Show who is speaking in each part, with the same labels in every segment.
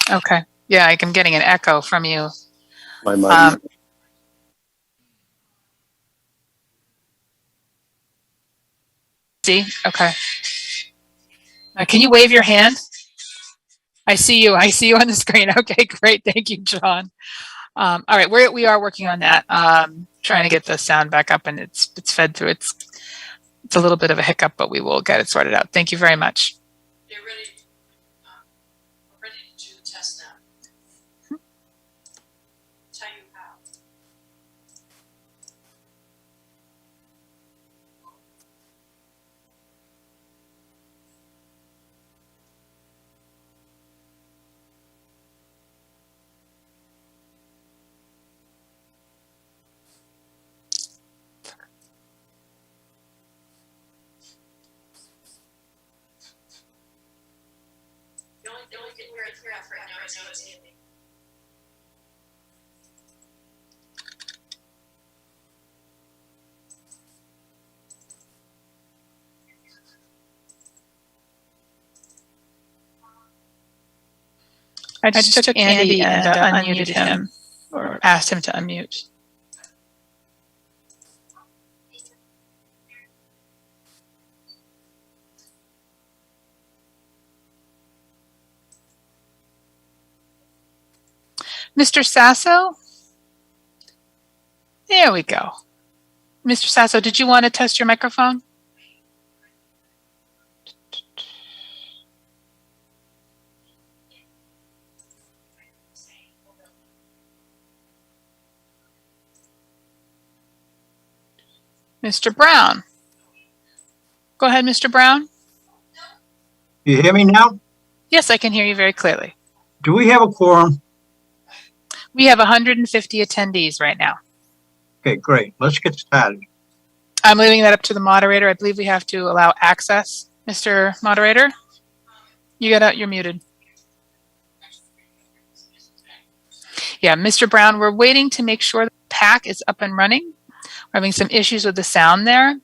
Speaker 1: Okay. Yeah, I'm getting an echo from you.
Speaker 2: My mic.
Speaker 1: See? Okay. Can you wave your hand? I see you. I see you on the screen. Okay, great. Thank you, John. All right, we are working on that. Trying to get the sound back up, and it's fed through. It's a little bit of a hiccup, but we will get it sorted out. Thank you very much.
Speaker 3: Get ready. We're ready to do the test now. Tell you how. The only thing we're clear out right now is Andy.
Speaker 1: I just took Andy and unmuted him, or asked him to unmute. Mr. Sasso? There we go. Mr. Sasso, did you want to test your microphone? Mr. Brown. Go ahead, Mr. Brown.
Speaker 4: You hear me now?
Speaker 1: Yes, I can hear you very clearly.
Speaker 4: Do we have a quorum?
Speaker 1: We have 150 attendees right now.
Speaker 4: Okay, great. Let's get started.
Speaker 1: I'm leaving that up to the moderator. I believe we have to allow access. Mr. Moderator, you're muted. Yeah, Mr. Brown, we're waiting to make sure the pack is up and running. We're having some issues with the sound there.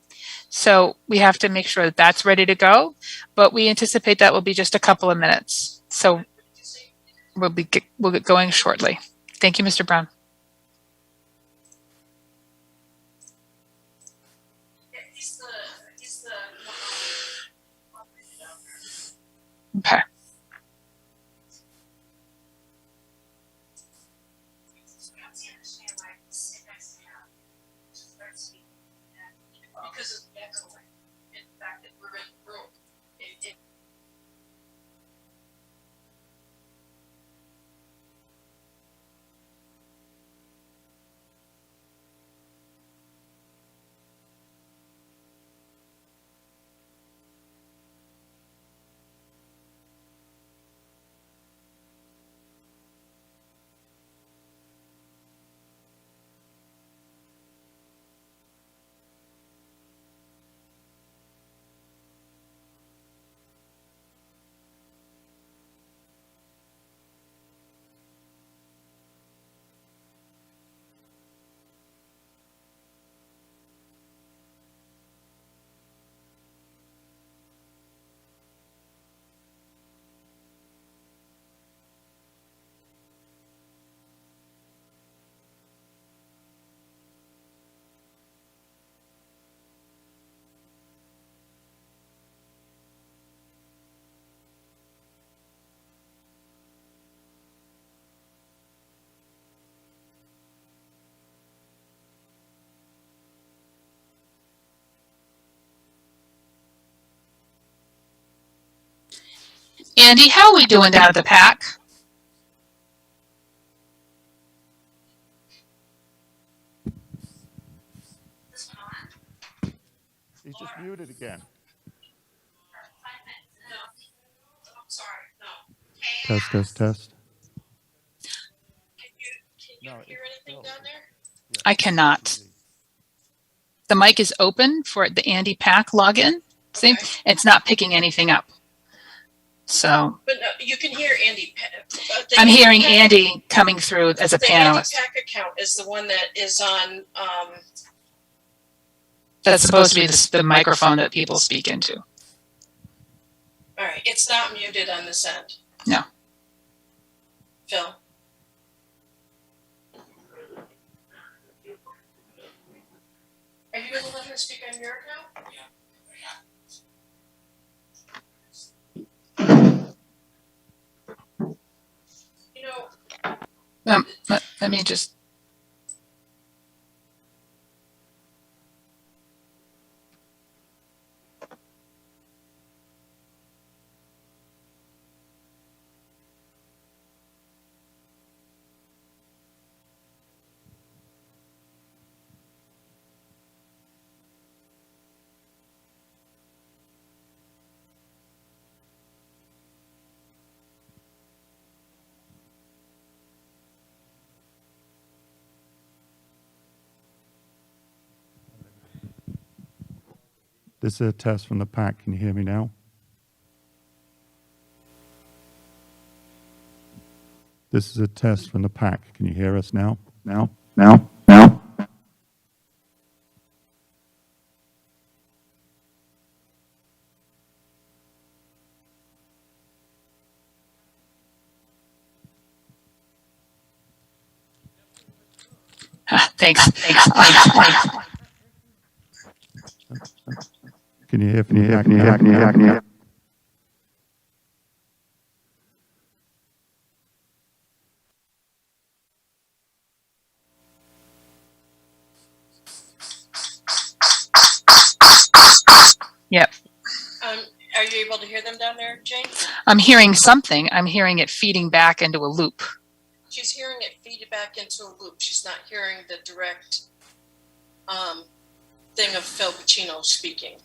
Speaker 1: So we have to make sure that that's ready to go, but we anticipate that will be just a couple of minutes. So we'll get going shortly. Thank you, Mr. Brown. Okay.
Speaker 3: Because of the echoing. In fact, we're in the room.
Speaker 1: Andy, how are we doing down at the pack?
Speaker 5: He's just muted again.
Speaker 3: No. I'm sorry. No.
Speaker 5: Test.
Speaker 3: Can you hear anything down there?
Speaker 5: Yeah.
Speaker 1: I cannot. The mic is open for the Andy Pack login. See,
Speaker 3: Okay.
Speaker 1: it's not picking anything up. So
Speaker 3: But you can hear Andy.
Speaker 1: I'm hearing Andy coming through as a panelist.
Speaker 3: The Andy Pack account is the one that is on.
Speaker 1: That's supposed to be the microphone that people speak into.
Speaker 3: All right, it's not muted on this end.
Speaker 1: No.
Speaker 3: Phil. Are you gonna let her speak on your account? You know,
Speaker 1: Let me just.
Speaker 5: This is a test from the pack. Can you hear me now? This is a test from the pack. Can you hear us now? Now? Now? Now?
Speaker 1: Thanks.
Speaker 5: Can you hear from the pack? Can you hear? Can you hear? Can you hear?
Speaker 1: Yep.
Speaker 3: are you able to hear them down there, Jane?
Speaker 1: I'm hearing something. I'm hearing it feeding back into a loop.
Speaker 3: She's hearing it feed back into a loop. She's not hearing the direct thing of Phil Pacino speaking.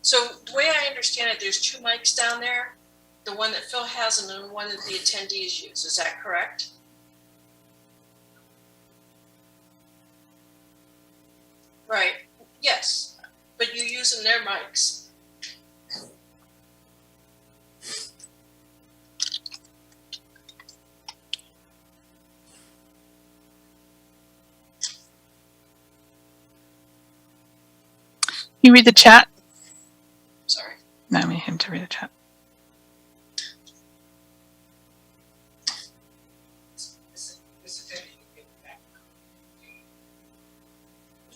Speaker 3: So the way I understand it, there's two mics down there, the one that Phil has and the one that the attendees use. Is that correct? Right. Yes. But you're using their mics.
Speaker 1: You read the chat?
Speaker 3: Sorry.
Speaker 1: No, I need him to read the chat.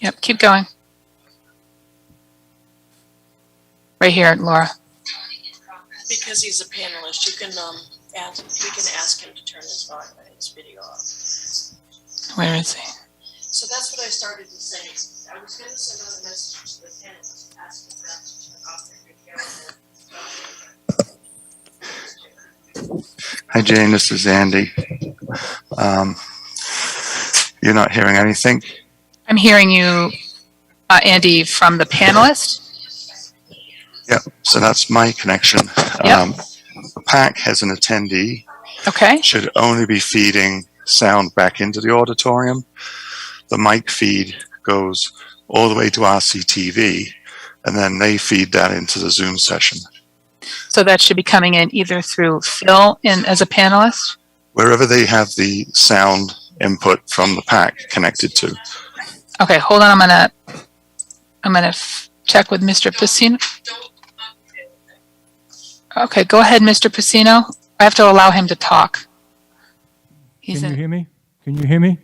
Speaker 1: Yep, keep going. Right here, Laura.
Speaker 3: Because he's a panelist, you can ask him to turn his volume and his video off.
Speaker 1: Where is he?
Speaker 3: So that's what I started to say. I was going to send out a message to the panelists asking them to turn off their video.
Speaker 2: Hi, Jane. This is Andy. You're not hearing anything?
Speaker 1: I'm hearing you, Andy, from the panelist.
Speaker 2: Yep. So that's my connection.
Speaker 1: Yep.
Speaker 2: The pack has an attendee.
Speaker 1: Okay.
Speaker 2: Should only be feeding sound back into the auditorium. The mic feed goes all the way to RCTV, and then they feed that into the Zoom session.
Speaker 1: So that should be coming in either through Phil in as a panelist.
Speaker 2: Wherever they have the sound input from the pack connected to.
Speaker 1: Okay, hold on. I'm gonna check with Mr. Pacino. Okay, go ahead, Mr. Pacino. I have to allow him to talk.
Speaker 6: Can you hear me? Can you hear me?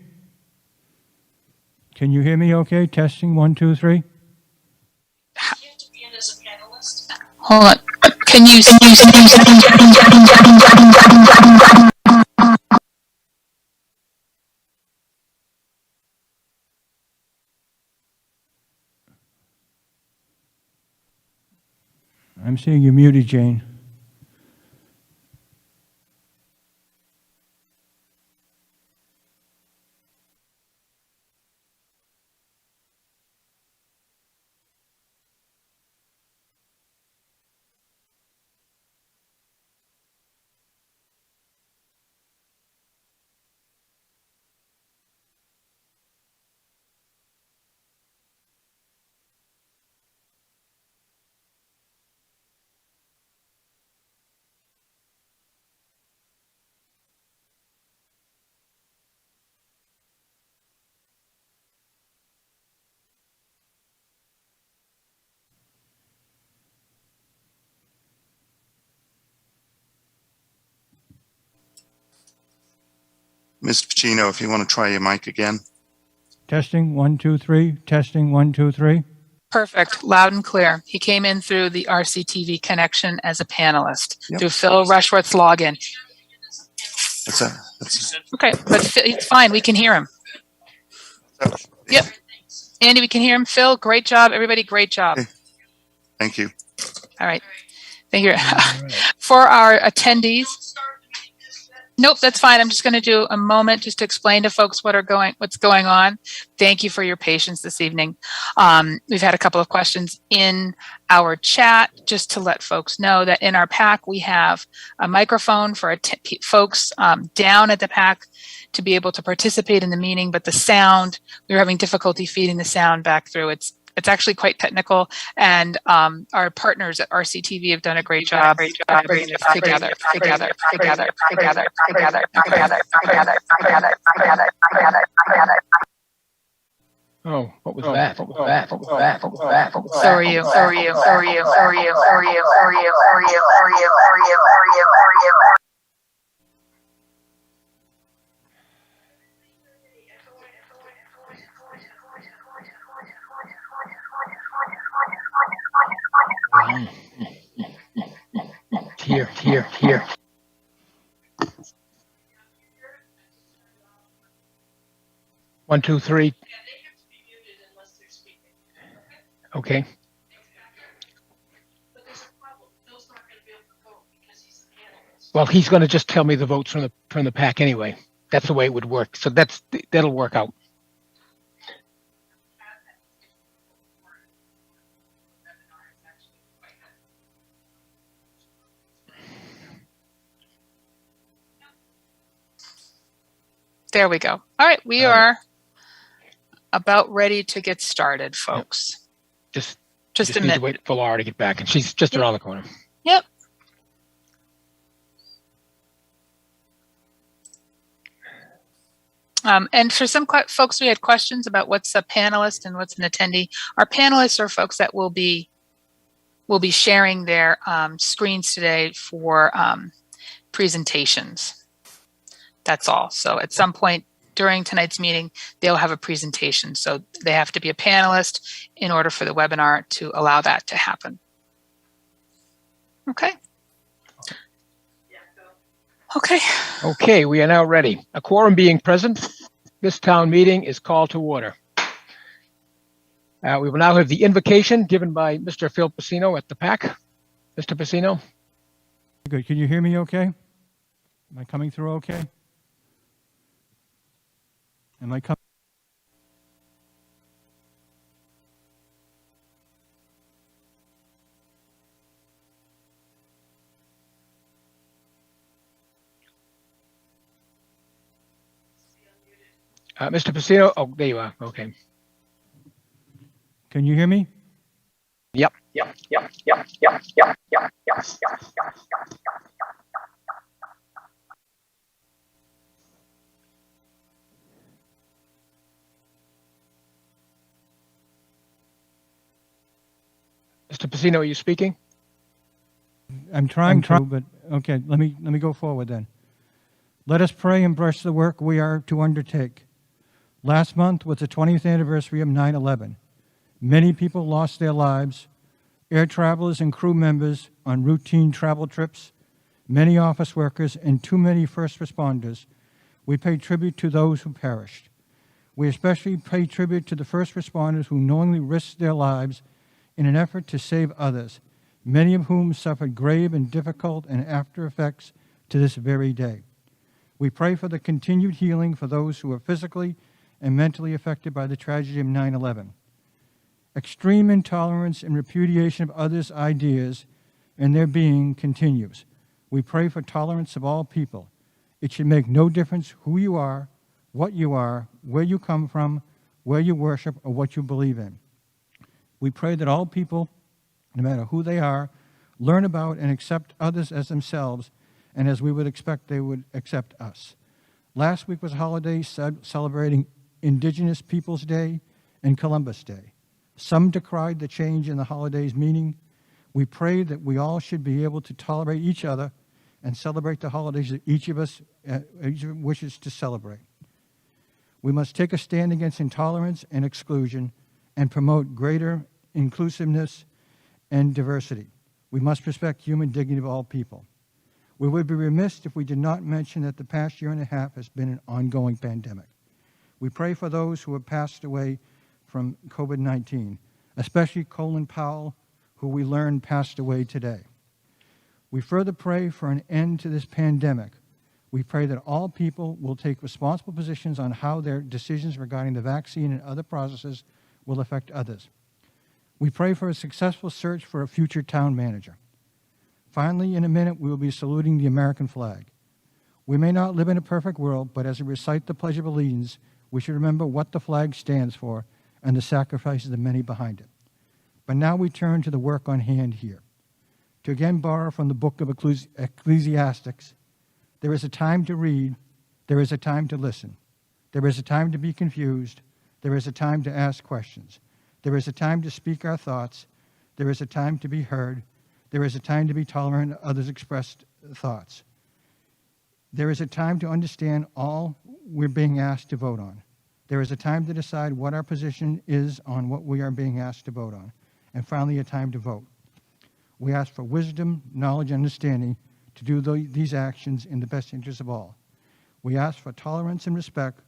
Speaker 6: Can you hear me okay? Testing, 1, 2, 3.
Speaker 3: You have to be in as a panelist.
Speaker 1: Hold on. Can you?
Speaker 6: I'm seeing you muted, Jane.
Speaker 2: Mr. Pacino, if you want to try your mic again.
Speaker 6: Testing, 1, 2, 3. Testing, 1, 2, 3.
Speaker 1: Perfect, loud and clear. He came in through the RCTV connection as a panelist,
Speaker 2: Yep.
Speaker 1: through Phil Rushworth's login.
Speaker 2: That's
Speaker 1: Okay, but it's fine, we can hear him. Yep. Andy, we can hear him. Phil, great job. Everybody, great job.
Speaker 2: Okay. Thank you.
Speaker 1: All right. Thank you. For our attendees, nope, that's fine. I'm just going to do a moment just to explain to folks what's going on. Thank you for your patience this evening. We've had a couple of questions in our chat, just to let folks know that in our pack, we have a microphone for folks down at the pack to be able to participate in the meeting, but the sound, we were having difficulty feeding the sound back through. It's actually quite technical, and our partners at RCTV have done a great job bringing this together.
Speaker 7: Oh, what was that?
Speaker 1: So are you.
Speaker 7: Here. 1, 2, 3. Okay. Well, he's going to just tell me the votes from the pack anyway. That's the way it would work. So that'll work out.
Speaker 1: There we go. All right, we are about ready to get started, folks.
Speaker 7: Just
Speaker 1: a
Speaker 7: need
Speaker 1: minute.
Speaker 7: to wait for Laura to get back, and she's just around the corner.
Speaker 1: Yep. And for some folks, we had questions about what's a panelist and what's an attendee. Our panelists are folks that will be sharing their screens today for presentations. That's all. So at some point during tonight's meeting, they'll have a presentation. So they have to be a panelist in order for the webinar to allow that to happen. Okay.
Speaker 7: Okay, we are now ready. A quorum being present, this town meeting is called to order. We will now have the invocation given by Mr. Phil Pacino at the PAC. Mr. Pacino?
Speaker 6: Good. Can you hear me okay? Am I coming through okay? Am I coming?
Speaker 7: Mr. Pacino? Oh, there you are. Okay.
Speaker 6: Can you hear me?
Speaker 7: Yep. Mr. Pacino, are you speaking?
Speaker 6: I'm trying to, but okay, let me go forward then. Let us pray and brush the work we are to undertake. Last month was the 20th anniversary of 9/11. Many people lost their lives, air travelers and crew members on routine travel trips, many office workers, and too many first responders. We pay tribute to those who perished. We especially pay tribute to the first responders who knowingly risked their lives in an effort to save others, many of whom suffered grave and difficult and after effects to this very day. We pray for the continued healing for those who are physically and mentally affected by the tragedy of 9/11. Extreme intolerance and repudiation of others' ideas and their being continues. We pray for tolerance of all people. It should make no difference who you are, what you are, where you come from, where you worship, or what you believe in. We pray that all people, no matter who they are, learn about and accept others as themselves and as we would expect they would accept us. Last week was a holiday celebrating Indigenous Peoples Day and Columbus Day. Some decried the change in the holiday's meaning. We pray that we all should be able to tolerate each other and celebrate the holidays that each of us wishes to celebrate. We must take a stand against intolerance and exclusion and promote greater inclusiveness and diversity. We must respect human dignity of all people. We would be remiss if we did not mention that the past year and a half has been an ongoing pandemic. We pray for those who have passed away from COVID-19, especially Colin Powell, who we learned passed away today. We further pray for an end to this pandemic. We pray that all people will take responsible positions on how their decisions regarding the vaccine and other processes will affect others. We pray for a successful search for a future town manager. Finally, in a minute, we will be saluting the American flag. We may not live in a perfect world, but as we recite the Pledge of Allegiance, we should remember what the flag stands for and the sacrifices of the many behind it. But now we turn to the work on hand here. To again borrow from the book of Ecclesiastes, there is a time to read, there is a time to listen, there is a time to be confused, there is a time to ask questions, there is a time to speak our thoughts, there is a time to be heard, there is a time to be tolerant of others' expressed thoughts. There is a time to understand all we're being asked to vote on. There is a time to decide what our position is on what we are being asked to vote on. And finally, a time to vote. We ask for wisdom, knowledge, and understanding to do these actions in the best interest of all. We ask for tolerance and respect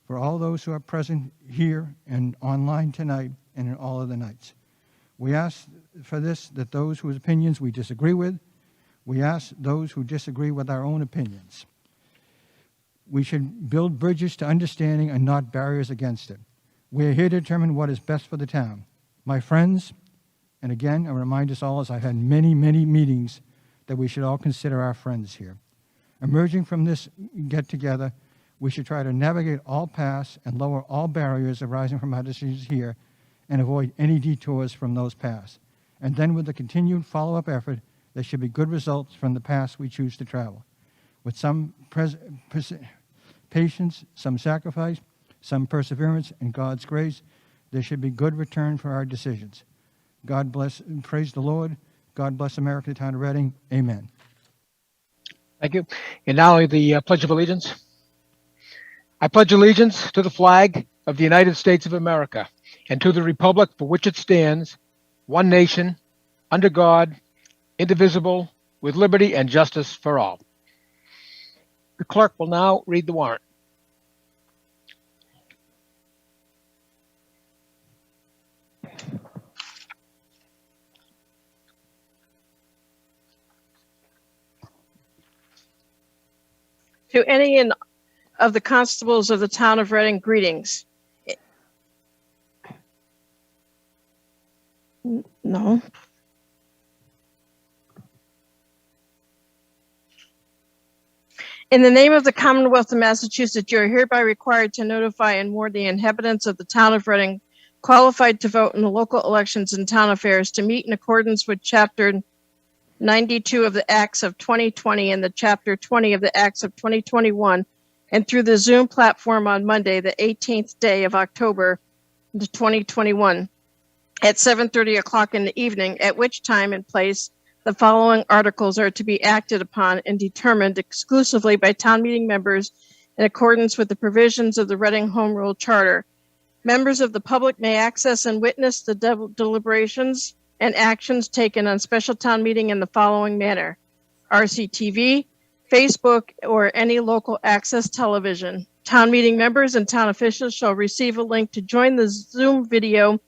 Speaker 6: for all those who are present here and online tonight and in all other nights. We ask for this, that those whose opinions we disagree with, we ask those who disagree with our own opinions. We should build bridges to understanding and not barriers against it. We are here to determine what is best for the town. My friends, and again, I remind us all, as I've had many, many meetings, that we should all consider our friends here. Emerging from this get-together, we should try to navigate all paths and lower all barriers arising from our decisions here and avoid any detours from those paths. And then with the continued follow-up effort, there should be good results from the paths we choose to travel. With some patience, some sacrifice, some perseverance, and God's grace, there should be good return for our decisions. God bless, praise the Lord. God bless America, the town of Reading. Amen.
Speaker 7: Thank you. And now the Pledge of Allegiance. I pledge allegiance to the flag of the United States of America and to the republic for which it stands, one nation, under God, indivisible, with liberty and justice for all. The clerk will now read the warrant.
Speaker 3: To any of the constables of the town of Reading, greetings. No. In the name of the Commonwealth of Massachusetts, you are hereby required to notify and warn the inhabitants of the town of Reading qualified to vote in the local elections and town affairs to meet in accordance with Chapter 92 of the Acts of 2020 and the Chapter 20 of the Acts of 2021, and through the Zoom platform on Monday, the 18th day of October 2021, at 7:30 o'clock in the evening, at which time and place the following articles are to be acted upon and determined exclusively by town meeting members in accordance with the provisions of the Reading Home Rule Charter. Members of the public may access and witness the deliberations and actions taken on special town meeting in the following manner: RCTV, Facebook, or any local access television. Town meeting members and town officials shall receive a link to join the Zoom video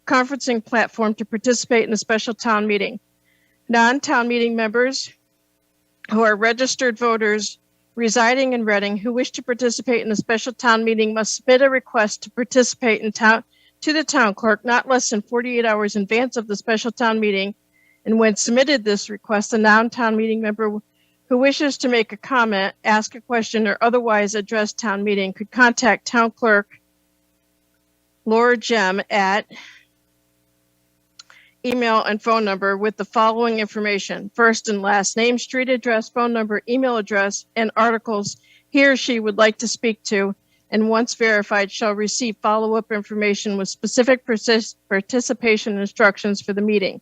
Speaker 3: conferencing platform to participate in a special town meeting. Non-town meeting members who are registered voters residing in Reading who wish to participate in a special town meeting must submit a request to participate in to the town clerk not less than 48 hours in advance of the special town meeting. And when submitted this request, a non-town meeting member who wishes to make a comment, ask a question, or otherwise address town meeting could contact town clerk Laura Gem at email and phone number with the following information: first and last name, street address, phone number, email address, and articles he or she would like to speak to, and once verified shall receive follow-up information with specific participation instructions for the meeting.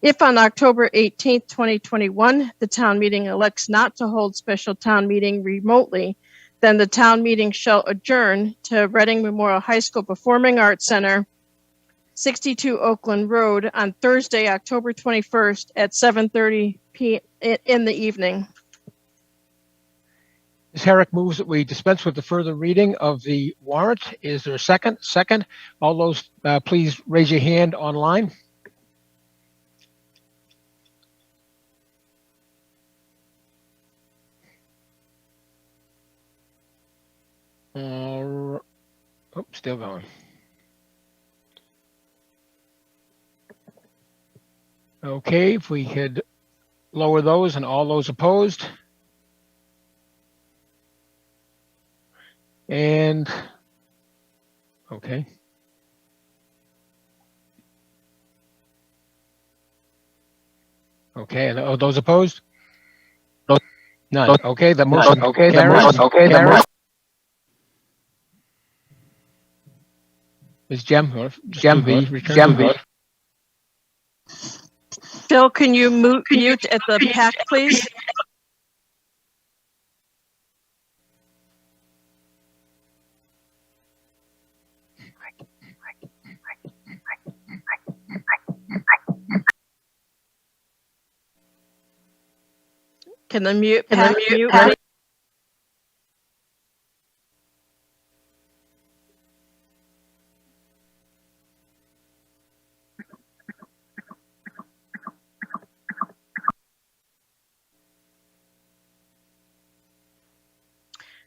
Speaker 3: If on October 18th, 2021, the town meeting elects not to hold special town meeting remotely, then the town meeting shall adjourn to Reading Memorial High School Performing Arts Center, 62 Oakland Road, on Thursday, October 21st at 7:30 p.m. in the evening.
Speaker 7: Ms. Herrick moves that we dispense with the further reading of the warrant. Is there a second? Second. All those, please raise your hand online. Still going. Okay, if we could lower those and all those opposed. And, okay. Okay, and those opposed? None. Okay, the motion carries. Ms. Jem, return.
Speaker 3: Phil, can you mute at the PAC, please? Can the mute PAC mute?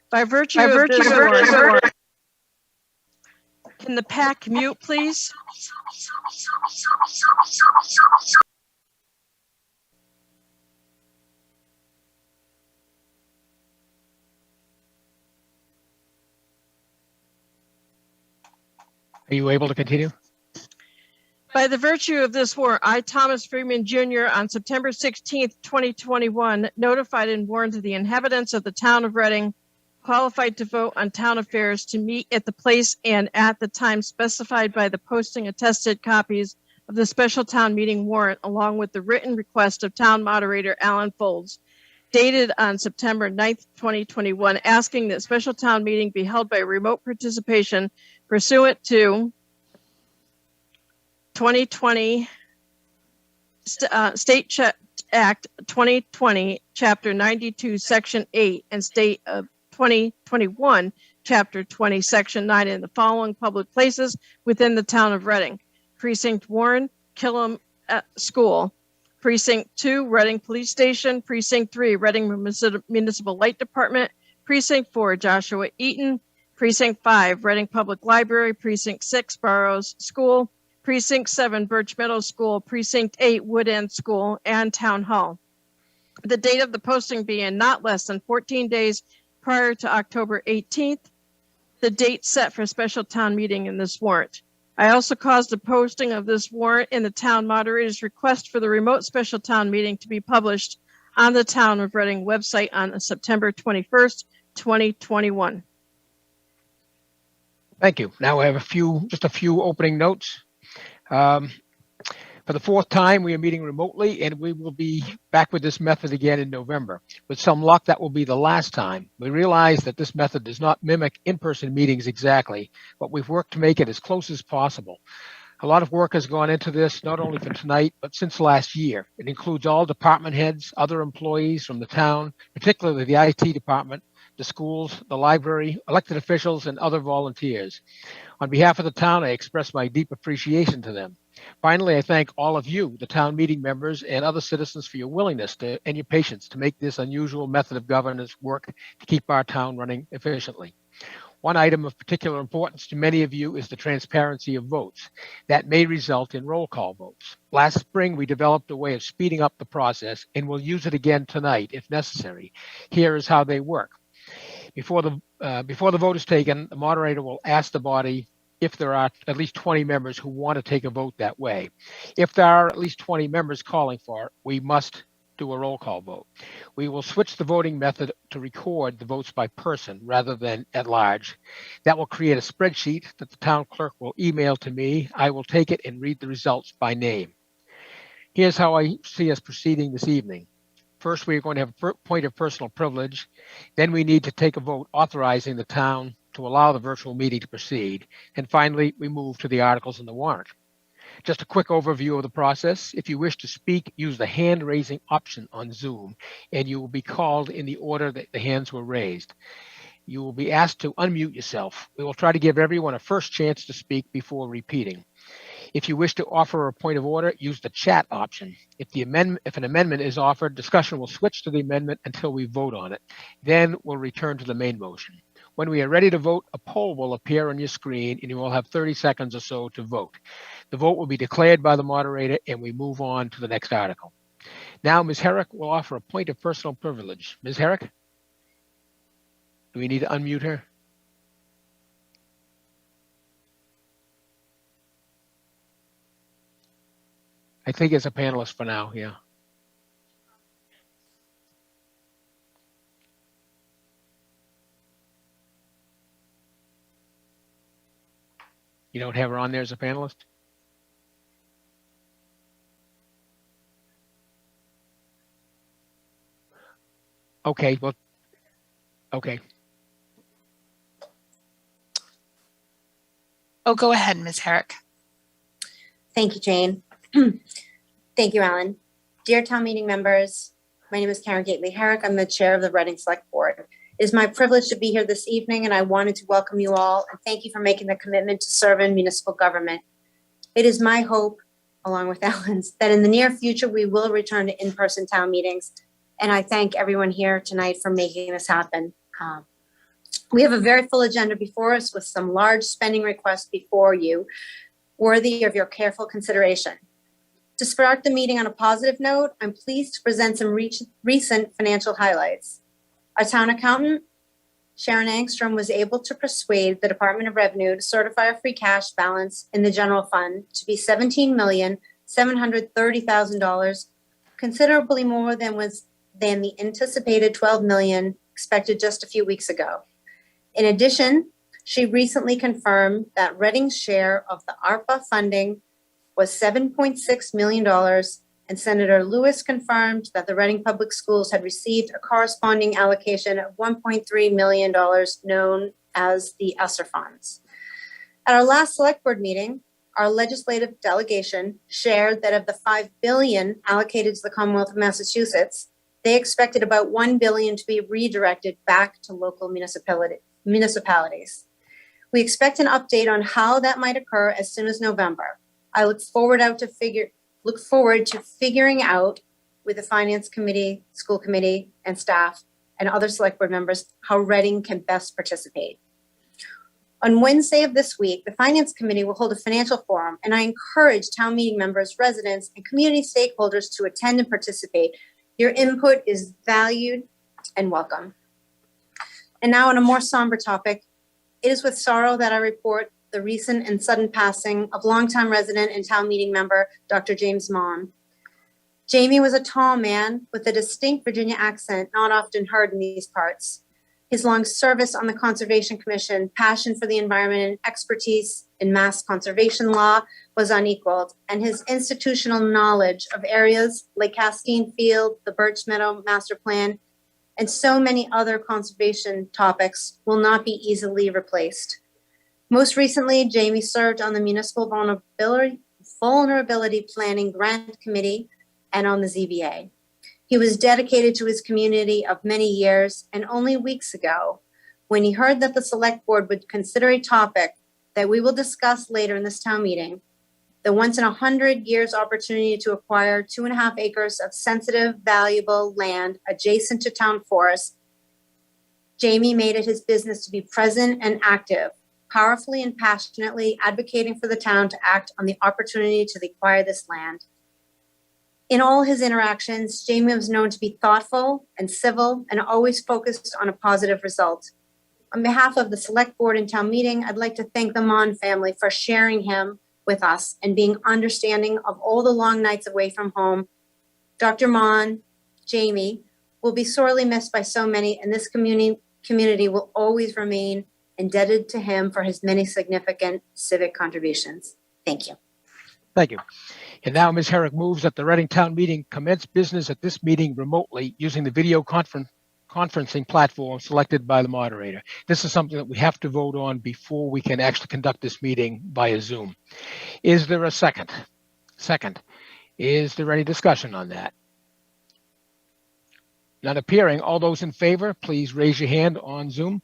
Speaker 3: By virtue of this warrant, can the PAC mute, please?
Speaker 7: Are you able to continue?
Speaker 3: By the virtue of this warrant, I, Thomas Freeman Jr., on September 16th, 2021, notified and warned the inhabitants of the town of Reading qualified to vote on town affairs to meet at the place and at the time specified by the posting attested copies of the special town meeting warrant, along with the written request of town moderator Alan Folds, dated on September 9th, 2021, asking that special town meeting be held by remote participation pursuant to 2020 State Act 2020, Chapter 92, Section 8, and State of 2021, Chapter 20, Section 9, in the following public places within the town of Reading: Precinct 1, Killam School; Precinct 2, Reading Police Station; Precinct 3, Reading Municipal Light Department; Precinct 4, Joshua Eaton; Precinct 5, Reading Public Library; Precinct 6, Barrows School; Precinct 7, Birch Meadow School; Precinct 8, Wood End School; and Town Hall. The date of the posting being not less than 14 days prior to October 18th, the date set for special town meeting in this warrant. I also caused the posting of this warrant in the town moderator's request for the remote special town meeting to be published on the Town of Reading website on September 21st, 2021.
Speaker 7: Thank you. Now I have just a few opening notes. For the fourth time, we are meeting remotely, and we will be back with this method again in November. With some luck, that will be the last time. We realize that this method does not mimic in-person meetings exactly, but we've worked to make it as close as possible. A lot of work has gone into this, not only for tonight, but since last year. It includes all department heads, other employees from the town, particularly the IT department, the schools, the library, elected officials, and other volunteers. On behalf of the town, I express my deep appreciation to them. Finally, I thank all of you, the town meeting members, and other citizens for your willingness and your patience to make this unusual method of governance work to keep our town running efficiently. One item of particular importance to many of you is the transparency of votes. That may result in roll call votes. Last spring, we developed a way of speeding up the process, and we'll use it again tonight if necessary. Here is how they work. Before the vote is taken, the moderator will ask the body if there are at least 20 members who want to take a vote that way. If there are at least 20 members calling for it, we must do a roll call vote. We will switch the voting method to record the votes by person rather than at large. That will create a spreadsheet that the town clerk will email to me. I will take it and read the results by name. Here's how I see us proceeding this evening. First, we're going to have a point of personal privilege. Then we need to take a vote authorizing the town to allow the virtual meeting to proceed. And finally, we move to the articles in the warrant. Just a quick overview of the process. If you wish to speak, use the hand raising option on Zoom, and you will be called in the order that the hands were raised. You will be asked to unmute yourself. We will try to give everyone a first chance to speak before repeating. If you wish to offer a point of order, use the chat option. If an amendment is offered, discussion will switch to the amendment until we vote on it. Then we'll return to the main motion. When we are ready to vote, a poll will appear on your screen and you will have 30 seconds or so to vote. The vote will be declared by the moderator and we move on to the next article. Now, Ms. Herrick will offer a point of personal privilege. Ms. Herrick? Do we need to unmute her? I think it's a panelist for now, yeah. You don't have her on there as a panelist? Okay, well, okay.
Speaker 1: Oh, go ahead, Ms. Herrick.
Speaker 8: Thank you, Jane. Thank you, Alan. Dear town meeting members, my name is Karen Gately Herrick. I'm the chair of the Reading Select Board. It is my privilege to be here this evening, and I wanted to welcome you all and thank you for making the commitment to serve in municipal government. It is my hope, along with Alan's, that in the near future we will return to in-person town meetings, and I thank everyone here tonight for making this happen. We have a very full agenda before us with some large spending requests before you, worthy of your careful consideration. To start the meeting on a positive note, I'm pleased to present some recent financial highlights. Our town accountant, Sharon Angstrom, was able to persuade the Department of Revenue to certify a free cash balance in the general fund to be $17,730,000, considerably more than the anticipated $12 million expected just a few weeks ago. In addition, she recently confirmed that Reading's share of the ARPA funding was $7.6 million, and Senator Lewis confirmed that the Reading Public Schools had received a corresponding allocation of $1.3 million known as the ESSER funds. At our last select board meeting, our legislative delegation shared that of the $5 billion allocated to the Commonwealth of Massachusetts, they expected about $1 billion to be redirected back to local municipalities. We expect an update on how that might occur as soon as November. I look forward to figuring out with the Finance Committee, School Committee, and staff, and other select board members how Reading can best participate. On Wednesday of this week, the Finance Committee will hold a financial forum, and I encourage town meeting members, residents, and community stakeholders to attend and participate. Your input is valued and welcome. And now on a more somber topic, it is with sorrow that I report the recent and sudden passing of longtime resident and town meeting member, Dr. James Mon. Jamie was a tall man with a distinct Virginia accent not often heard in these parts. His long service on the Conservation Commission, passion for the environment, and expertise in mass conservation law was unequaled, and his institutional knowledge of areas like Castine Field, the Birch Meadow Master Plan, and so many other conservation topics will not be easily replaced. Most recently, Jamie served on the Municipal Vulnerability Planning Grant Committee and on the ZBA. He was dedicated to his community of many years, and only weeks ago, when he heard that the Select Board would consider a topic that we will discuss later in this town meeting, the once in 100 years opportunity to acquire 2.5 acres of sensitive, valuable land adjacent to town forest, Jamie made it his business to be present and active, powerfully and passionately advocating for the town to act on the opportunity to acquire this land. In all his interactions, Jamie was known to be thoughtful and civil and always focused on a positive result. On behalf of the Select Board and Town Meeting, I'd like to thank the Mon family for sharing him with us and being understanding of all the long nights away from home. Dr. Mon, Jamie, will be sorely missed by so many, and this community will always remain indebted to him for his many significant civic contributions. Thank you.
Speaker 7: Thank you. And now Ms. Herrick moves that the Reading Town Meeting commence business at this meeting remotely using the video conferencing platform selected by the moderator. This is something that we have to vote on before we can actually conduct this meeting via Zoom. Is there a second? Second. Is there any discussion on that? None appearing. All those in favor, please raise your hand on Zoom.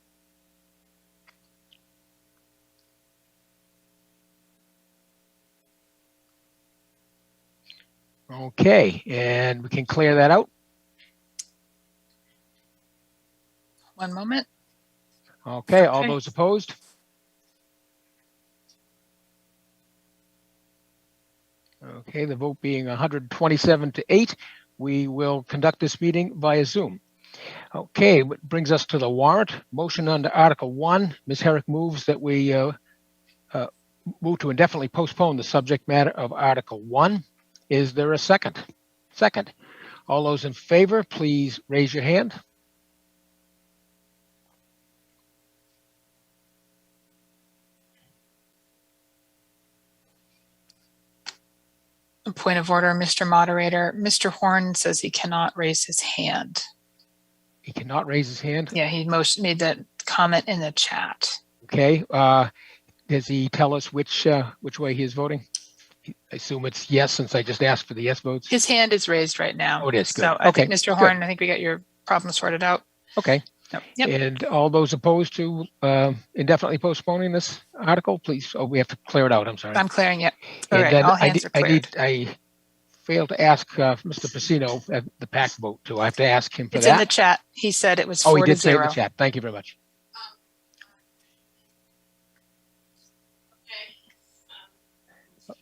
Speaker 7: Okay, and we can clear that out.
Speaker 1: One moment.
Speaker 7: Okay, all
Speaker 1: Okay.
Speaker 7: those opposed? Okay, the vote being 127 to 8, we will conduct this meeting via Zoom. Okay, what brings us to the warrant. Motion under Article 1. Ms. Herrick moves that we move to indefinitely postpone the subject matter of Article 1. Is there a second? Second. All those in favor, please raise your hand.
Speaker 1: A point of order, Mr. Moderator. Mr. Horn says he cannot raise his hand.
Speaker 7: He cannot raise his hand.
Speaker 1: Yeah, he made that comment in the chat.
Speaker 7: Okay. Does he tell us which way he is voting? I assume it's yes, since I just asked for the yes votes.
Speaker 1: His hand is raised right now.
Speaker 7: Oh, it is. Good.
Speaker 1: So I
Speaker 7: Okay,
Speaker 1: think, Mr.
Speaker 7: good.
Speaker 1: Horn, I think we got your problem sorted out.
Speaker 7: Okay.
Speaker 1: Yep.
Speaker 7: And all those opposed to indefinitely postponing this article, please. Oh, we have to clear it out. I'm sorry.
Speaker 1: I'm clearing it. All
Speaker 7: And
Speaker 1: right,
Speaker 7: then
Speaker 1: all hands are cleared.
Speaker 7: I failed to ask Mr. Pacino at the PAC vote too. I have to ask him for
Speaker 1: It's
Speaker 7: that.
Speaker 1: in the chat. He said it was
Speaker 7: Oh,
Speaker 1: 4
Speaker 7: he
Speaker 1: to
Speaker 7: did say in
Speaker 1: 0.
Speaker 7: the chat. Thank you very much.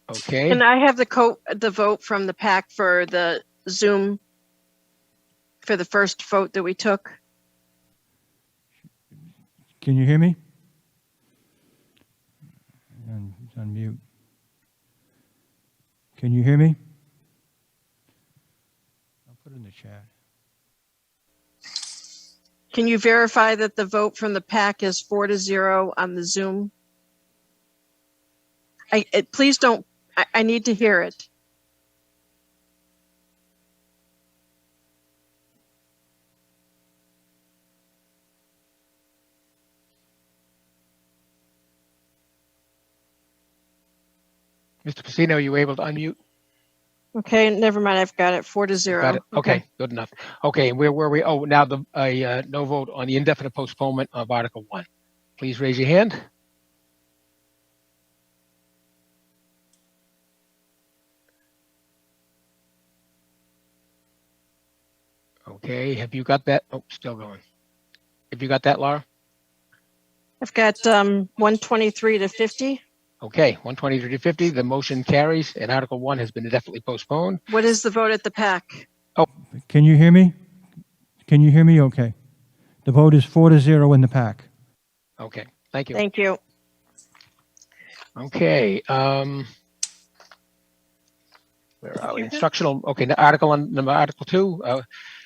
Speaker 7: Okay.
Speaker 3: And I have the vote from the PAC for the Zoom for the first vote that we took.
Speaker 6: Can you hear me? He's on mute. Can you hear me? I'll put it in the chat.
Speaker 3: Can you verify that the vote from the PAC is 4 to 0 on the Zoom? Please don't, I need to hear it.
Speaker 7: Mr. Pacino, are you able to unmute?
Speaker 3: Okay, never mind. I've got it 4 to 0.
Speaker 7: Got it. Okay, good enough. Okay, and where were we? Oh, now the no vote on the indefinite postponement of Article 1. Please raise your hand. Okay, have you got that? Oh, still going. Have you got that, Laura?
Speaker 3: I've got 123 to 50.
Speaker 7: Okay, 123 to 50. The motion carries, and Article 1 has been indefinitely postponed.
Speaker 3: What is the vote at the PAC?
Speaker 6: Can you hear me? Can you hear me okay? The vote is 4 to 0 in the PAC.
Speaker 7: Okay, thank you.
Speaker 3: Thank you.
Speaker 7: Okay. Where are we? Instructional. Okay, number Article 2,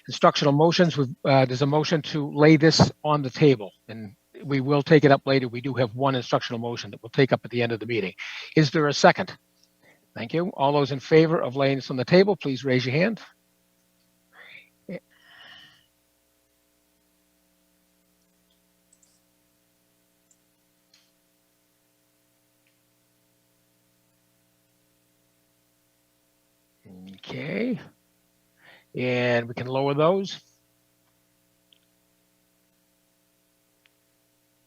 Speaker 7: instructional motions. There's a motion to lay this on the table, and we will take it up later. We do have one instructional motion that we'll take up at the end of the meeting. Is there a second? Thank you. All those in favor of laying this on the table, please raise your hand. Okay. And we can lower those.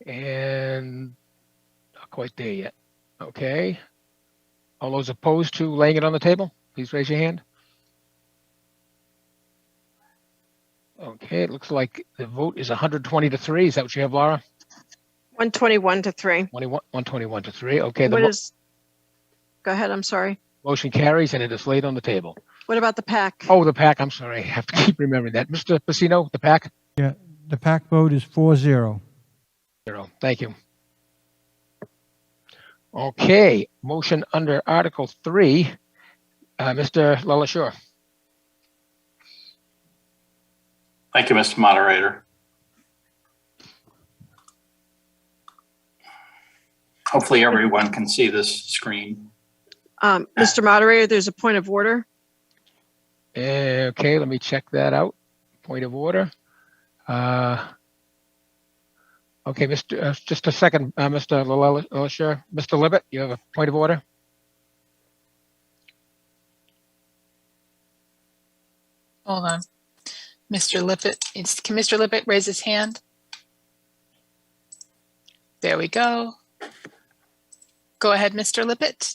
Speaker 7: And not quite there yet. Okay. All those opposed to laying it on the table, please raise your hand. Okay, it looks like the vote is 120 to 3. Is that what you have, Laura?
Speaker 3: 121 to 3.
Speaker 7: 121 to 3. Okay,
Speaker 3: What is? Go ahead. I'm sorry.
Speaker 7: motion carries and it is laid on the table.
Speaker 3: What about the PAC?
Speaker 7: Oh, the PAC. I'm sorry. I have to keep remembering that. Mr. Pacino, the PAC?
Speaker 6: Yeah, the PAC vote is 4-0.
Speaker 7: 0. Thank you. Okay, motion under Article 3. Mr. LaLacheur.
Speaker 9: Thank you, Mr. Moderator. Hopefully everyone can see this screen.
Speaker 3: Mr. Moderator, there's a point of order.
Speaker 7: Okay, let me check that out. Point of order. Okay, just a second, Mr. LaLashire. Mr. Libet, you have a point of order?
Speaker 1: Hold on. Mr. Lippett, can Mr. Lippett raise his hand? There we go. Go ahead, Mr. Lippett.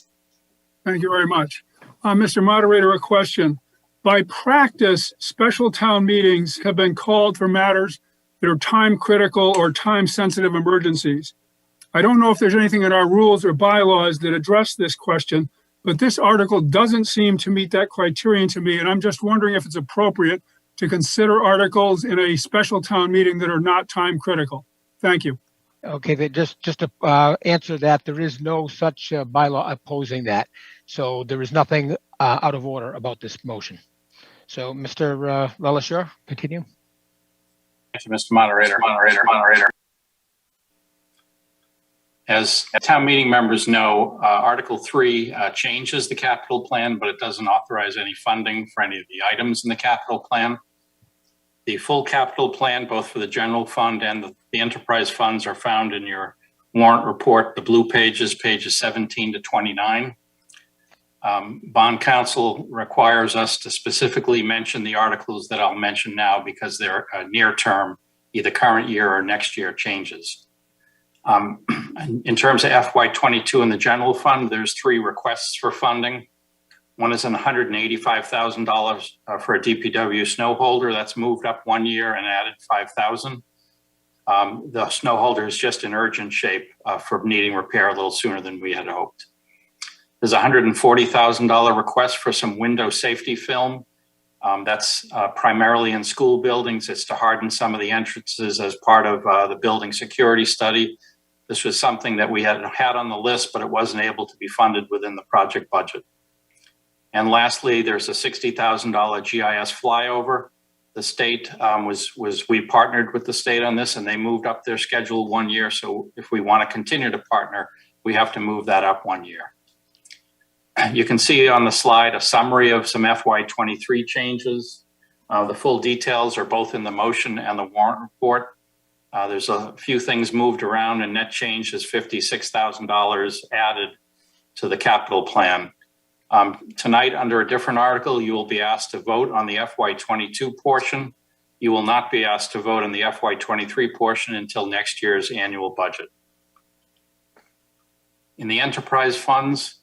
Speaker 10: Thank you very much. Mr. Moderator, a question. By practice, special town meetings have been called for matters that are time critical or time sensitive emergencies. I don't know if there's anything in our rules or bylaws that address this question, but this article doesn't seem to meet that criterion to me. And I'm just wondering if it's appropriate to consider articles in a special town meeting that are not time critical. Thank you.
Speaker 7: Okay, just to answer that, there is no such bylaw opposing that. So there is nothing out of order about this motion. So Mr. LaLashire, continue.
Speaker 9: Thank you, Mr. Moderator. As town meeting members know, Article 3 changes the capital plan, but it doesn't authorize any funding for any of the items in the capital plan. The full capital plan, both for the general fund and the enterprise funds, are found in your warrant report, the blue pages 17 to 29. Bond counsel requires us to specifically mention the articles that I'll mention now because they're near term, either current year or next year changes. In terms of FY22 in the general fund, there's 3 requests for funding. One is an $185,000 for a DPW snow holder. That's moved up 1 year and added $5,000. The snow holder is just in urgent shape for needing repair a little sooner than we had hoped. There's a $140,000 request for some window safety film. That's primarily in school buildings. It's to harden some of the entrances as part of the building security study. This was something that we had on the list, but it wasn't able to be funded within the project budget. And lastly, there's a $60,000 GIS flyover. The state we partnered with the state on this, and they moved up their schedule 1 year. So if we want to continue to partner, we have to move that up 1 year. You can see on the slide a summary of some FY23 changes. The full details are both in the motion and the warrant report. There's a few things moved around, and net change is $56,000 added to the capital plan. Tonight, under a different article, you will be asked to vote on the FY22 portion. You will not be asked to vote on the FY23 portion until next year's annual budget. In the enterprise funds,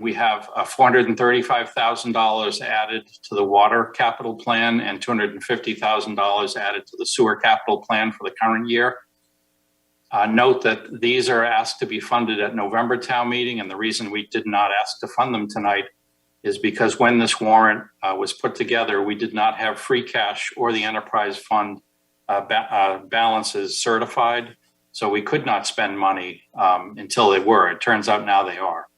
Speaker 9: we have $435,000 added to the water capital plan and $250,000 added to the sewer capital plan for the current year. Note that these are asked to be funded at November town meeting, and the reason we did not ask to fund them tonight is because when this warrant was put together, we did not have free cash or the enterprise fund balances certified, so we could not spend money until they were. It turns out now they are.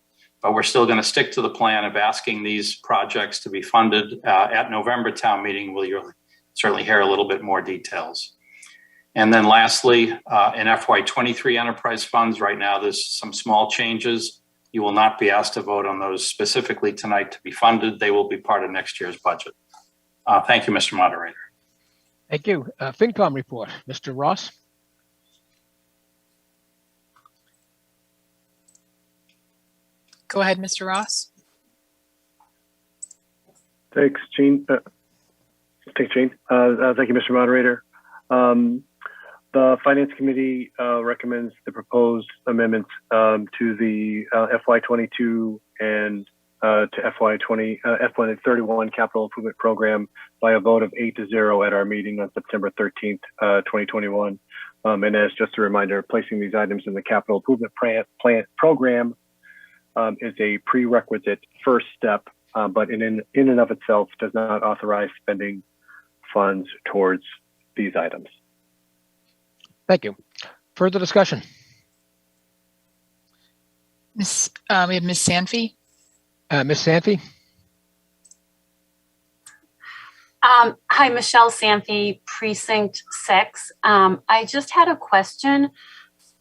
Speaker 9: But we're still going to stick to the plan of asking these projects to be funded at November town meeting. You'll certainly hear a little bit more details. And then lastly, in FY23 enterprise funds, right now there's some small changes. You will not be asked to vote on those specifically tonight to be funded. They will be part of next year's budget. Thank you, Mr. Moderator.
Speaker 7: Thank you. FinCom report, Mr. Ross.
Speaker 1: Go ahead, Mr. Ross.
Speaker 11: Thanks, Gene. Thank you, Mr. Moderator. The Finance Committee recommends the proposed amendments to the FY22 and to FY31 Capital Improvement Program by a vote of 8-0 at our meeting on September 13th, 2021. And as just a reminder, placing these items in the Capital Improvement Program is a prerequisite first step, but in and of itself does not authorize spending funds towards these items.
Speaker 7: Thank you. Further discussion?
Speaker 1: We have Ms. Sanfie.
Speaker 7: Ms. Sanfie?
Speaker 12: Hi, Michelle Sanfie, Precinct 6. I just had a question.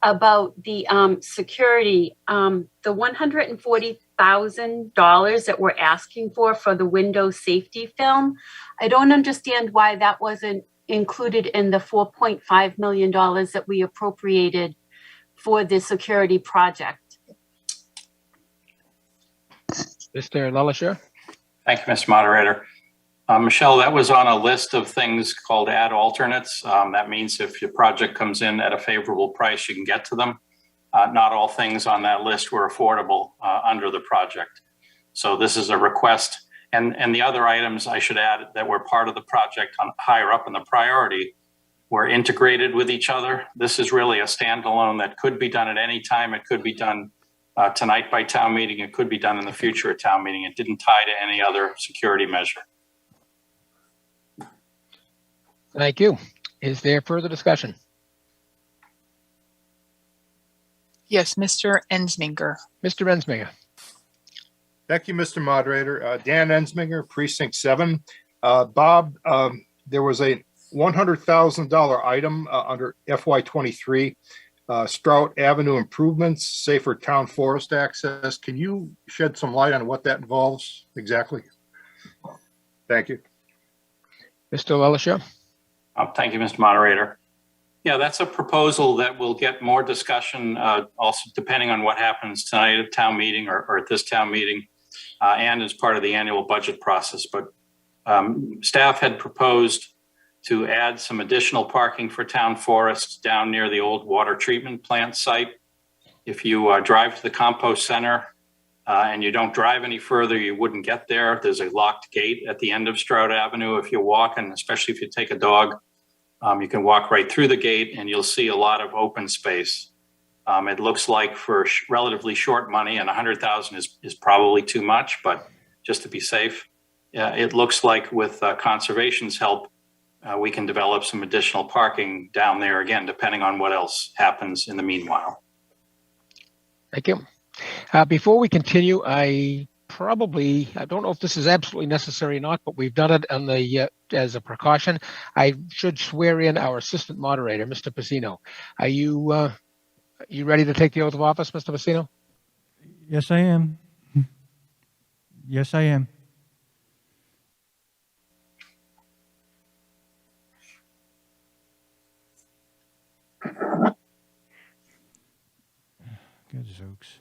Speaker 12: about the security. The $140,000 that we're asking for the window safety film. I don't understand why that wasn't included in the $4.5 million that we appropriated for the security project.
Speaker 7: Mr. LaLacheur?
Speaker 9: Thank you, Mr. Moderator. Michelle, that was on a list of things called add alternates. That means if your project comes in at a favorable price, you can get to them. Not all things on that list were affordable under the project. So this is a request. And the other items I should add that were part of the project higher up in the priority were integrated with each other. This is really a standalone that could be done at any time. It could be done tonight by town meeting. It could be done in the future at town meeting. It didn't tie to any other security measure.
Speaker 7: Thank you. Is there further discussion?
Speaker 1: Yes, Mr. Ensminger.
Speaker 7: Mr. Ensminger.
Speaker 13: Thank you, Mr. Moderator. Dan Ensminger, Precinct 7. Bob, there was a $100,000 item under FY23, Strout Avenue improvements, safer town forest access. Can you shed some light on what that involves exactly? Thank you.
Speaker 7: Mr. LaLacheur.
Speaker 9: Thank you, Mr. Moderator. Yeah, that's a proposal that will get more discussion, also depending on what happens tonight at town meeting or at this town meeting, and as part of the annual budget process. But staff had proposed to add some additional parking for town forests down near the old water treatment plant site. If you drive to the compost center and you don't drive any further, you wouldn't get there. There's a locked gate at the end of Stroud Avenue. If you walk, and especially if you take a dog, you can walk right through the gate and you'll see a lot of open space. It looks like for relatively short money, and $100,000 is probably too much, but just to be safe, it looks like with conservation's help, we can develop some additional parking down there again, depending on what else happens in the meanwhile.
Speaker 7: Thank you. Before we continue, I don't know if this is absolutely necessary or not, but we've done it on the as a precaution. I should swear in our assistant moderator, Mr. Pacino. Are you ready to take the oath of office, Mr. Pacino?
Speaker 6: Yes, I am. Yes, I am. Gadzooks.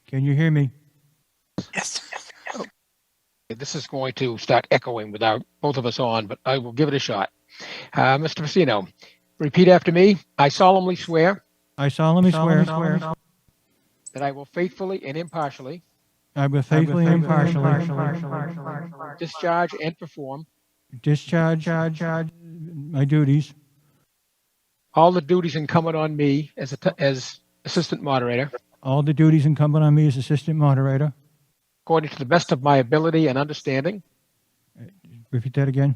Speaker 6: Can you hear me?
Speaker 1: Yes.
Speaker 7: Oh. This is going to start echoing without both of us on, but I will give it a shot. Mr. Pacino, repeat after me. I solemnly swear.
Speaker 6: I solemnly swear
Speaker 7: that I will faithfully and impartially.
Speaker 6: I will faithfully and impartially
Speaker 7: discharge and perform.
Speaker 6: Discharge my duties.
Speaker 7: All the duties incumbent on me as assistant moderator.
Speaker 6: All the duties incumbent on me as assistant moderator.
Speaker 7: According to the best of my ability and understanding.
Speaker 6: Repeat that again.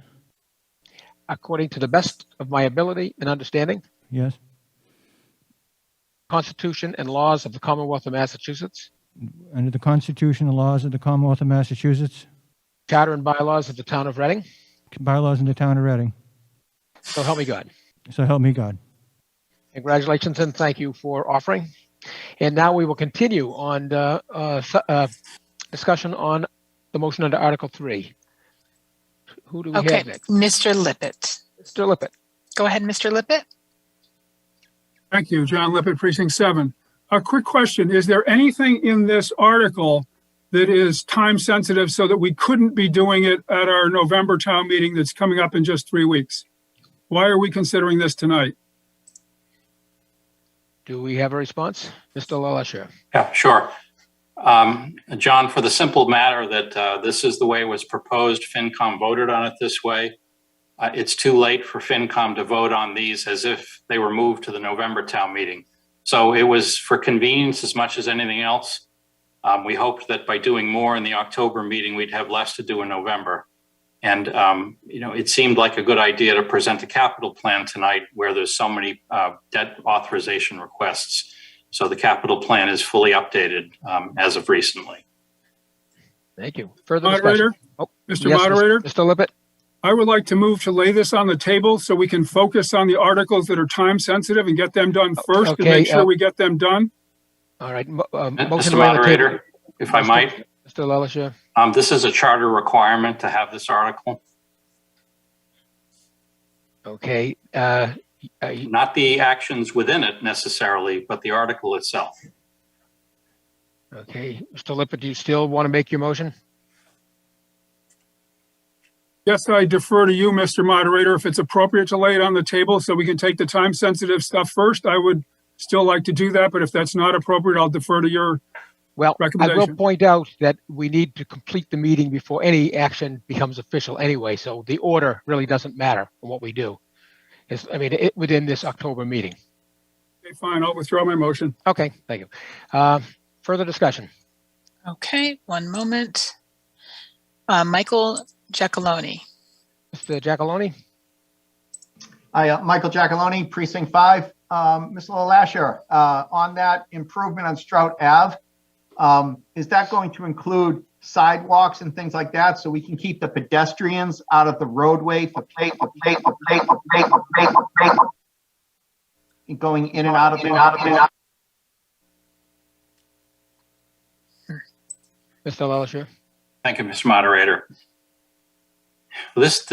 Speaker 7: According to the best of my ability and understanding.
Speaker 6: Yes.
Speaker 7: Constitution and laws of the Commonwealth of Massachusetts.
Speaker 6: Under the Constitution and laws of the Commonwealth of Massachusetts.
Speaker 7: Charter and bylaws of the town of Reading.
Speaker 6: Bylaws in the town of Reading.
Speaker 7: So help me God.
Speaker 6: So help me God.
Speaker 7: Congratulations and thank you for offering. And now we will continue on discussion on the motion under Article 3. Who do we have next?
Speaker 1: Mr. Lippett.
Speaker 7: Mr. Lippett.
Speaker 1: Go ahead, Mr. Lippett.
Speaker 10: Thank you, John Lippett, Precinct 7. A quick question. Is there anything in this article that is time sensitive so that we couldn't be doing it at our November town meeting that's coming up in just 3 weeks? Why are we considering this tonight?
Speaker 7: Do we have a response? Mr. LaLacheur.
Speaker 9: Yeah, sure. John, for the simple matter that this is the way it was proposed, FinCom voted on it this way. It's too late for FinCom to vote on these as if they were moved to the November town meeting. So it was for convenience as much as anything else. We hoped that by doing more in the October meeting, we'd have less to do in November. And, it seemed like a good idea to present a capital plan tonight where there's so many debt authorization requests. So the capital plan is fully updated as of recently.
Speaker 7: Thank you. Further
Speaker 10: Moderator?
Speaker 7: discussion? Oh,
Speaker 10: Mr.
Speaker 7: yes,
Speaker 10: Moderator?
Speaker 7: Mr. Lippett.
Speaker 10: I would like to move to lay this on the table so we can focus on the articles that are time sensitive and get them done first to
Speaker 7: Okay,
Speaker 10: make sure we get them done.
Speaker 7: All right. Motion
Speaker 9: Mr.
Speaker 7: to lay on the table.
Speaker 9: Moderator, if I
Speaker 7: Mr.
Speaker 9: might,
Speaker 7: Mr. LaLacheur.
Speaker 9: this is a charter requirement to have this article,
Speaker 7: Okay.
Speaker 9: not the actions within it necessarily, but the article itself.
Speaker 7: Okay. Mr. Lippert, do you still want to make your motion?
Speaker 10: Yes, I defer to you, Mr. Moderator, if it's appropriate to lay it on the table so we can take the time sensitive stuff first. I would still like to do that, but if that's not appropriate, I'll defer to your
Speaker 7: Well, I will
Speaker 10: recommendation.
Speaker 7: point out that we need to complete the meeting before any action becomes official anyway, so the order really doesn't matter for what we do. Within this October meeting.
Speaker 10: Okay, fine, I'll withdraw my motion.
Speaker 7: Okay, thank you. Further discussion.
Speaker 1: Okay, one moment. Michael Giacalone.
Speaker 7: Mr. Giacalone?
Speaker 14: Hi, Michael Giacalone, Precinct 5. Mr. LaLacheur, on that improvement on Strout Ave, is that going to include sidewalks and things like that so we can keep the pedestrians out of the roadway going in and out of it?
Speaker 7: Mr. LaLacheur?
Speaker 9: Thank you, Mr. Moderator. This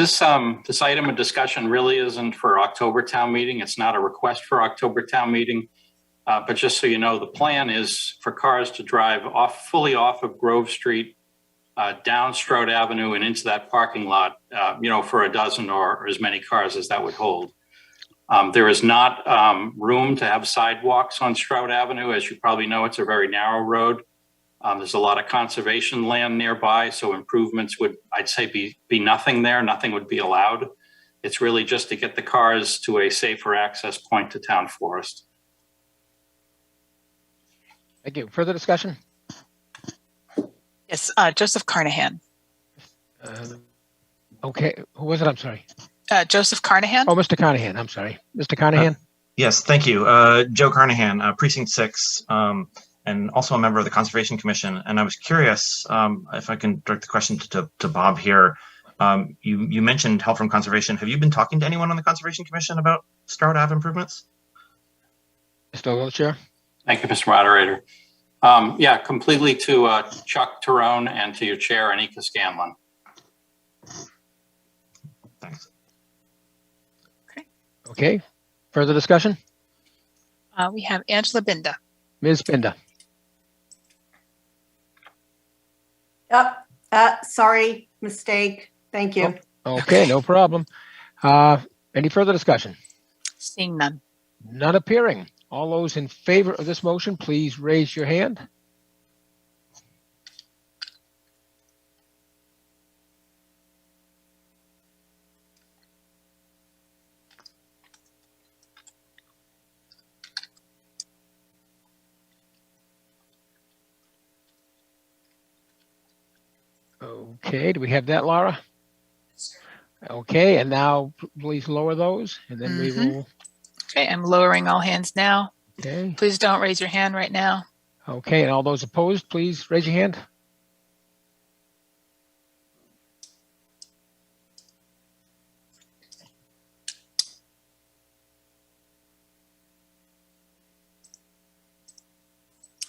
Speaker 9: item of discussion really isn't for October town meeting. It's not a request for October town meeting. But just so you know, the plan is for cars to drive fully off of Grove Street, down Stroud Avenue and into that parking lot, for a dozen or as many cars as that would hold. There is not room to have sidewalks on Stroud Avenue. As you probably know, it's a very narrow road. There's a lot of conservation land nearby, so improvements would, I'd say, be nothing there. Nothing would be allowed. It's really just to get the cars to a safer access point to town forest.
Speaker 7: Thank you. Further discussion?
Speaker 1: Yes, Joseph Carnahan.
Speaker 7: Okay, who was it? I'm sorry.
Speaker 1: Joseph Carnahan.
Speaker 7: Oh, Mr. Carnahan. I'm sorry. Mr. Carnahan?
Speaker 15: Yes, thank you. Joe Carnahan, Precinct 6, and also a member of the Conservation Commission. And I was curious if I can direct the question to Bob here. You mentioned help from conservation. Have you been talking to anyone on the Conservation Commission about Stroud Ave improvements?
Speaker 7: Mr. LaLacheur?
Speaker 9: Thank you, Mr. Moderator. Yeah, completely to Chuck Terone and to your chair, Anika Scanlon.
Speaker 15: Thanks.
Speaker 7: Okay. Further discussion?
Speaker 1: We have Angela Binda.
Speaker 7: Ms. Binda?
Speaker 16: Sorry, mistake. Thank you.
Speaker 7: Okay, no problem. Any further discussion?
Speaker 1: Seeing none.
Speaker 7: None appearing. All those in favor of this motion, please raise your hand. Okay, do we have that, Laura? Okay, and now please lower those, and then we will.
Speaker 1: Okay, I'm lowering all hands now.
Speaker 7: Okay.
Speaker 1: Please don't raise your hand right now.
Speaker 7: Okay, and all those opposed, please raise your hand.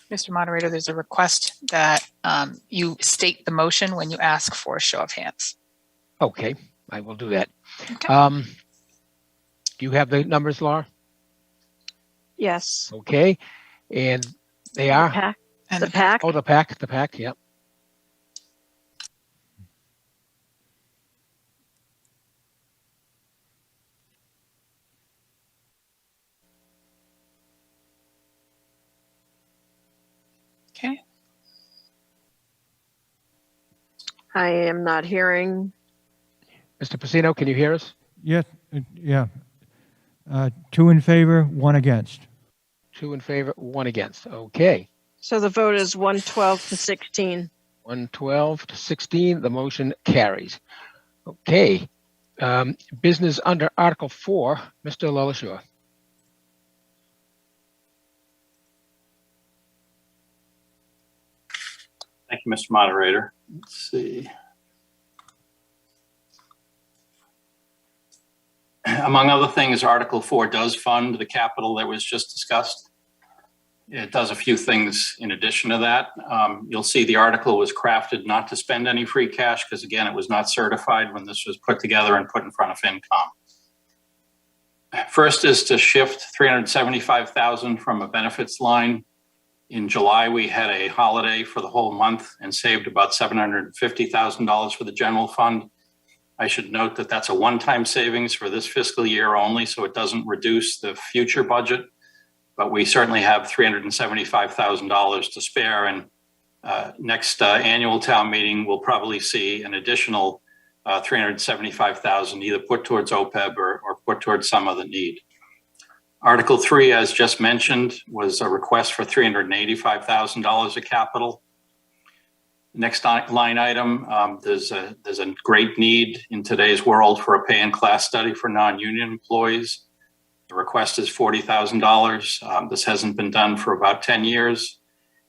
Speaker 1: Mr. Moderator, there's a request that you state the motion when you ask for a show of hands.
Speaker 7: Okay, I will do that.
Speaker 1: Okay.
Speaker 7: Do you have the numbers, Laura?
Speaker 3: Yes.
Speaker 7: Okay, and they are?
Speaker 3: Pack. The pack.
Speaker 7: Oh, the pack, yep.
Speaker 1: Okay.
Speaker 3: I am not hearing.
Speaker 7: Mr. Pacino, can you hear us?
Speaker 6: Yes, yeah. 2 in favor, 1 against.
Speaker 7: 2 in favor, 1 against. Okay.
Speaker 3: So the vote is 112 to 16.
Speaker 7: 112 to 16, the motion carries. Okay. Business under Article 4, Mr. LaLacheur.
Speaker 9: Thank you, Mr. Moderator. Let's see. Among other things, Article 4 does fund the capital that was just discussed. It does a few things in addition to that. You'll see the article was crafted not to spend any free cash because, again, it was not certified when this was put together and put in front of FinCom. First is to shift $375,000 from a benefits line. In July, we had a holiday for the whole month and saved about $750,000 for the general fund. I should note that that's a one-time savings for this fiscal year only, so it doesn't reduce the future budget. But we certainly have $375,000 to spare, and next annual town meeting, we'll probably see an additional $375,000 either put towards OPEB or put towards some other need. Article 3, as just mentioned, was a request for $385,000 of capital. Next line item, there's a great need in today's world for a pay and class study for non-union employees. The request is $40,000. This hasn't been done for about 10 years.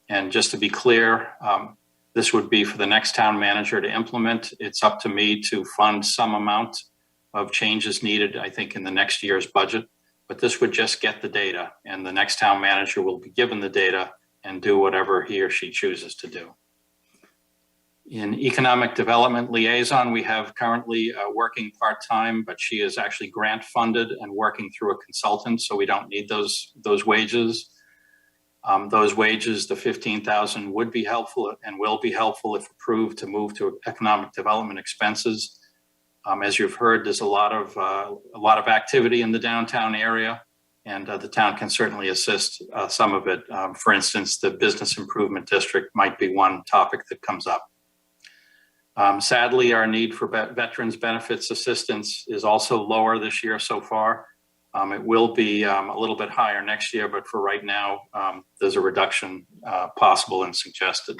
Speaker 9: And just to be clear, this would be for the next town manager to implement. It's up to me to fund some amount of changes needed, I think, in the next year's budget. But this would just get the data, and the next town manager will be given the data and do whatever he or she chooses to do. In Economic Development Liaison, we have currently working part-time, but she is actually grant funded and working through a consultant, so we don't need those wages. Those wages, the $15,000, would be helpful and will be helpful if approved to move to economic development expenses. As you've heard, there's a lot of activity in the downtown area, and the town can certainly assist some of it. For instance, the Business Improvement District might be one topic that comes up. Sadly, our need for veterans benefits assistance is also lower this year so far. It will be a little bit higher next year, but for right now, there's a reduction possible and suggested.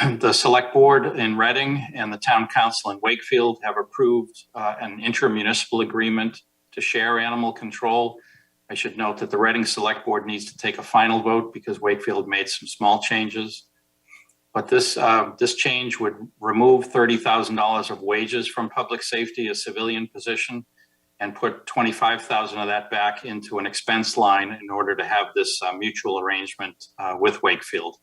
Speaker 9: The Select Board in Reading and the Town Council in Wakefield have approved an intermunicipal agreement to share animal control. I should note that the Reading Select Board needs to take a final vote because Wakefield made some small changes. But this change would remove $30,000 of wages from public safety, a civilian position, and put $25,000 of that back into an expense line in order to have this mutual arrangement with Wakefield.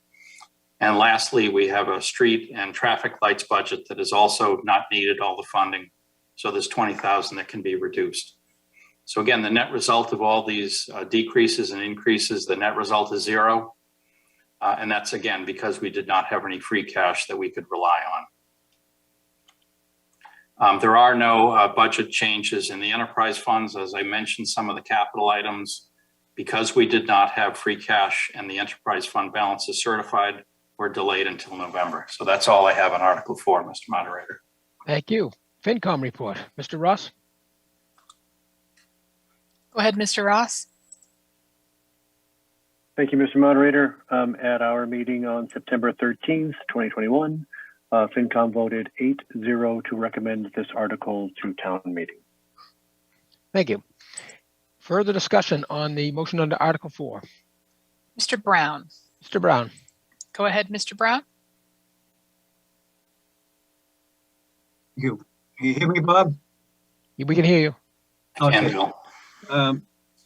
Speaker 9: And lastly, we have a street and traffic lights budget that is also not needed all the funding. So there's $20,000 that can be reduced. So again, the net result of all these decreases and increases, the net result is zero. And that's, again, because we did not have any free cash that we could rely on. There are no budget changes in the enterprise funds. As I mentioned, some of the capital items, because we did not have free cash and the enterprise fund balance is certified, were delayed until November. So that's all I have on Article 4, Mr. Moderator.
Speaker 7: Thank you. FinCom report. Mr. Ross?
Speaker 1: Go ahead, Mr. Ross.
Speaker 11: Thank you, Mr. Moderator. At our meeting on September 13th, 2021, FinCom voted 8-0 to recommend this article to town meeting.
Speaker 7: Thank you. Further discussion on the motion under Article 4.
Speaker 1: Mr. Brown.
Speaker 7: Mr. Brown.
Speaker 1: Go ahead, Mr. Brown.
Speaker 4: Thank you. Can you hear me, Bob?
Speaker 7: We can hear you.
Speaker 4: Okay.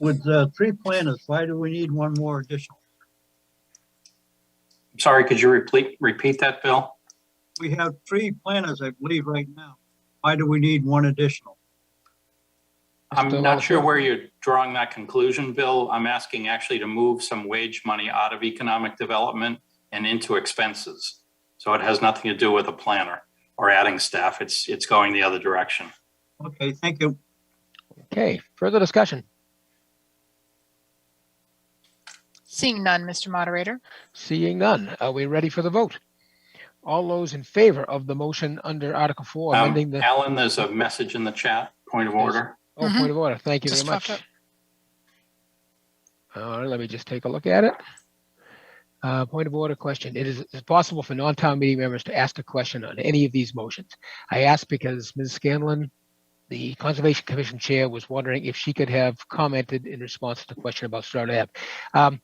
Speaker 4: With 3 planners, why do we need one more additional?
Speaker 9: Sorry, could you repeat that, Bill?
Speaker 4: We have 3 planners, I believe, right now. Why do we need one additional?
Speaker 9: I'm not sure where you're drawing that conclusion, Bill. I'm asking actually to move some wage money out of economic development and into expenses. So it has nothing to do with a planner or adding staff. It's going the other direction.
Speaker 4: Okay, thank you.
Speaker 7: Okay, further discussion.
Speaker 1: Seeing none, Mr. Moderator.
Speaker 7: Seeing none, are we ready for the vote? All those in favor of the motion under Article 4, amending the...
Speaker 9: Alan, there's a message in the chat. Point of order.
Speaker 7: Oh, point of order. Thank you very much. All right, let me just take a look at it. Point of order question. It is possible for non-town meeting members to ask a question on any of these motions. I asked because Ms. Scanlon, the Conservation Commission chair, was wondering if she could have commented in response to the question about Stroud Ave.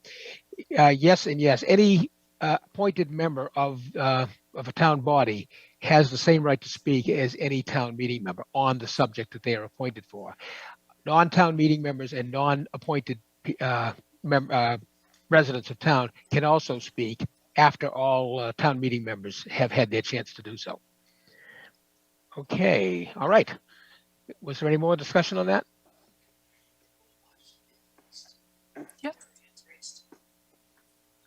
Speaker 7: Yes and yes. Any appointed member of a town body has the same right to speak as any town meeting member on the subject that they are appointed for. Non-town meeting members and non-appointed residents of town can also speak after all town meeting members have had their chance to do so. Okay, all right. Was there any more discussion on that?
Speaker 1: Yep.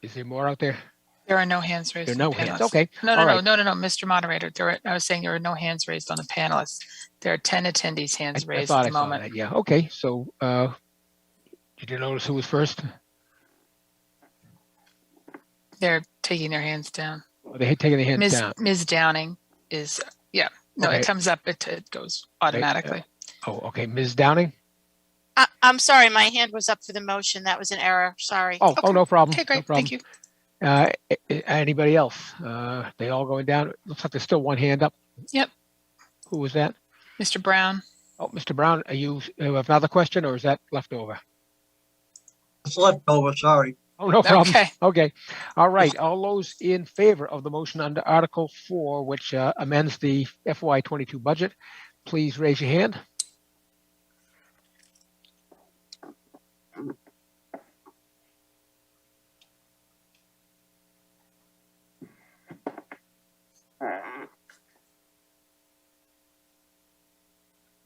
Speaker 7: Is there more out there?
Speaker 1: There are no hands raised.
Speaker 7: There are
Speaker 1: on
Speaker 7: no
Speaker 1: the
Speaker 7: hands.
Speaker 1: panelists.
Speaker 7: Okay.
Speaker 1: No,
Speaker 7: All
Speaker 1: no,
Speaker 7: right.
Speaker 1: no, Mr. Moderator. I was saying there are no hands raised on the panelists. There are 10 attendees hands
Speaker 7: I
Speaker 1: raised
Speaker 7: thought
Speaker 1: at the
Speaker 7: I saw
Speaker 1: moment.
Speaker 7: that. Yeah. Okay. So, did you notice who was first?
Speaker 1: They're taking their hands down.
Speaker 7: Are they taking their hands down?
Speaker 1: Ms. Downing is, yeah. No,
Speaker 7: Okay.
Speaker 1: it comes up, it goes automatically.
Speaker 7: Oh, okay. Ms. Downing?
Speaker 17: I'm sorry, my hand was up for the motion. That was an error. Sorry.
Speaker 7: Oh, oh, no problem.
Speaker 1: Okay, great.
Speaker 7: No problem.
Speaker 1: Thank you.
Speaker 7: Anybody else? They all going down? Looks like there's still one hand up.
Speaker 1: Yep.
Speaker 7: Who was that?
Speaker 1: Mr. Brown.
Speaker 7: Oh, Mr. Brown, you have another question, or is that left over?
Speaker 4: It's left over, sorry.
Speaker 7: Oh, no problem.
Speaker 1: Okay.
Speaker 7: Okay. All right. All those in favor of the motion under Article 4, which amends the FY22 budget, please raise your hand.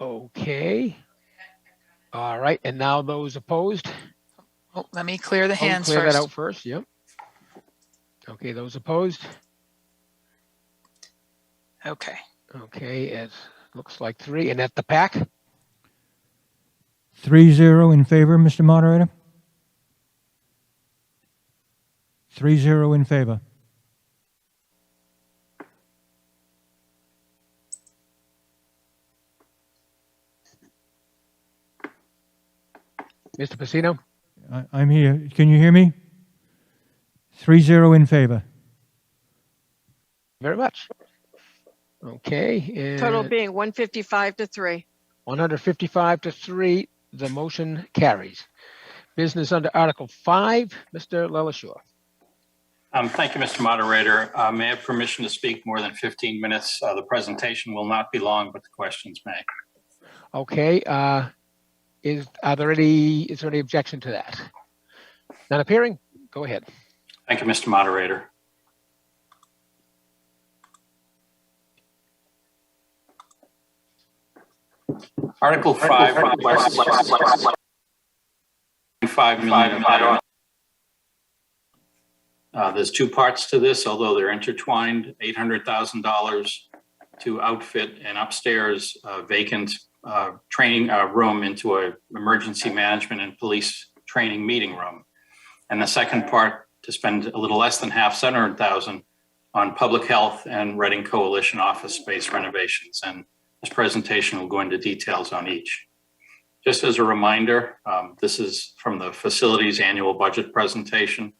Speaker 7: Okay. All right. And now those opposed?
Speaker 1: Oh, let me clear the hands
Speaker 7: clear
Speaker 1: first.
Speaker 7: that out first. Yep. Okay. Those opposed?
Speaker 1: Okay.
Speaker 7: Okay. It looks like 3. And at the pack?
Speaker 6: 3-0 in favor, Mr. Moderator. 3-0 in favor.
Speaker 7: Mr. Pacino?
Speaker 6: I'm here. Can you hear me? 3-0 in favor.
Speaker 7: Very much. Okay. And
Speaker 3: Total being 155 to 3.
Speaker 7: 155 to 3, the motion carries. Business under Article 5, Mr. Lelashore.
Speaker 9: Thank you, Mr. Moderator. May I have permission to speak more than 15 minutes? The presentation will not be long, but the questions may.
Speaker 7: Okay. Is there any objection to that? Not appearing? Go ahead.
Speaker 9: Thank you, Mr. Moderator. Article 5 requests $5 million. There's 2 parts to this, although they're intertwined. $800,000 to outfit an upstairs vacant training room into an emergency management and police training meeting room. And the second part to spend a little less than half, $700,000 on public health and Reading Coalition office space renovations. And this presentation will go into details on each. Just as a reminder, this is from the facilities annual budget presentation.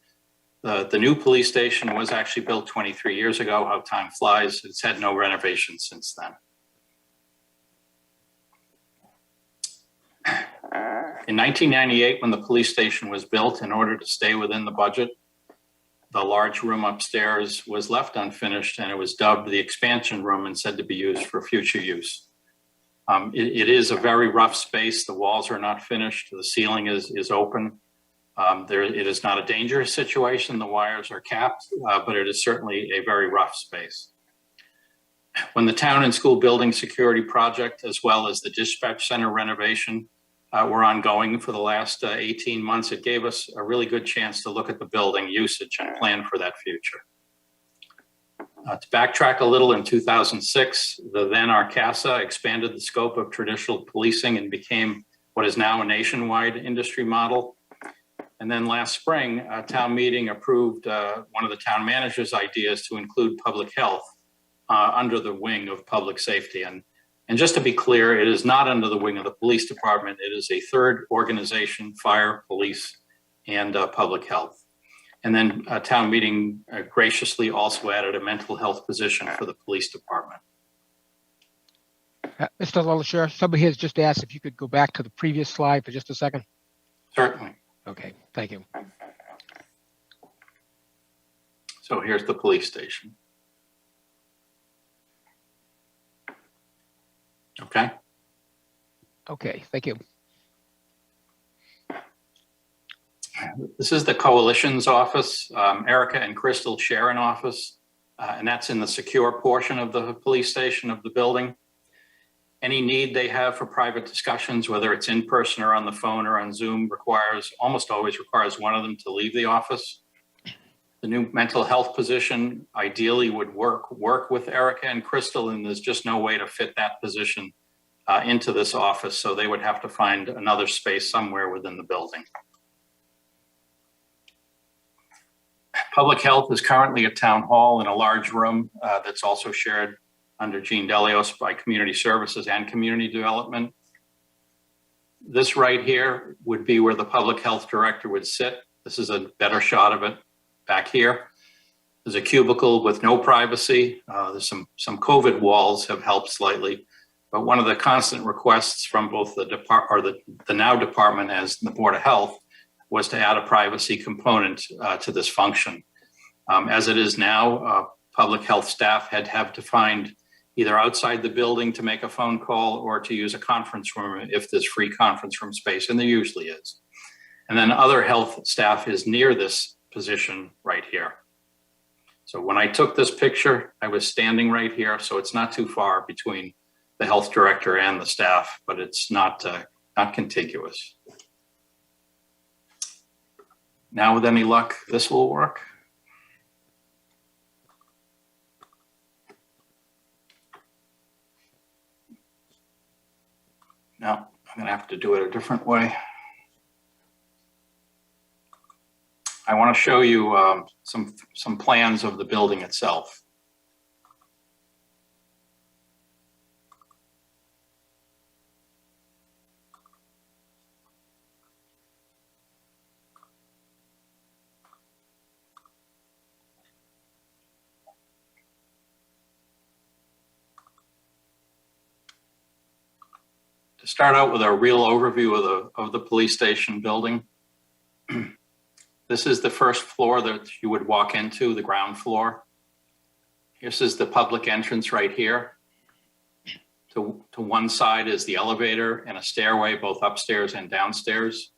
Speaker 9: The new police station was actually built 23 years ago. How time flies. It's had no renovations since then. In 1998, when the police station was built, in order to stay within the budget, the large room upstairs was left unfinished and it was dubbed the expansion room and said to be used for future use. It is a very rough space. The walls are not finished. The ceiling is open. It is not a dangerous situation. The wires are capped, but it is certainly a very rough space. When the town and school building security project, as well as the dispatch center renovation, were ongoing for the last 18 months, it gave us a really good chance to look at the building usage and plan for that future. To backtrack a little, in 2006, the then Arcasa expanded the scope of traditional policing and became what is now a nationwide industry model. And then last spring, a town meeting approved one of the town manager's ideas to include public health under the wing of public safety. And just to be clear, it is not under the wing of the police department. It is a third organization: fire, police, and public health. And then a town meeting graciously also added a mental health position for the police department.
Speaker 7: Mr. Lelashore, somebody has just asked if you could go back to the previous slide for just a second.
Speaker 9: Certainly.
Speaker 7: Okay, thank you.
Speaker 9: So here's the police station. Okay.
Speaker 7: Okay, thank you.
Speaker 9: This is the coalition's office. Erica and Crystal share an office, and that's in the secure portion of the police station of the building. Any need they have for private discussions, whether it's in person or on the phone or on Zoom, almost always requires one of them to leave the office. The new mental health position ideally would work with Erica and Crystal, and there's just no way to fit that position into this office, so they would have to find another space somewhere within the building. Public health is currently at Town Hall in a large room that's also shared under Jean Delios by Community Services and Community Development. This right here would be where the Public Health Director would sit. This is a better shot of it back here. There's a cubicle with no privacy. There's some COVID walls have helped slightly, but one of the constant requests from both the now department as the Board of Health was to add a privacy component to this function. As it is now, public health staff have to find either outside the building to make a phone call or to use a conference room if there's free conference room space, and there usually is. And then other health staff is near this position right here. So when I took this picture, I was standing right here, so it's not too far between the health director and the staff, but it's not contiguous. Now, with any luck, this will work. No, I'm gonna have to do it a different way. I want to show you some plans of the building itself. To start out with a real overview of the police station building. This is the first floor that you would walk into, the ground floor. This is the public entrance right here. To one side is the elevator and a stairway, both upstairs and downstairs.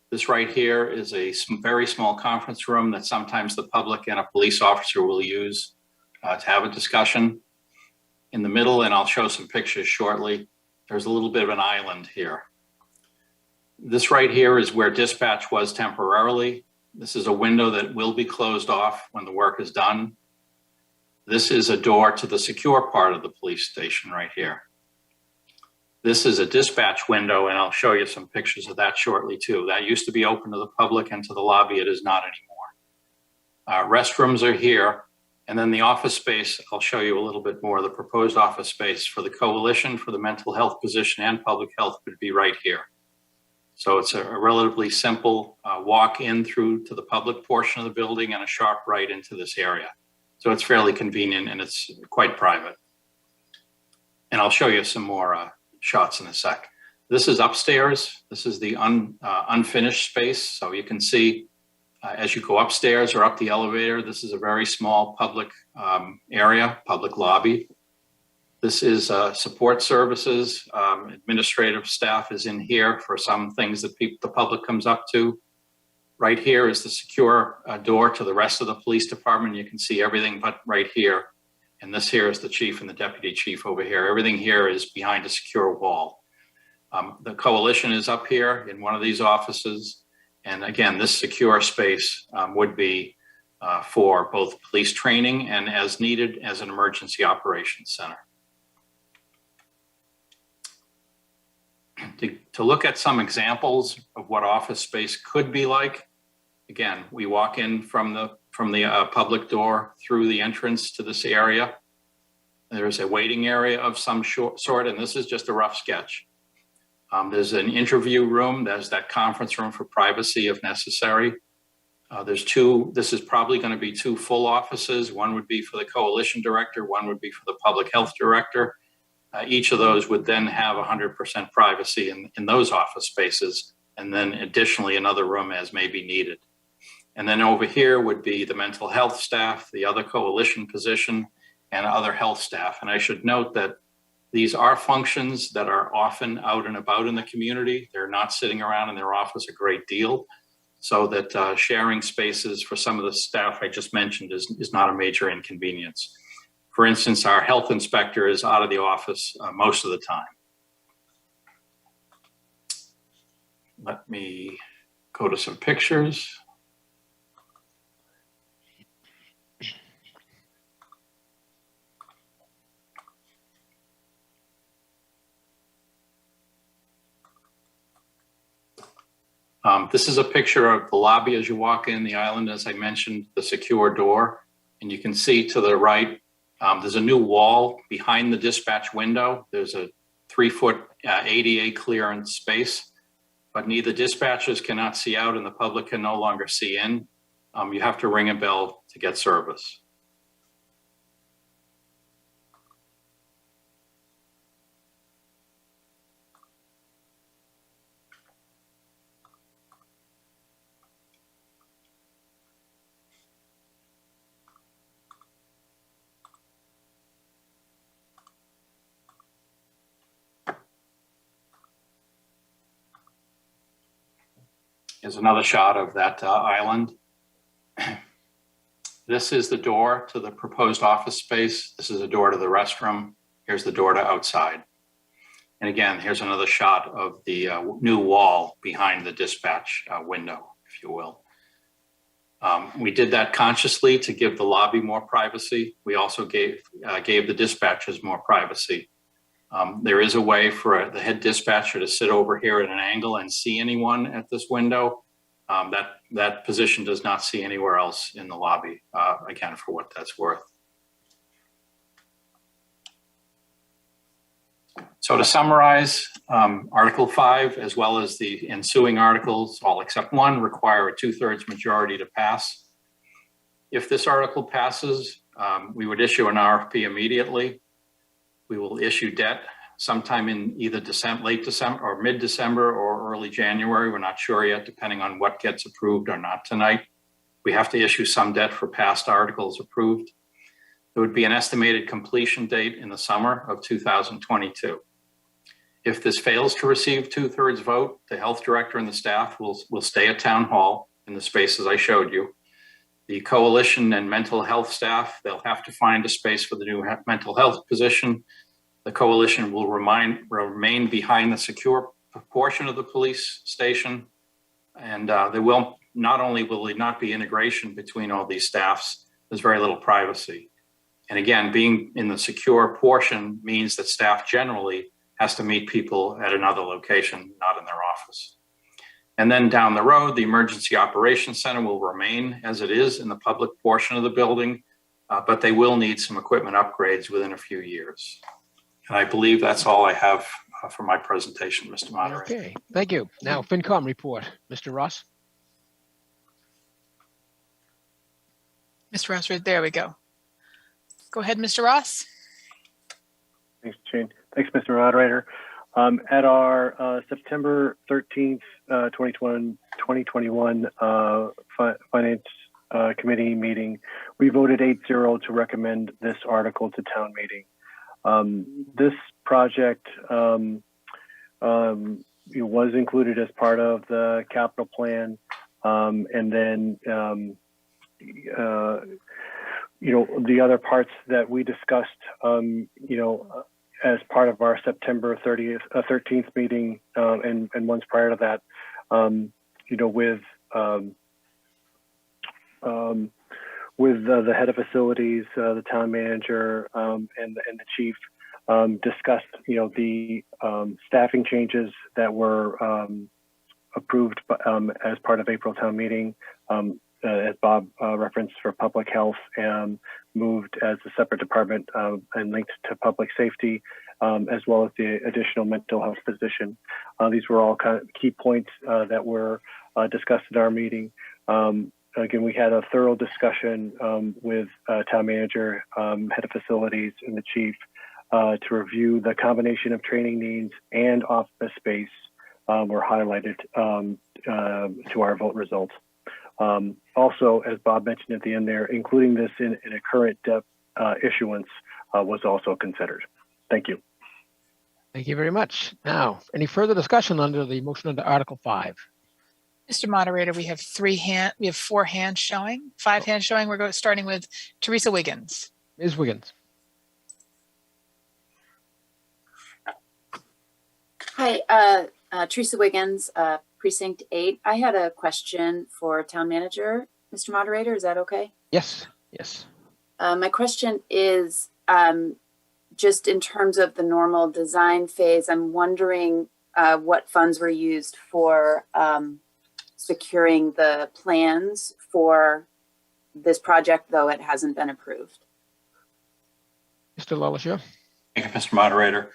Speaker 9: This right here is a very small conference room that sometimes the public and a police officer will use to have a discussion. In the middle, and I'll show some pictures shortly, there's a little bit of an island here. This right here is where dispatch was temporarily. This is a window that will be closed off when the work is done. This is a door to the secure part of the police station right here. This is a dispatch window, and I'll show you some pictures of that shortly too. That used to be open to the public and to the lobby. It is not anymore. Restrooms are here. And then the office space, I'll show you a little bit more. The proposed office space for the coalition, for the mental health position and public health would be right here. So it's a relatively simple walk in through to the public portion of the building and a sharp right into this area. So it's fairly convenient and it's quite private. And I'll show you some more shots in a sec. This is upstairs. This is the unfinished space. So you can see as you go upstairs or up the elevator, this is a very small public area, public lobby. This is support services. Administrative staff is in here for some things that the public comes up to. Right here is the secure door to the rest of the police department. You can see everything but right here. And this here is the chief and the deputy chief over here. Everything here is behind a secure wall. The coalition is up here in one of these offices. And again, this secure space would be for both police training and as needed as an emergency operations center. To look at some examples of what office space could be like, again, we walk in from the public door through the entrance to this area. There's a waiting area of some sort, and this is just a rough sketch. There's an interview room. There's that conference room for privacy if necessary. There's two, this is probably going to be two full offices. One would be for the coalition director, one would be for the public health director. Each of those would then have 100% privacy in those office spaces, and then additionally another room as may be needed. And then over here would be the mental health staff, the other coalition position, and other health staff. And I should note that These are functions that are often out and about in the community. They're not sitting around in their office a great deal, so that sharing spaces for some of the staff I just mentioned is not a major inconvenience. For instance, our health inspector is out of the office most of the time. Let me go to some pictures. This is a picture of the lobby as you walk in the island, as I mentioned, the secure door. And you can see to the right, there's a new wall behind the dispatch window. There's a 3-foot ADA clearance space, but neither dispatchers cannot see out and the public can no longer see in. You have to ring a bell to get service. Here's another shot of that island. This is the door to the proposed office space. This is a door to the restroom. Here's the door to outside. And again, here's another shot of the new wall behind the dispatch window, if you will. We did that consciously to give the lobby more privacy. We also gave the dispatchers more privacy. There is a way for the head dispatcher to sit over here at an angle and see anyone at this window. That position does not see anywhere else in the lobby, again, for what that's worth. So to summarize, Article 5, as well as the ensuing articles, all except one, require a 2/3 majority to pass. If this article passes, we would issue an RFP immediately. We will issue debt sometime in either late December or mid-December or early January. We're not sure yet, depending on what gets approved or not tonight. We have to issue some debt for past articles approved. There would be an estimated completion date in the summer of 2022. If this fails to receive 2/3 vote, the health director and the staff will stay at town hall in the spaces I showed you. The coalition and mental health staff, they'll have to find a space for the new mental health position. The coalition will remain behind the secure portion of the police station. And there will not only will there not be integration between all these staffs, there's very little privacy. And again, being in the secure portion means that staff generally has to meet people at another location, not in their office. And then down the road, the Emergency Operations Center will remain as it is in the public portion of the building, but they will need some equipment upgrades within a few years. And I believe that's all I have for my presentation, Mr. Moderator.
Speaker 7: Okay, thank you. Now, FinCom report, Mr. Ross.
Speaker 1: Mr. Ross, right there we go. Go ahead, Mr. Ross.
Speaker 11: Thanks, Jane. Thanks, Mr. Moderator. At our September 13th, 2021 Finance Committee meeting, we voted 8-0 to recommend this article to town meeting. This project was included as part of the capital plan, and then the other parts that we discussed, as part of our September 13th meeting, and ones prior to that, with the head of facilities, the town manager, and the chief, discussed, the staffing changes that were approved as part of April town meeting, as Bob referenced, for public health, and moved as a separate department and linked to public safety, as well as the additional mental health position. These were all kind of key points that were discussed at our meeting. Again, we had a thorough discussion with town manager, head of facilities, and the chief to review the combination of training needs and office space were highlighted to our vote results. Also, as Bob mentioned at the end there, including this in a current debt issuance was also considered. Thank you.
Speaker 7: Thank you very much. Now, any further discussion under the motion under Article 5?
Speaker 1: Mr. Moderator, we have 4 hands showing, 5 hands showing. We're starting with Teresa Wiggins.
Speaker 7: Ms. Wiggins.
Speaker 18: Hi, Teresa Wiggins, Precinct 8. I had a question for Town Manager, Mr. Moderator. Is that okay?
Speaker 7: Yes, yes.
Speaker 18: My question is just in terms of the normal design phase, I'm wondering what funds were used for securing the plans for this project, though it hasn't been approved.
Speaker 7: Mr. LaLacheur.
Speaker 9: Thank you, Mr. Moderator.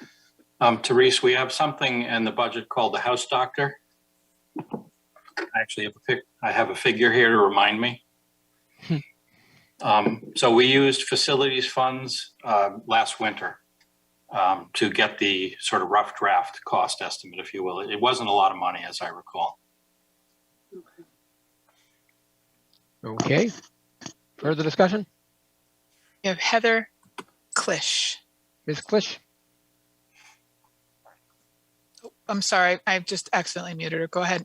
Speaker 9: Therese, we have something in the budget called the house doctor. I actually have a figure here to remind me. So we used facilities funds last winter to get the sort of rough draft cost estimate, if you will. It wasn't a lot of money, as I recall.
Speaker 7: Okay. Further discussion?
Speaker 1: We have Heather Klisch.
Speaker 7: Ms. Klisch.
Speaker 1: Oh, I'm sorry, I've just accidentally muted her. Go ahead.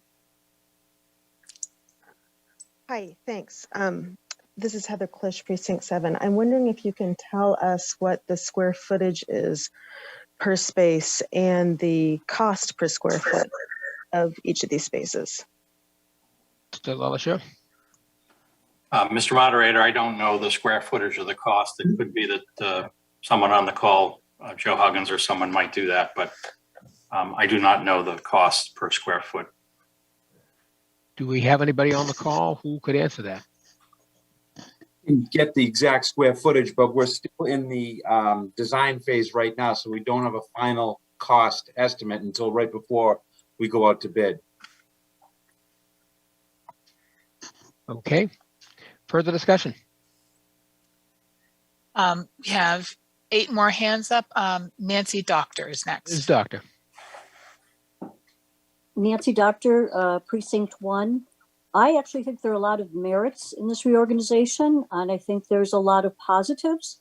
Speaker 19: Hi, thanks. This is Heather Klisch, Precinct 7. I'm wondering if you can tell us what the square footage is per space and the cost per square foot of each of these spaces.
Speaker 7: Mr. LaLacheur.
Speaker 9: Mr. Moderator, I don't know the square footage of the cost. It could be that someone on the call, Joe Huggins or someone might do that, but I do not know the cost per square foot.
Speaker 7: Do we have anybody on the call who could answer that?
Speaker 20: Get the exact square footage, but we're still in the design phase right now, so we don't have a final cost estimate until right before we go out to bid.
Speaker 7: Okay. Further discussion?
Speaker 1: We have 8 more hands up. Nancy Doctor is next.
Speaker 7: Ms. Doctor.
Speaker 21: Nancy Doctor, Precinct 1. I actually think there are a lot of merits in this reorganization, and I think there's a lot of positives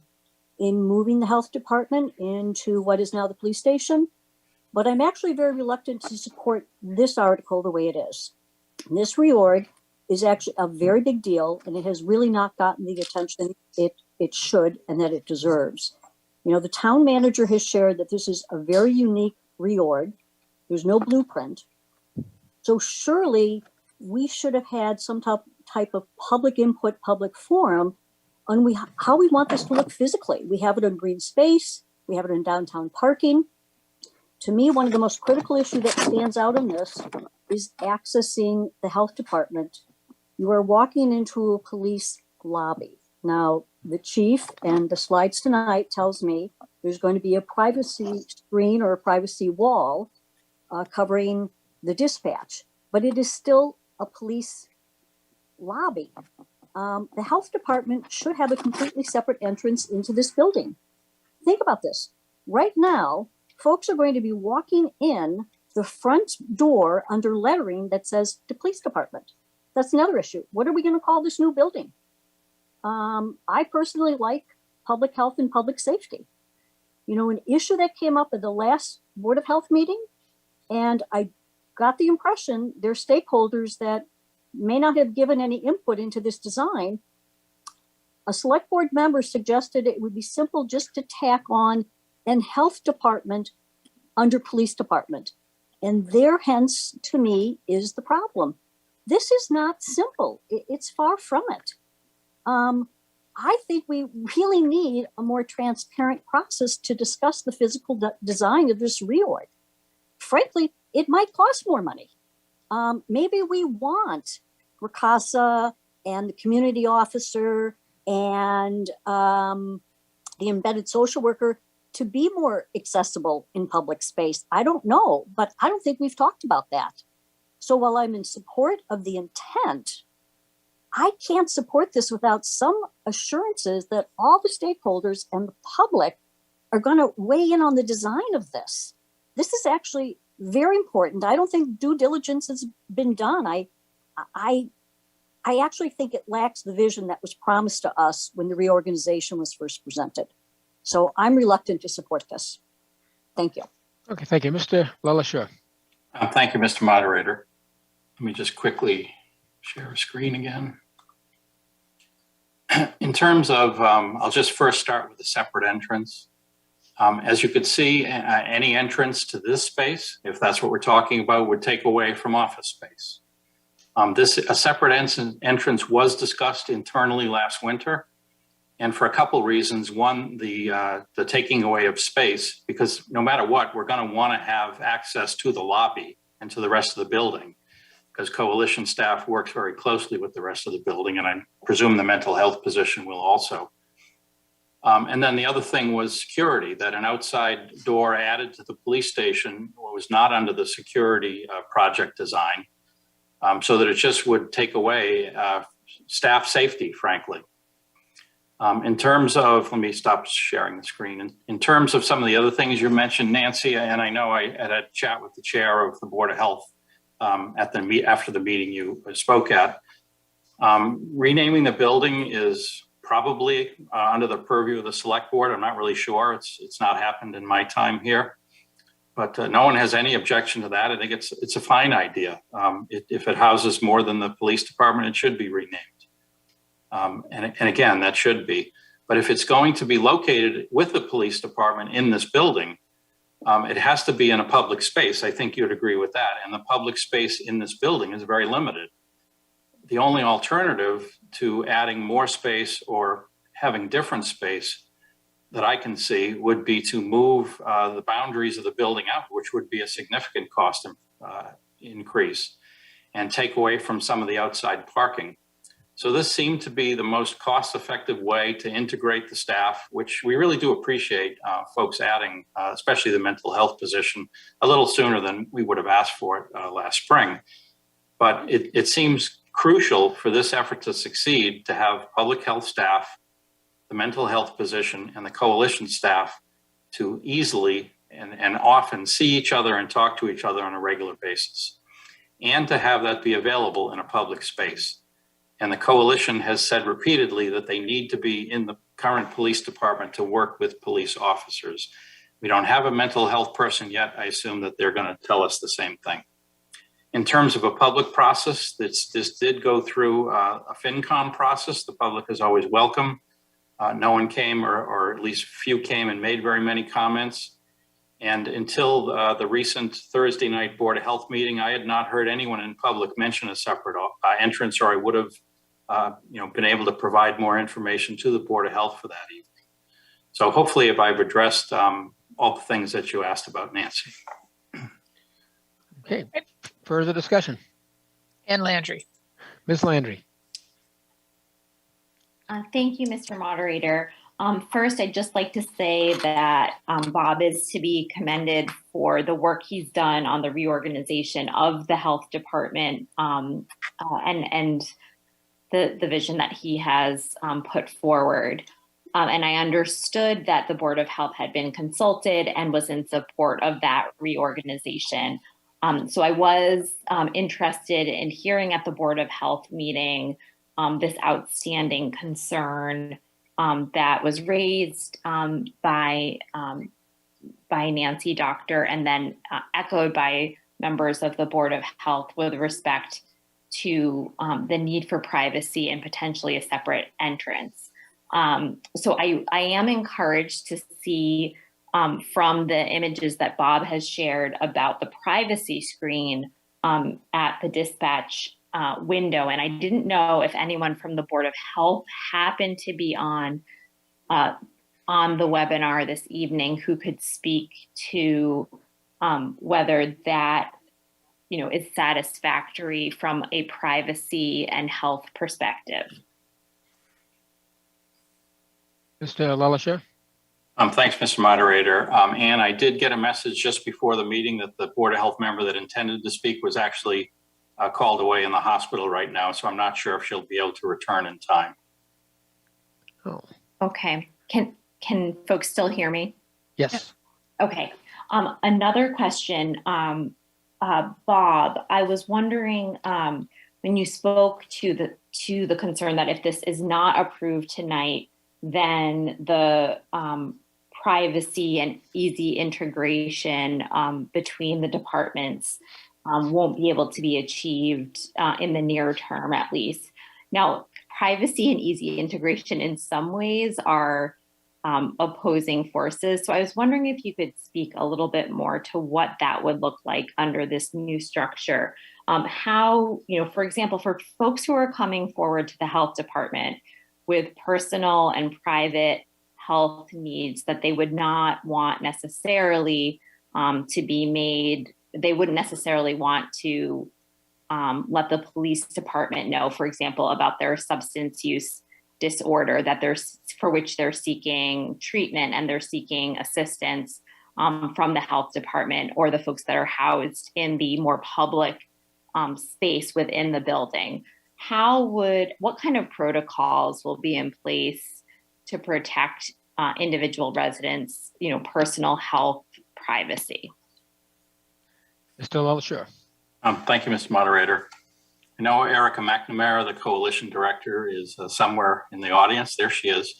Speaker 21: in moving the health department into what is now the police station. But I'm actually very reluctant to support this article the way it is. This reorg is actually a very big deal, and it has really not gotten the attention it should and that it deserves. You know, the town manager has shared that this is a very unique reorg. There's no blueprint. So surely we should have had some type of public input, public forum on how we want this to look physically. We have it on green space. We have it in downtown parking. To me, one of the most critical issues that stands out in this is accessing the health department. You are walking into a police lobby. Now, the chief and the slides tonight tells me there's going to be a privacy screen or a privacy wall covering the dispatch, but it is still a police lobby. The health department should have a completely separate entrance into this building. Think about this. Right now, folks are going to be walking in the front door under lettering that says the police department. That's another issue. What are we going to call this new building? I personally like public health and public safety. You know, an issue that came up at the last Board of Health meeting, and I got the impression they're stakeholders that may not have given any input into this design. A select board member suggested it would be simple just to tack on an health department under police department. And there, hence, to me, is the problem. This is not simple. It's far from it. I think we really need a more transparent process to discuss the physical design of this reorg. Frankly, it might cost more money. Maybe we want Ricasa and the community officer and the embedded social worker to be more accessible in public space. I don't know, but I don't think we've talked about that. So while I'm in support of the intent, I can't support this without some assurances that all the stakeholders and the public are going to weigh in on the design of this. This is actually very important. I don't think due diligence has been done. I actually think it lacks the vision that was promised to us when the reorganization was first presented. So I'm reluctant to support this. Thank you.
Speaker 7: Okay, thank you. Mr. LaLacheur.
Speaker 9: Thank you, Mr. Moderator. Let me just quickly share a screen again. In terms of, I'll just first start with the separate entrance. As you could see, any entrance to this space, if that's what we're talking about, would take away from office space. A separate entrance was discussed internally last winter, and for a couple reasons. One, the taking away of space, because no matter what, we're going to want to have access to the lobby and to the rest of the building, because coalition staff works very closely with the rest of the building, and I presume the mental health position will also. And then the other thing was security, that an outside door added to the police station was not under the security project design, so that it just would take away staff safety, frankly. In terms of, let me stop sharing the screen. In terms of some of the other things you mentioned, Nancy, and I know I had a chat with the chair of the Board of Health after the meeting you spoke at. Renaming the building is probably under the purview of the select board. I'm not really sure. It's not happened in my time here, but no one has any objection to that. I think it's a fine idea. If it houses more than the police department, it should be renamed. And again, that should be. But if it's going to be located with the police department in this building, it has to be in a public space. I think you'd agree with that. And the public space in this building is very limited. The only alternative to adding more space or having different space that I can see would be to move the boundaries of the building out, which would be a significant cost increase, and take away from some of the outside parking. So this seemed to be the most cost-effective way to integrate the staff, which we really do appreciate folks adding, especially the mental health position, a little sooner than we would have asked for it last spring. But it seems crucial for this effort to succeed to have public health staff, the mental health position, and the coalition staff to easily and often see each other and talk to each other on a regular basis, and to have that be available in a public space. And the coalition has said repeatedly that they need to be in the current police department to work with police officers. We don't have a mental health person yet. I assume that they're going to tell us the same thing. In terms of a public process, this did go through a FinCom process. The public is always welcome. No one came, or at least few came and made very many comments. And until the recent Thursday night Board of Health meeting, I had not heard anyone in public mention a separate entrance, or I would have been able to provide more information to the Board of Health for that evening. So hopefully if I've addressed all the things that you asked about, Nancy.
Speaker 7: Okay, further discussion?
Speaker 1: And Landry.
Speaker 7: Ms. Landry.
Speaker 5: Thank you, Mr. Moderator. First, I'd just like to say that Bob is to be commended for the work he's done on the reorganization of the health department and the vision that he has put forward. And I understood that the Board of Health had been consulted and was in support of that reorganization. So I was interested in hearing at the Board of Health meeting this outstanding concern that was raised by Nancy Doctor and then echoed by members of the Board of Health with respect to the need for privacy and potentially a separate entrance. So I am encouraged to see from the images that Bob has shared about the privacy screen at the dispatch window. And I didn't know if anyone from the Board of Health happened to be on the webinar this evening who could speak to whether that is satisfactory from a privacy and health perspective.
Speaker 7: Mr. LaLacheur.
Speaker 9: Thanks, Mr. Moderator. Ann, I did get a message just before the meeting that the Board of Health member that intended to speak was actually called away in the hospital right now, so I'm not sure if she'll be able to return in time.
Speaker 7: Oh.
Speaker 5: Okay. Can folks still hear me?
Speaker 7: Yes.
Speaker 5: Okay. Another question, Bob. I was wondering when you spoke to the concern that if this is not approved tonight, then the privacy and easy integration between the departments won't be able to be achieved in the near term, at least. Now, privacy and easy integration in some ways are opposing forces. So I was wondering if you could speak a little bit more to what that would look like under this new structure. How, for example, for folks who are coming forward to the health department with personal and private health needs that they would not want necessarily to be made, they wouldn't necessarily want to let the police department know, for example, about their substance use disorder for which they're seeking treatment and they're seeking assistance from the health department, or the folks that are housed in the more public space within the building. What kind of protocols will be in place to protect individual residents, personal health, privacy?
Speaker 7: Mr. LaLacheur.
Speaker 9: Thank you, Mr. Moderator. I know Erica McNamara, the coalition director, is somewhere in the audience. There she is.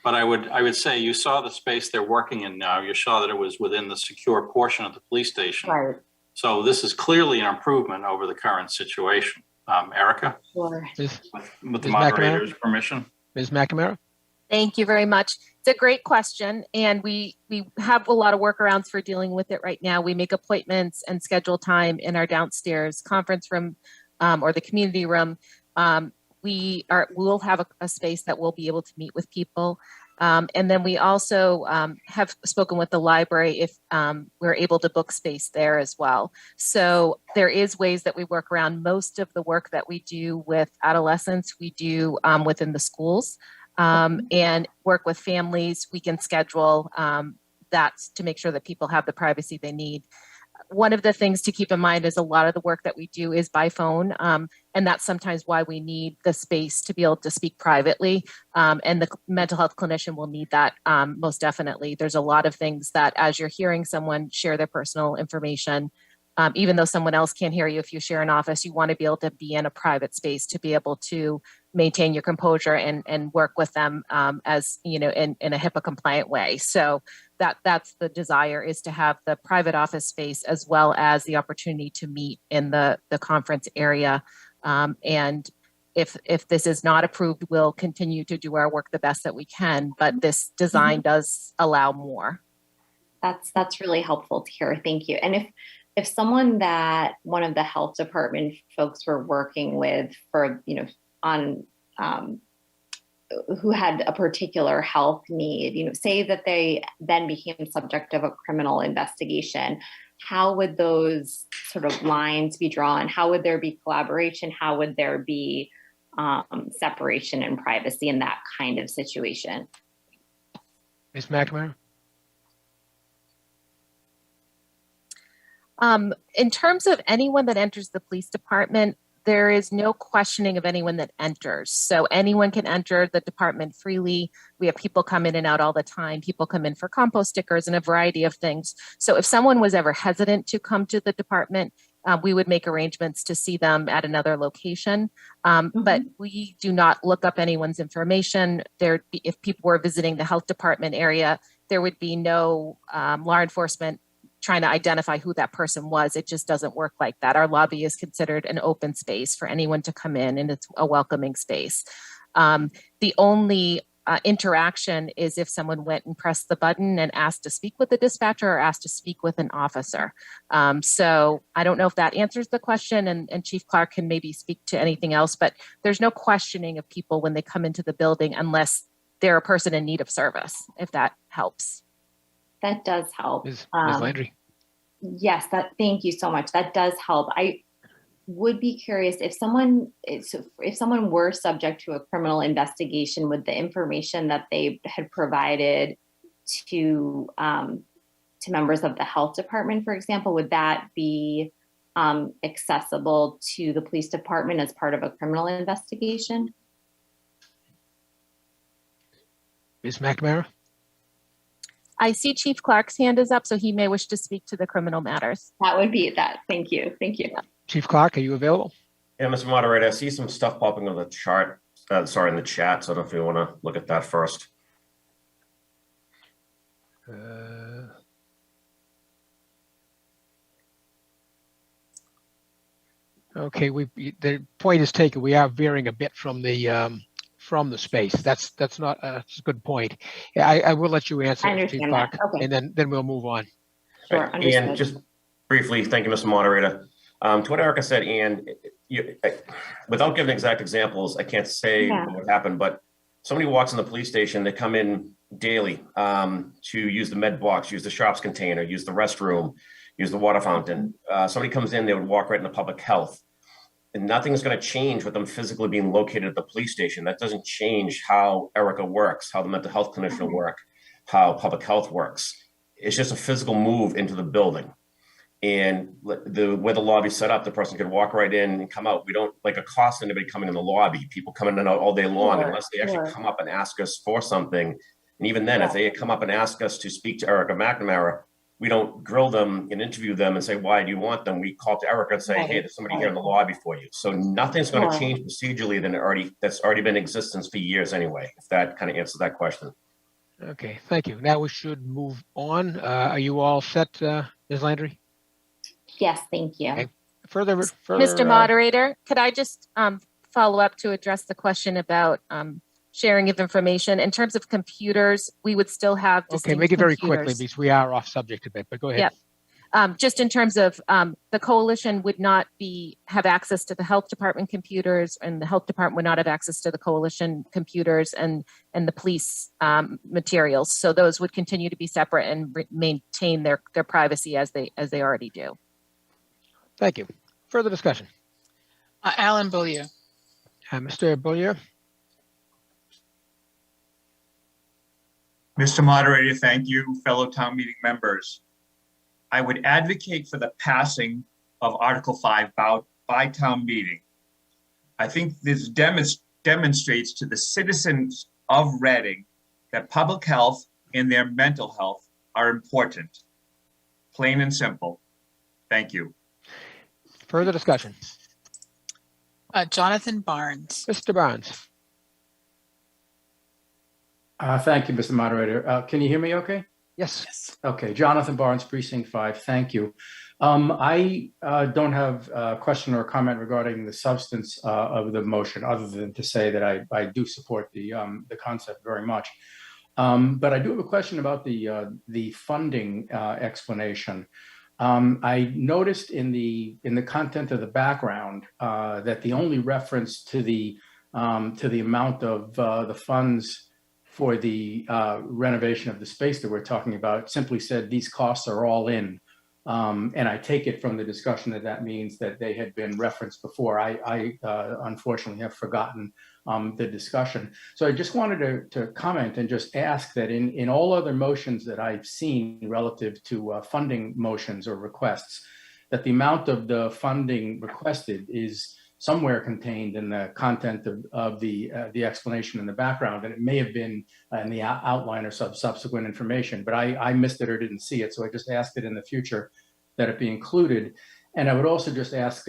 Speaker 9: But I would say you saw the space they're working in now. You saw that it was within the secure portion of the police station.
Speaker 5: Right.
Speaker 9: So this is clearly an improvement over the current situation. Erica?
Speaker 5: Sure.
Speaker 9: With the moderator's permission.
Speaker 7: Ms. McNamara?
Speaker 2: Thank you very much. It's a great question, and we have a lot of workarounds for dealing with it right now. We make appointments and schedule time in our downstairs conference room or the community room. We'll have a space that we'll be able to meet with people. And then we also have spoken with the library if we're able to book space there as well. So there is ways that we work around most of the work that we do with adolescents. We do within the schools and work with families. We can schedule that to make sure that people have the privacy they need. One of the things to keep in mind is a lot of the work that we do is by phone. And that's sometimes why we need the space to be able to speak privately. And the mental health clinician will need that most definitely. There's a lot of things that as you're hearing someone share their personal information, even though someone else can't hear you, if you share an office, you want to be able to be in a private space to be able to maintain your composure and work with them as, in a HIPAA compliant way. So that's the desire, is to have the private office space as well as the opportunity to meet in the conference area. And if this is not approved, we'll continue to do our work the best that we can, but this design does allow more.
Speaker 5: That's really helpful to hear. Thank you. And if someone that one of the health department folks were working with for, who had a particular health need, say that they then became subject of a criminal investigation, how would those sort of lines be drawn? How would there be collaboration? How would there be separation and privacy in that kind of situation?
Speaker 7: Ms. McNamara?
Speaker 2: In terms of anyone that enters the police department, there is no questioning of anyone that enters. So anyone can enter the department freely. We have people come in and out all the time. People come in for compost stickers and a variety of things. So if someone was ever hesitant to come to the department, we would make arrangements to see them at another location. But we do not look up anyone's information. If people were visiting the health department area, there would be no law enforcement trying to identify who that person was. It just doesn't work like that. Our lobby is considered an open space for anyone to come in, and it's a welcoming space. The only interaction is if someone went and pressed the button and asked to speak with the dispatcher or asked to speak with an officer. So I don't know if that answers the question, and Chief Clark can maybe speak to anything else, but there's no questioning of people when they come into the building unless they're a person in need of service, if that helps.
Speaker 5: That does help.
Speaker 7: Ms. Landry?
Speaker 5: Yes, thank you so much. That does help. I would be curious if someone were subject to a criminal investigation, would the information that they had provided to members of the health department, for example, would that be accessible to the police department as part of a criminal investigation?
Speaker 7: Ms. McNamara?
Speaker 2: I see Chief Clark's hand is up, so he may wish to speak to the criminal matters.
Speaker 5: That would be that. Thank you. Thank you.
Speaker 7: Chief Clark, are you available?
Speaker 22: Yeah, Mr. Moderator, I see some stuff popping on the chart. In the chat. So I don't know if you want to look at that first.
Speaker 7: Okay, the point is taken. We are veering a bit from the space. That's not that's a good point. Yeah, I will let you answer,
Speaker 5: I
Speaker 7: Chief
Speaker 5: understand
Speaker 7: Clark,
Speaker 5: that. Okay.
Speaker 7: and then we'll move on.
Speaker 5: Sure,
Speaker 22: Right.
Speaker 5: understood.
Speaker 22: And just briefly, thank you, Mr. Moderator. To what Erica said, and without giving exact examples, I can't say what happened, but somebody walks in the police station, they come in daily to use the med box, use the shops container, use the restroom, use the water fountain. Somebody comes in, they would walk right into public health. And nothing's going to change with them physically being located at the police station. That doesn't change how Erica works, how the mental health clinician work, how public health works. It's just a physical move into the building. And where the lobby's set up, the person could walk right in and come out. We don't like accost anybody coming in the lobby. People come in and out all day long unless they actually come up and ask us for something. And even then, if they come up and ask us to speak to Erica McNamara, we don't grill them and interview them and say, why do you want them? We call to Erica and say, hey, there's somebody here in the lobby for you. So nothing's going to change procedurally that's already been in existence for years anyway, if that kind of answers that question.
Speaker 7: Okay, thank you. Now we should move on. Are you all set, Ms. Landry?
Speaker 5: Yes, thank you.
Speaker 7: Okay. Further,
Speaker 2: Mr. Moderator, could I just follow up to address the question about sharing of information? In terms of computers, we would still have
Speaker 7: okay, make it very quickly because we are off subject a bit, but go ahead.
Speaker 2: Yep. Just in terms of the coalition would not have access to the health department computers, and the health department would not have access to the coalition computers and the police materials. So those would continue to be separate and maintain their privacy as they already do.
Speaker 7: Thank you. Further discussion.
Speaker 1: Alan Beaulieu.
Speaker 7: Mr. Beaulieu.
Speaker 8: Mr. Moderator, thank you, fellow town meeting members. I would advocate for the passing of Article 5 by town meeting. I think this demonstrates to the citizens of Reading that public health and their mental health are important. Plain and simple. Thank you.
Speaker 7: Further discussion.
Speaker 1: Jonathan Barnes.
Speaker 7: Mr. Barnes.
Speaker 12: Thank you, Mr. Moderator. Can you hear me okay?
Speaker 7: Yes.
Speaker 12: Okay, Jonathan Barnes, Precinct 5. Thank you. I don't have a question or a comment regarding the substance of the motion, other than to say that I do support the concept very much. But I do have a question about the funding explanation. I noticed in the content of the background that the only reference to the amount of the funds for the renovation of the space that we're talking about simply said these costs are all in. And I take it from the discussion that means that they had been referenced before. I unfortunately have forgotten the discussion. So I just wanted to comment and just ask that in all other motions that I've seen relative to funding motions or requests, that the amount of the funding requested is somewhere contained in the content of the explanation in the background, and it may have been in the outline or subsequent information, but I missed it or didn't see it, so I just asked it in the future that it be included. And I would also just ask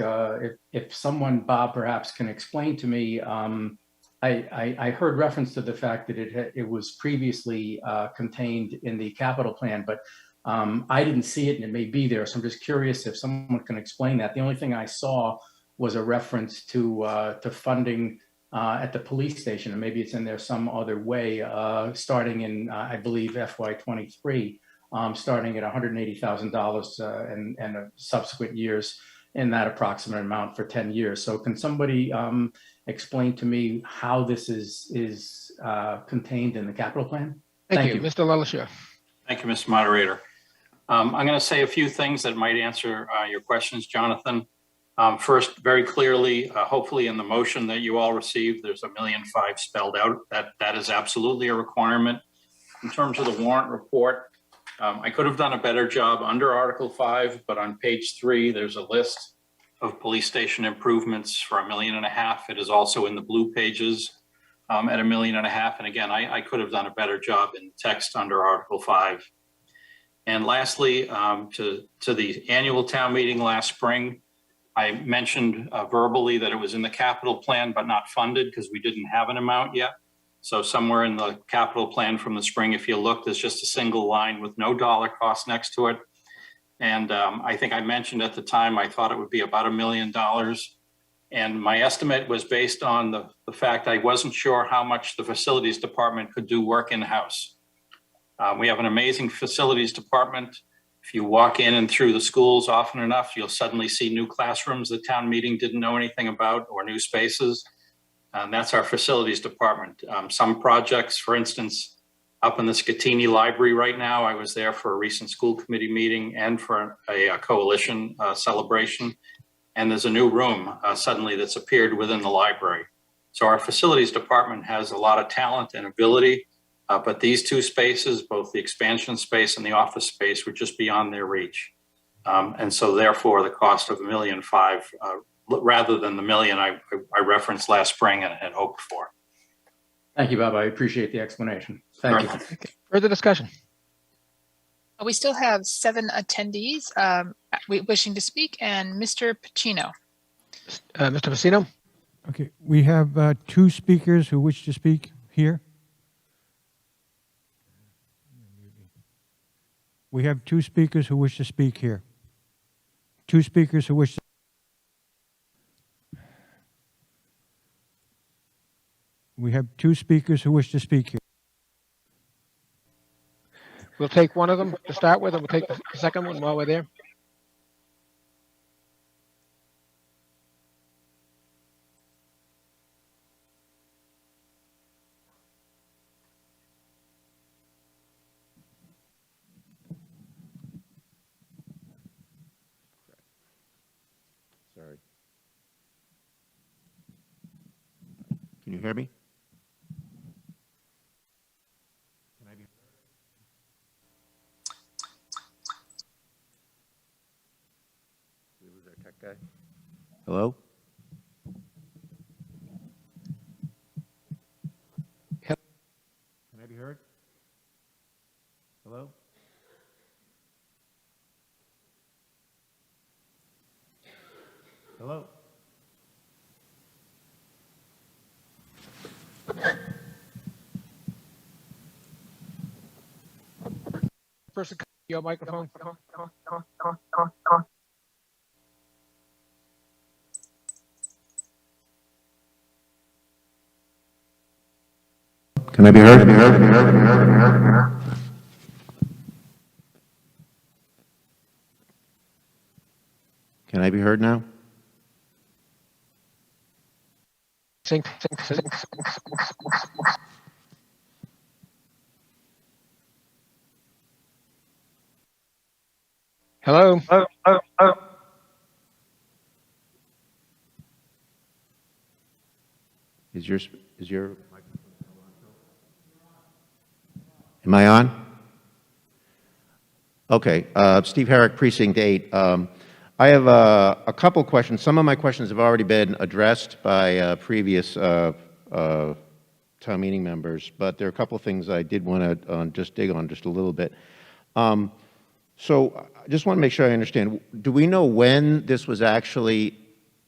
Speaker 12: if someone, Bob, perhaps can explain to me, I heard reference to the fact that it was previously contained in the capital plan, but I didn't see it and it may be there, so I'm just curious if someone can explain that. The only thing I saw was a reference to funding at the police station, and maybe it's in there some other way, starting in, I believe, FY23, starting at $180,000 and subsequent years in that approximate amount for 10 years. So can somebody explain to me how this is contained in the capital plan?
Speaker 7: Thank you. Mr. LaLacheur.
Speaker 9: Thank you, Mr. Moderator. I'm going to say a few things that might answer your questions, Jonathan. First, very clearly, hopefully in the motion that you all received, there's $1.5 million spelled out. That is absolutely a requirement. In terms of the warrant report, I could have done a better job under Article 5, but on page 3, there's a list of police station improvements for $1.5 million. It is also in the blue pages at $1.5 million. And again, I could have done a better job in text under Article 5. And lastly, to the annual town meeting last spring, I mentioned verbally that it was in the capital plan, but not funded because we didn't have an amount yet. So somewhere in the capital plan from the spring, if you look, there's just a single line with no dollar cost next to it. And I think I mentioned at the time, I thought it would be about $1 million. And my estimate was based on the fact I wasn't sure how much the facilities department could do work in-house. We have an amazing facilities department. If you walk in and through the schools often enough, you'll suddenly see new classrooms the town meeting didn't know anything about, or new spaces. And that's our facilities department. Some projects, for instance, up in the Scatini Library right now, I was there for a recent school committee meeting and for a coalition celebration. And there's a new room suddenly that's appeared within the library. So our facilities department has a lot of talent and ability, but these two spaces, both the expansion space and the office space, were just beyond their reach. And so therefore the cost of $1.5 million, rather than the $1 million I referenced last spring and had hoped for.
Speaker 12: Thank you, Bob. I appreciate the explanation. Thank you.
Speaker 7: Further discussion?
Speaker 1: We still have 7 attendees wishing to speak, and Mr. Pacino.
Speaker 7: Mr. Pacino?
Speaker 6: Okay, we have 2 speakers who wish to speak here. We have 2 speakers who wish to speak here. 2 speakers who wish to. We have 2 speakers who wish to speak here.
Speaker 7: We'll take one of them to start with, and we'll take the second one while we're there.
Speaker 10: Sorry. Can you hear me? Guy. Hello? Can I be heard? Hello? Hello?
Speaker 7: Person, your microphone.
Speaker 10: Can I be heard? Can I be heard now?
Speaker 7: Sync. Hello?
Speaker 10: Is your Am I on? Okay, Steve Herrick, Precinct 8. I have a couple questions. Some of my questions have already been addressed by previous town meeting members, but there are a couple of things I did want to just dig on just a little bit. So I just want to make sure I understand. Do we know when this was actually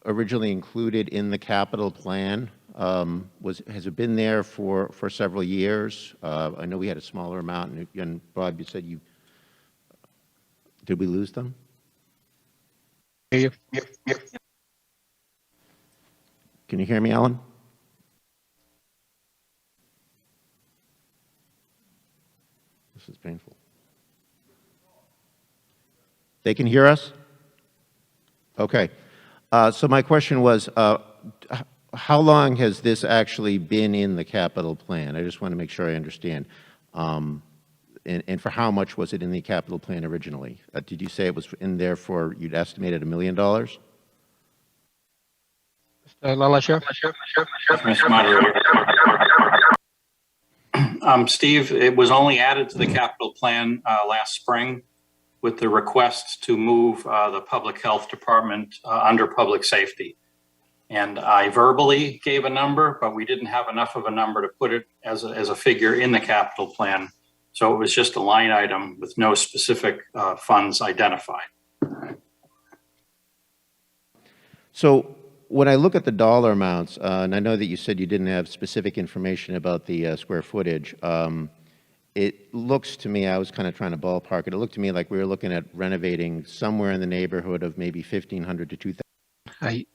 Speaker 10: originally included in the capital plan? Has it been there for several years? I know we had a smaller amount, and Bob, you said did we lose them?
Speaker 7: Yep.
Speaker 10: Can you hear me, Alan? This is painful. They can hear us? Okay. So my question was, how long has this actually been in the capital plan? I just want to make sure I understand. And for how much was it in the capital plan originally? Did you say it was in there for, you'd estimated $1 million?
Speaker 9: Mr. Moderator. Steve, it was only added to the capital plan last spring with the request to move the public health department under public safety. And I verbally gave a number, but we didn't have enough of a number to put it as a figure in the capital plan. So it was just a line item with no specific funds identified.
Speaker 10: So when I look at the dollar amounts, and I know that you said you didn't have specific information about the square footage, it looks to me, I was kind of trying to ballpark it, it looked to me like we were looking at renovating somewhere in the neighborhood of maybe 1,500 to 2,000.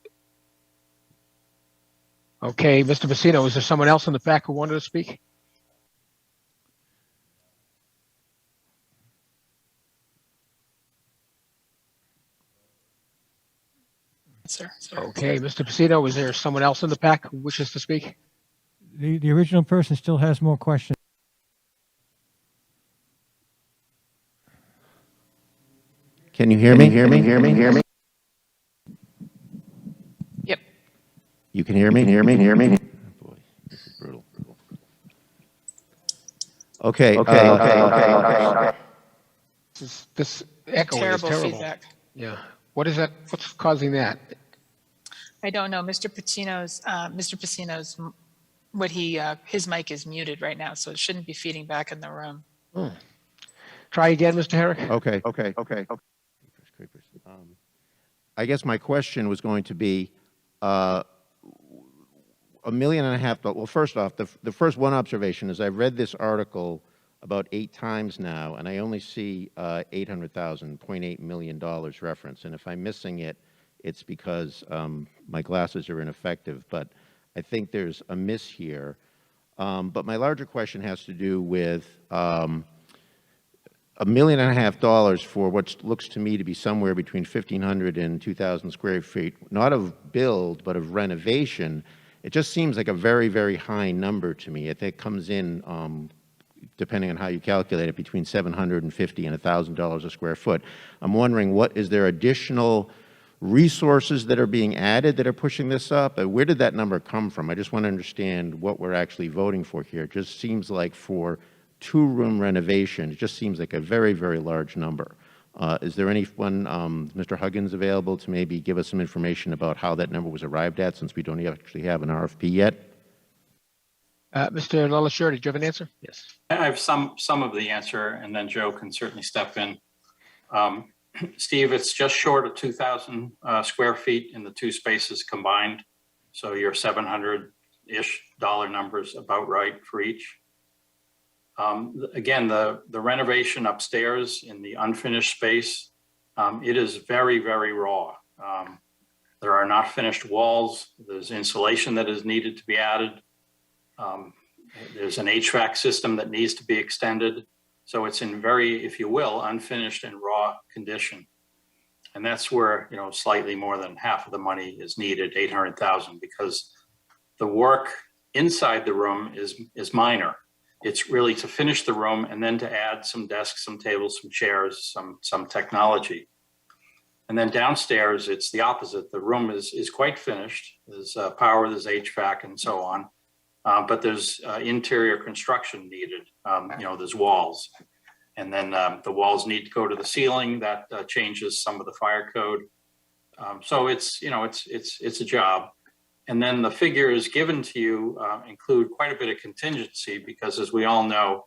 Speaker 7: Okay, Mr. Pacino, is there someone else in the back who wanted to speak?
Speaker 1: Sir.
Speaker 7: Okay, Mr. Pacino, is there someone else in the back who wishes to speak?
Speaker 6: The original person still has more questions.
Speaker 10: Can you hear me? Hear me?
Speaker 1: Yep.
Speaker 10: You can hear me? Hear me? Oh boy, this is brutal. Okay.
Speaker 7: This echo is
Speaker 1: Terrible
Speaker 7: terrible.
Speaker 1: feedback.
Speaker 7: Yeah. What is that? What's causing that?
Speaker 1: I don't know. Mr. Pacino's, what he, his mic is muted right now, so it shouldn't be feeding back in the room.
Speaker 7: Try again, Mr. Herrick.
Speaker 10: Okay. I guess my question was going to be, $1.5 million. Well, first off, the first one observation is I've read this article about 8 times now, and I only see $800,000.8 million reference. And if I'm missing it, it's because my glasses are ineffective. But I think there's a miss here. But my larger question has to do with $1.5 million for what looks to me to be somewhere between 1,500 and 2,000 square feet, not of build, but of renovation. It just seems like a very, very high number to me. It comes in, depending on how you calculate it, between $750 and $1,000 a square foot. I'm wondering, is there additional resources that are being added that are pushing this up? Where did that number come from? I just want to understand what we're actually voting for here. It just seems like for 2-room renovation, it just seems like a very, very large number. Is there anyone, Mr. Huggins, available to maybe give us some information about how that number was arrived at, since we don't actually have an RFP yet?
Speaker 7: Mr. LaLacheur, did you have an answer? Yes.
Speaker 9: I have some of the answer, and then Joe can certainly step in. Steve, it's just short of 2,000 square feet in the 2 spaces combined. So your $700-ish numbers about right for each. Again, the renovation upstairs in the unfinished space, it is very, very raw. There are not finished walls. There's insulation that is needed to be added. There's an HVAC system that needs to be extended. So it's in very, if you will, unfinished and raw condition. And that's where, slightly more than half of the money is needed, $800,000, because the work inside the room is minor. It's really to finish the room and then to add some desks, some tables, some chairs, some technology. And then downstairs, it's the opposite. The room is quite finished. There's power, there's HVAC, and so on. But there's interior construction needed. There's walls. And then the walls need to go to the ceiling. That changes some of the fire code. So it's a job. And then the figures given to you include quite a bit of contingency, because as we all know,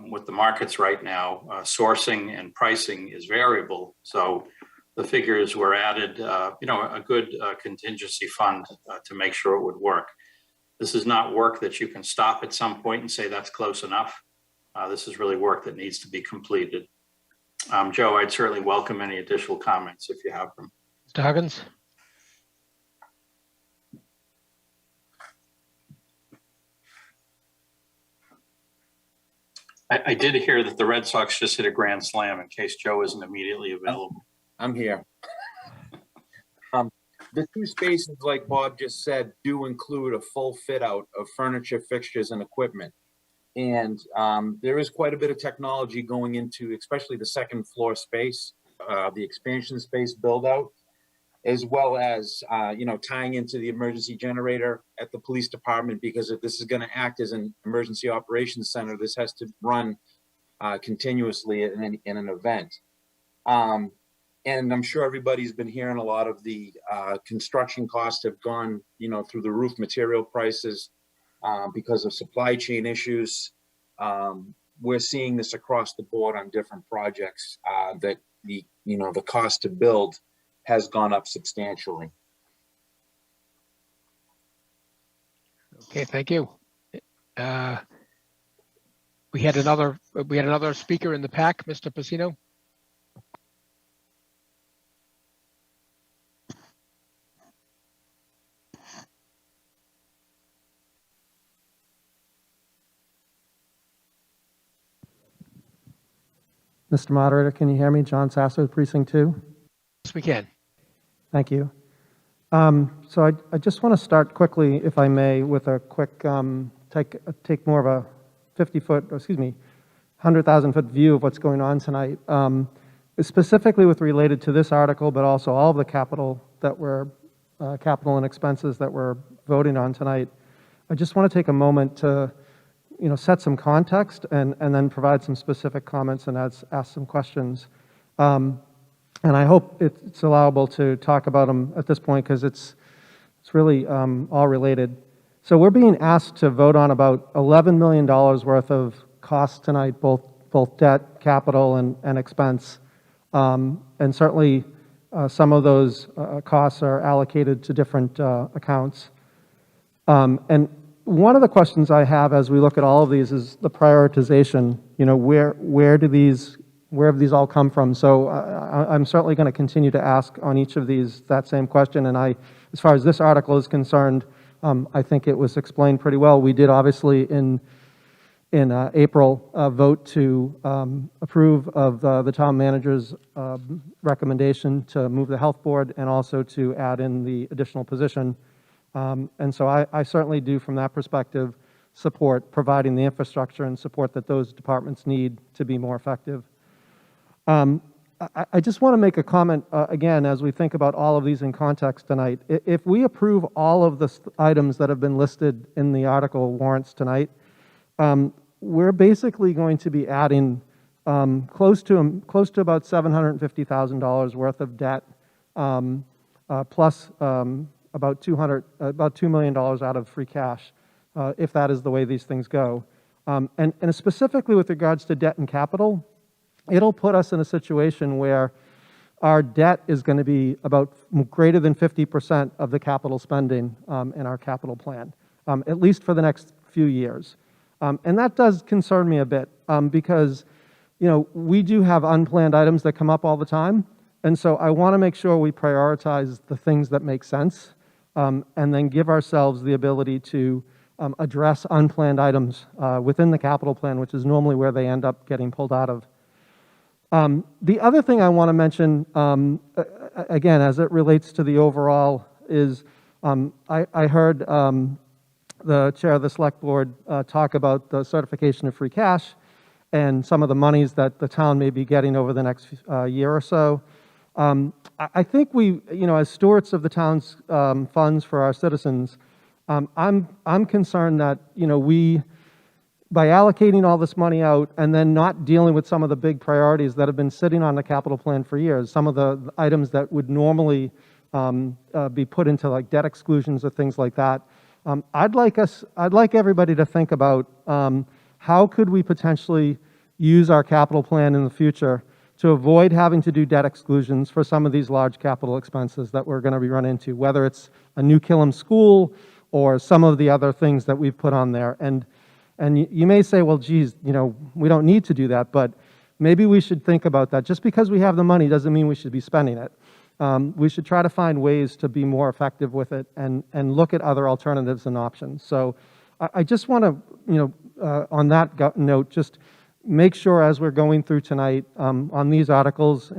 Speaker 9: with the markets right now, sourcing and pricing is variable. So the figures were added, a good contingency fund to make sure it would work. This is not work that you can stop at some point and say that's close enough. This is really work that needs to be completed. Joe, I'd certainly welcome any additional comments if you have them.
Speaker 7: Mr. Huggins?
Speaker 9: I did hear that the Red Sox just hit a grand slam, in case Joe isn't immediately available.
Speaker 20: I'm here. The 2 spaces, like Bob just said, do include a full fit out of furniture, fixtures, and equipment. And there is quite a bit of technology going into, especially the 2nd floor space, the expansion space build out, as well as, tying into the emergency generator at the police department, because if this is going to act as an emergency operations center, this has to run continuously in an event. And I'm sure everybody's been hearing a lot of the construction costs have gone, through the roof, material prices because of supply chain issues. We're seeing this across the board on different projects that the cost to build has gone up substantially.
Speaker 7: Okay, thank you. We had another speaker in the pack, Mr. Pacino.
Speaker 13: Mr. Moderator, can you hear me? John Sasso, Precinct 2.
Speaker 7: Yes, we can.
Speaker 13: Thank you. So I just want to start quickly, if I may, with a quick take more of a 100,000-foot view of what's going on tonight, specifically related to this article, but also all of the capital and expenses that we're voting on tonight. I just want to take a moment to set some context and then provide some specific comments and ask some questions. And I hope it's allowable to talk about them at this point because it's really all related. So we're being asked to vote on about $11 million worth of costs tonight, both debt, capital, and expense. And certainly some of those costs are allocated to different accounts. And one of the questions I have as we look at all of these is the prioritization. Where have these all come from? So I'm certainly going to continue to ask on each of these that same question. And as far as this article is concerned, I think it was explained pretty well. We did obviously in April vote to approve of the town manager's recommendation to move the health board and also to add in the additional position. And so I certainly do, from that perspective, support providing the infrastructure and support that those departments need to be more effective. I just want to make a comment, again, as we think about all of these in context tonight. If we approve all of the items that have been listed in the article warrants tonight, we're basically going to be adding close to about $750,000 worth of debt, plus about $2 million out of free cash, if that is the way these things go. And specifically with regards to debt and capital, it'll put us in a situation where our debt is going to be about greater than 50% of the capital spending in our capital plan, at least for the next few years. And that does concern me a bit because, we do have unplanned items that come up all the time. And so I want to make sure we prioritize the things that make sense and then give ourselves the ability to address unplanned items within the capital plan, which is normally where they end up getting pulled out of. The other thing I want to mention, again, as it relates to the overall, is I heard the chair of the select board talk about the certification of free cash and some of the monies that the town may be getting over the next year or so. I think we, as stewards of the town's funds for our citizens, I'm concerned that, we, by allocating all this money out and then not dealing with some of the big priorities that have been sitting on the capital plan for years, some of the items that would normally be put into like debt exclusions or things like that, I'd like everybody to think about how could we potentially use our capital plan in the future to avoid having to do debt exclusions for some of these large capital expenses that we're going to be run into, whether it's a new Killam school or some of the other things that we've put on there. And you may say, well, geez, we don't need to do that, but maybe we should think about that. Just because we have the money doesn't mean we should be spending it. We should try to find ways to be more effective with it and look at other alternatives and options. So I just want to, on that note, just make sure as we're going through tonight on these articles,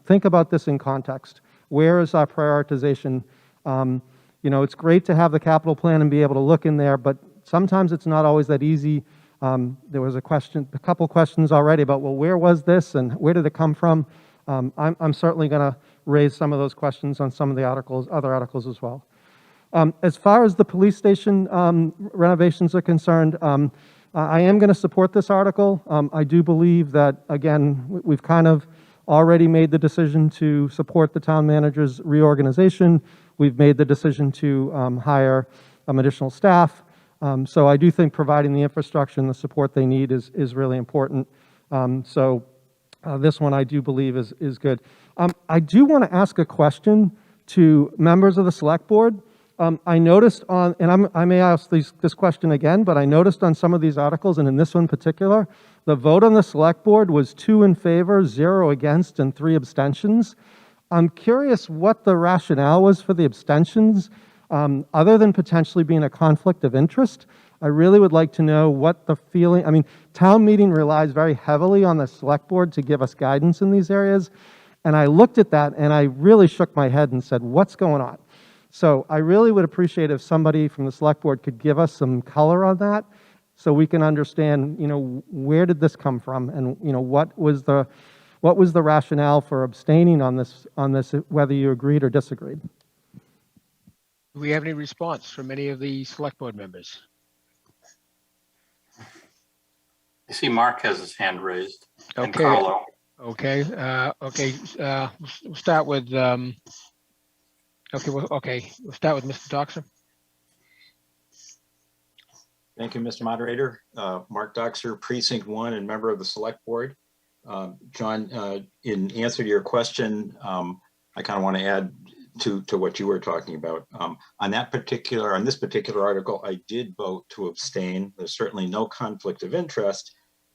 Speaker 13: think about this in context. Where is our prioritization? It's great to have the capital plan and be able to look in there, but sometimes it's not always that easy. There was a couple questions already about, well, where was this and where did it come from? I'm certainly going to raise some of those questions on some of the other articles as well. As far as the police station renovations are concerned, I am going to support this article. I do believe that, again, we've kind of already made the decision to support the town manager's reorganization. We've made the decision to hire additional staff. So I do think providing the infrastructure and the support they need is really important. So this one I do believe is good. I do want to ask a question to members of the select board. I noticed on, and I may ask this question again, but I noticed on some of these articles, and in this one in particular, the vote on the select board was 2 in favor, 0 against, and 3 abstentions. I'm curious what the rationale was for the abstentions, other than potentially being a conflict of interest. I really would like to know what the feeling, I mean, town meeting relies very heavily on the select board to give us guidance in these areas. And I looked at that and I really shook my head and said, what's going on? So I really would appreciate if somebody from the select board could give us some color on that so we can understand, where did this come from and, what was the rationale for abstaining on this, whether you agreed or disagreed.
Speaker 7: Do we have any response from any of the select board members?
Speaker 9: I see Mark has his hand raised. And
Speaker 7: Okay.
Speaker 9: Carlo.
Speaker 7: Okay. We'll start with, we'll start with Mr. Doxer.
Speaker 14: Thank you, Mr. Moderator. Mark Doxer, Precinct 1 and member of the Select Board. John, in answer to your question, I kind of want to add to what you were talking about. On this particular article, I did vote to abstain. There's certainly no conflict of interest.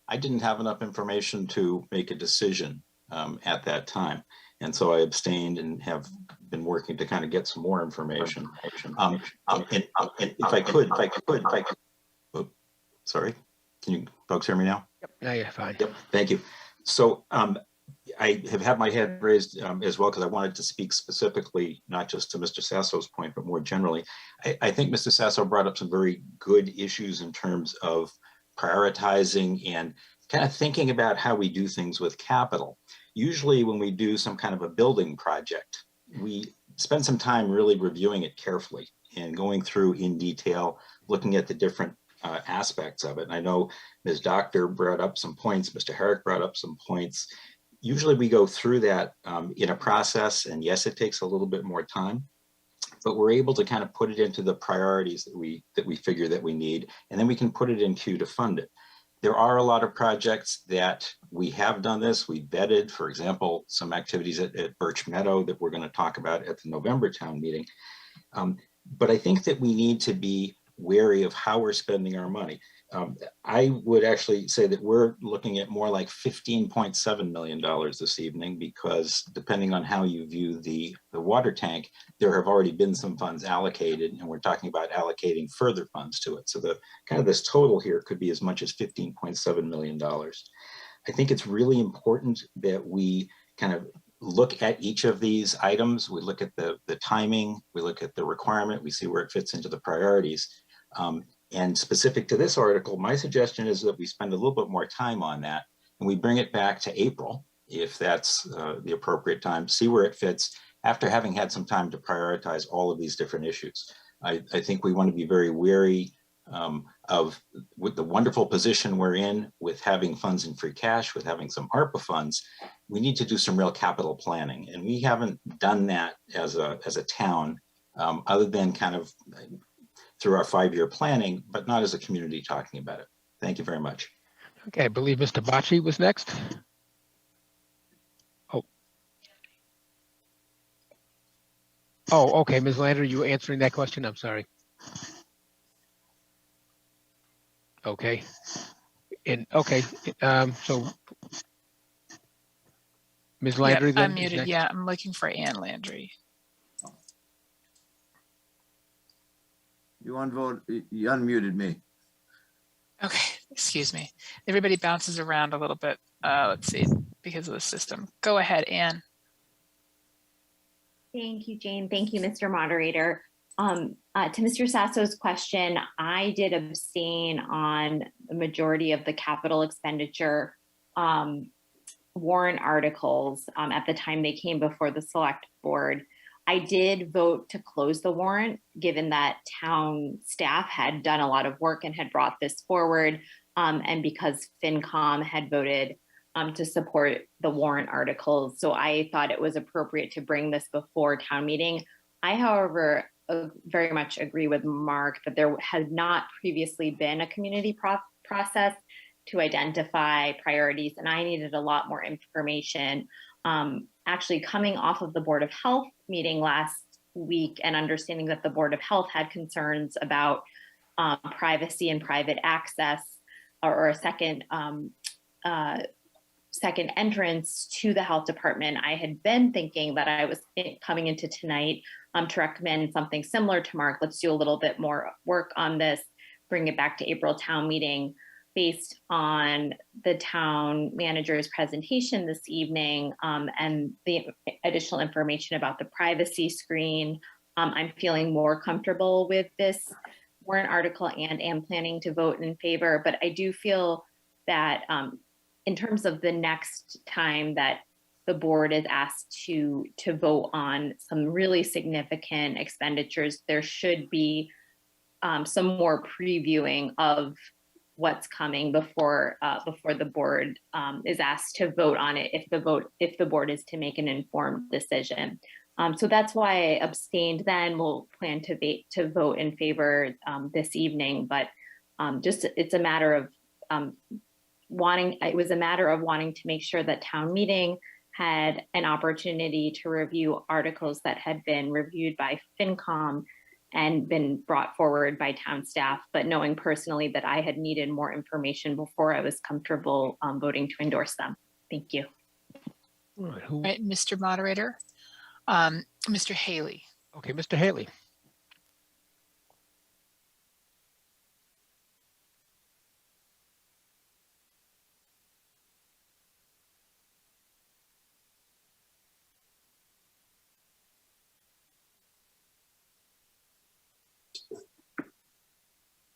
Speaker 14: I didn't have enough information to make a decision at that time. And so I abstained and have been working to kind of get some more information. And if I could, oops, sorry, can you folks hear me now?
Speaker 7: Yep, now you're fine.
Speaker 14: Yep, thank you. So I have had my hand raised as well because I wanted to speak specifically, not just to Mr. Sasso's point, but more generally. I think Mr. Sasso brought up some very good issues in terms of prioritizing and kind of thinking about how we do things with capital. Usually when we do some kind of a building project, we spend some time really reviewing it carefully and going through in detail, looking at the different aspects of it. And I know Ms. Doctor brought up some points, Mr. Herrick brought up some points. Usually we go through that in a process, and yes, it takes a little bit more time, but we're able to kind of put it into the priorities that we figure that we need, and then we can put it in queue to fund it. There are a lot of projects that we have done this. We vetted, for example, some activities at Birch Meadow that we're going to talk about at the November town meeting. But I think that we need to be wary of how we're spending our money. I would actually say that we're looking at more like $15.7 million this evening, because depending on how you view the water tank, there have already been some funds allocated, and we're talking about allocating further funds to it. So the kind of this total here could be as much as $15.7 million. I think it's really important that we kind of look at each of these items. We look at the timing, we look at the requirement, we see where it fits into the priorities. And specific to this article, my suggestion is that we spend a little bit more time on that, and we bring it back to April, if that's the appropriate time, see where it fits after having had some time to prioritize all of these different issues. I think we want to be very wary with the wonderful position we're in with having funds in free cash, with having some ARPA funds. We need to do some real capital planning, and we haven't done that as a town, other than kind of through our 5-year planning, but not as a community talking about it. Thank you very much.
Speaker 7: Okay, I believe Mr. Bocci was next. Oh, okay, Ms. Lander, you were answering that question? I'm sorry. Okay. So Ms. Landry,
Speaker 1: Yeah,
Speaker 7: then
Speaker 1: I'm
Speaker 7: is
Speaker 1: muted.
Speaker 7: next.
Speaker 1: Yeah, I'm looking for Ann Landry.
Speaker 15: You unmuted me.
Speaker 1: Okay, excuse me. Everybody bounces around a little bit. Let's see, because of the system. Go ahead, Ann.
Speaker 5: Thank you, Jane. Thank you, Mr. Moderator. To Mr. Sasso's question, I did abstain on the majority of the capital expenditure warrant articles at the time they came before the select board. I did vote to close the warrant, given that town staff had done a lot of work and had brought this forward, and because FinCom had voted to support the warrant articles. So I thought it was appropriate to bring this before town meeting. I, however, very much agree with Mark that there had not previously been a community process to identify priorities, and I needed a lot more information. Actually, coming off of the Board of Health meeting last week and understanding that the Board of Health had concerns about privacy and private access or a second entrance to the health department, I had been thinking that I was coming into tonight to recommend something similar to Mark. Let's do a little bit more work on this, bring it back to April town meeting based on the town manager's presentation this evening and the additional information about the privacy screen. I'm feeling more comfortable with this warrant article and am planning to vote in favor, but I do feel that in terms of the next time that the board is asked to vote on some really significant expenditures, there should be some more previewing of what's coming before the board is asked to vote on it if the board is to make an informed decision. So that's why I abstained then. We'll plan to vote in favor this evening, but it's a matter of wanting to make sure that town meeting had an opportunity to review articles that had been reviewed by FinCom and been brought forward by town staff, but knowing personally that I had needed more information before I was comfortable voting to endorse them. Thank you.
Speaker 7: All right,
Speaker 1: All right, Mr. Moderator, Mr. Haley.
Speaker 7: Okay, Mr. Haley.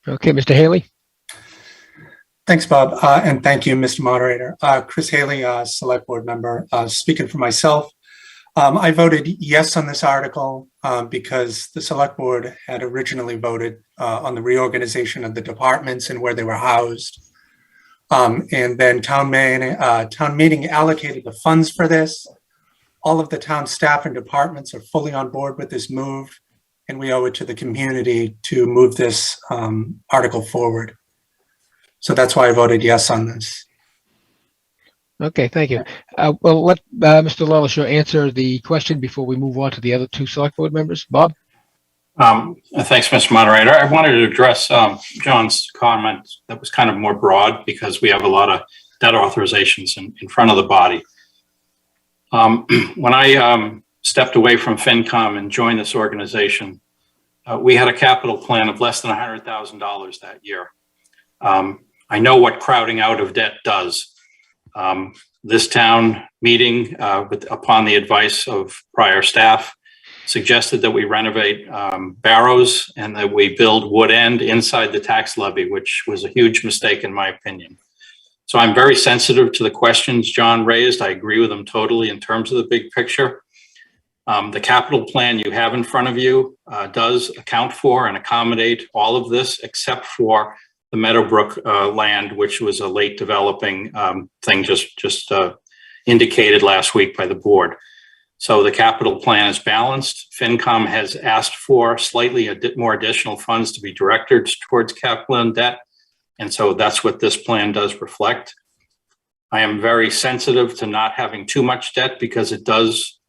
Speaker 7: Okay, Mr. Haley.
Speaker 16: Thanks, Bob, and thank you, Mr. Moderator. Chris Haley, Select Board member. Speaking for myself, I voted yes on this article because the Select Board had originally voted on the reorganization of the departments and where they were housed. And then town meeting allocated the funds for this. All of the town staff and departments are fully on board with this move, and we owe it to the community to move this article forward. So that's why I voted yes on this.
Speaker 7: Okay, thank you. Well, let Mr. LaLachaux answer the question before we move on to the other two Select Board members. Bob?
Speaker 9: Thanks, Mr. Moderator. I wanted to address John's comment that was kind of more broad because we have a lot of debt authorizations in front of the body. When I stepped away from FinCom and joined this organization, we had a capital plan of less than $100,000 that year. I know what crowding out of debt does. This town meeting, upon the advice of prior staff, suggested that we renovate barrows and that we build wood end inside the tax levy, which was a huge mistake in my opinion. So I'm very sensitive to the questions John raised. I agree with him totally in terms of the big picture. The capital plan you have in front of you does account for and accommodate all of this except for the Meadowbrook land, which was a late developing thing just indicated last week by the board. So the capital plan is balanced. FinCom has asked for slightly more additional funds to be directed towards capital and debt. And so that's what this plan does reflect. I am very sensitive to not having too much debt because it does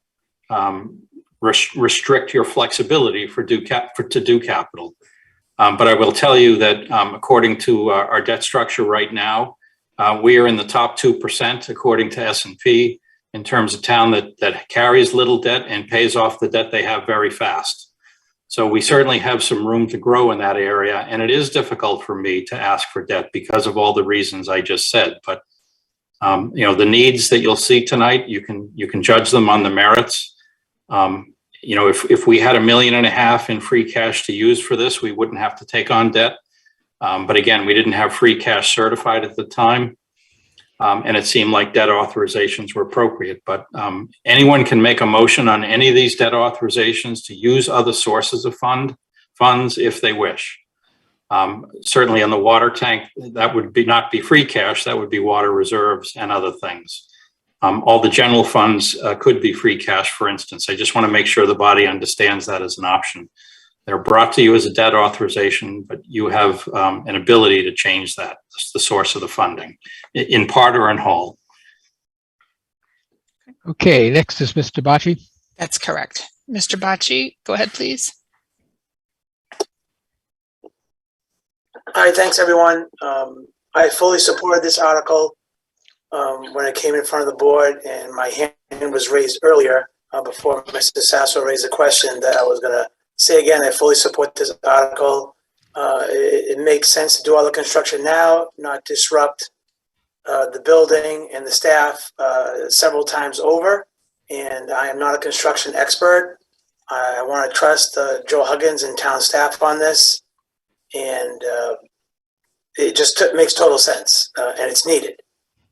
Speaker 9: restrict your flexibility to do capital. But I will tell you that according to our debt structure right now, we are in the top 2% according to S&P in terms of town that carries little debt and pays off the debt they have very fast. So we certainly have some room to grow in that area. And it is difficult for me to ask for debt because of all the reasons I just said. But you know, the needs that you'll see tonight, you can judge them on the merits. You know, if we had $1.5 million in free cash to use for this, we wouldn't have to take on debt. But again, we didn't have free cash certified at the time. And it seemed like debt authorizations were appropriate. But anyone can make a motion on any of these debt authorizations to use other sources of funds if they wish. Certainly on the water tank, that would not be free cash, that would be water reserves and other things. All the general funds could be free cash, for instance. I just want to make sure the body understands that as an option. They're brought to you as a debt authorization, but you have an ability to change that. That's the source of the funding, in part or in whole.
Speaker 7: Okay, next is Mr. Bocci.
Speaker 1: That's correct. Mr. Bocci, go ahead, please.
Speaker 4: Hi, thanks everyone. I fully supported this article when it came in front of the board, and my hand was raised earlier before Mr. Sasso raised the question that I was going to say again. I fully support this article. It makes sense to do all the construction now, not disrupt the building and the staff several times over. And I am not a construction expert. I want to trust Joe Huggins and town staff on this. And it just makes total sense, and it's needed.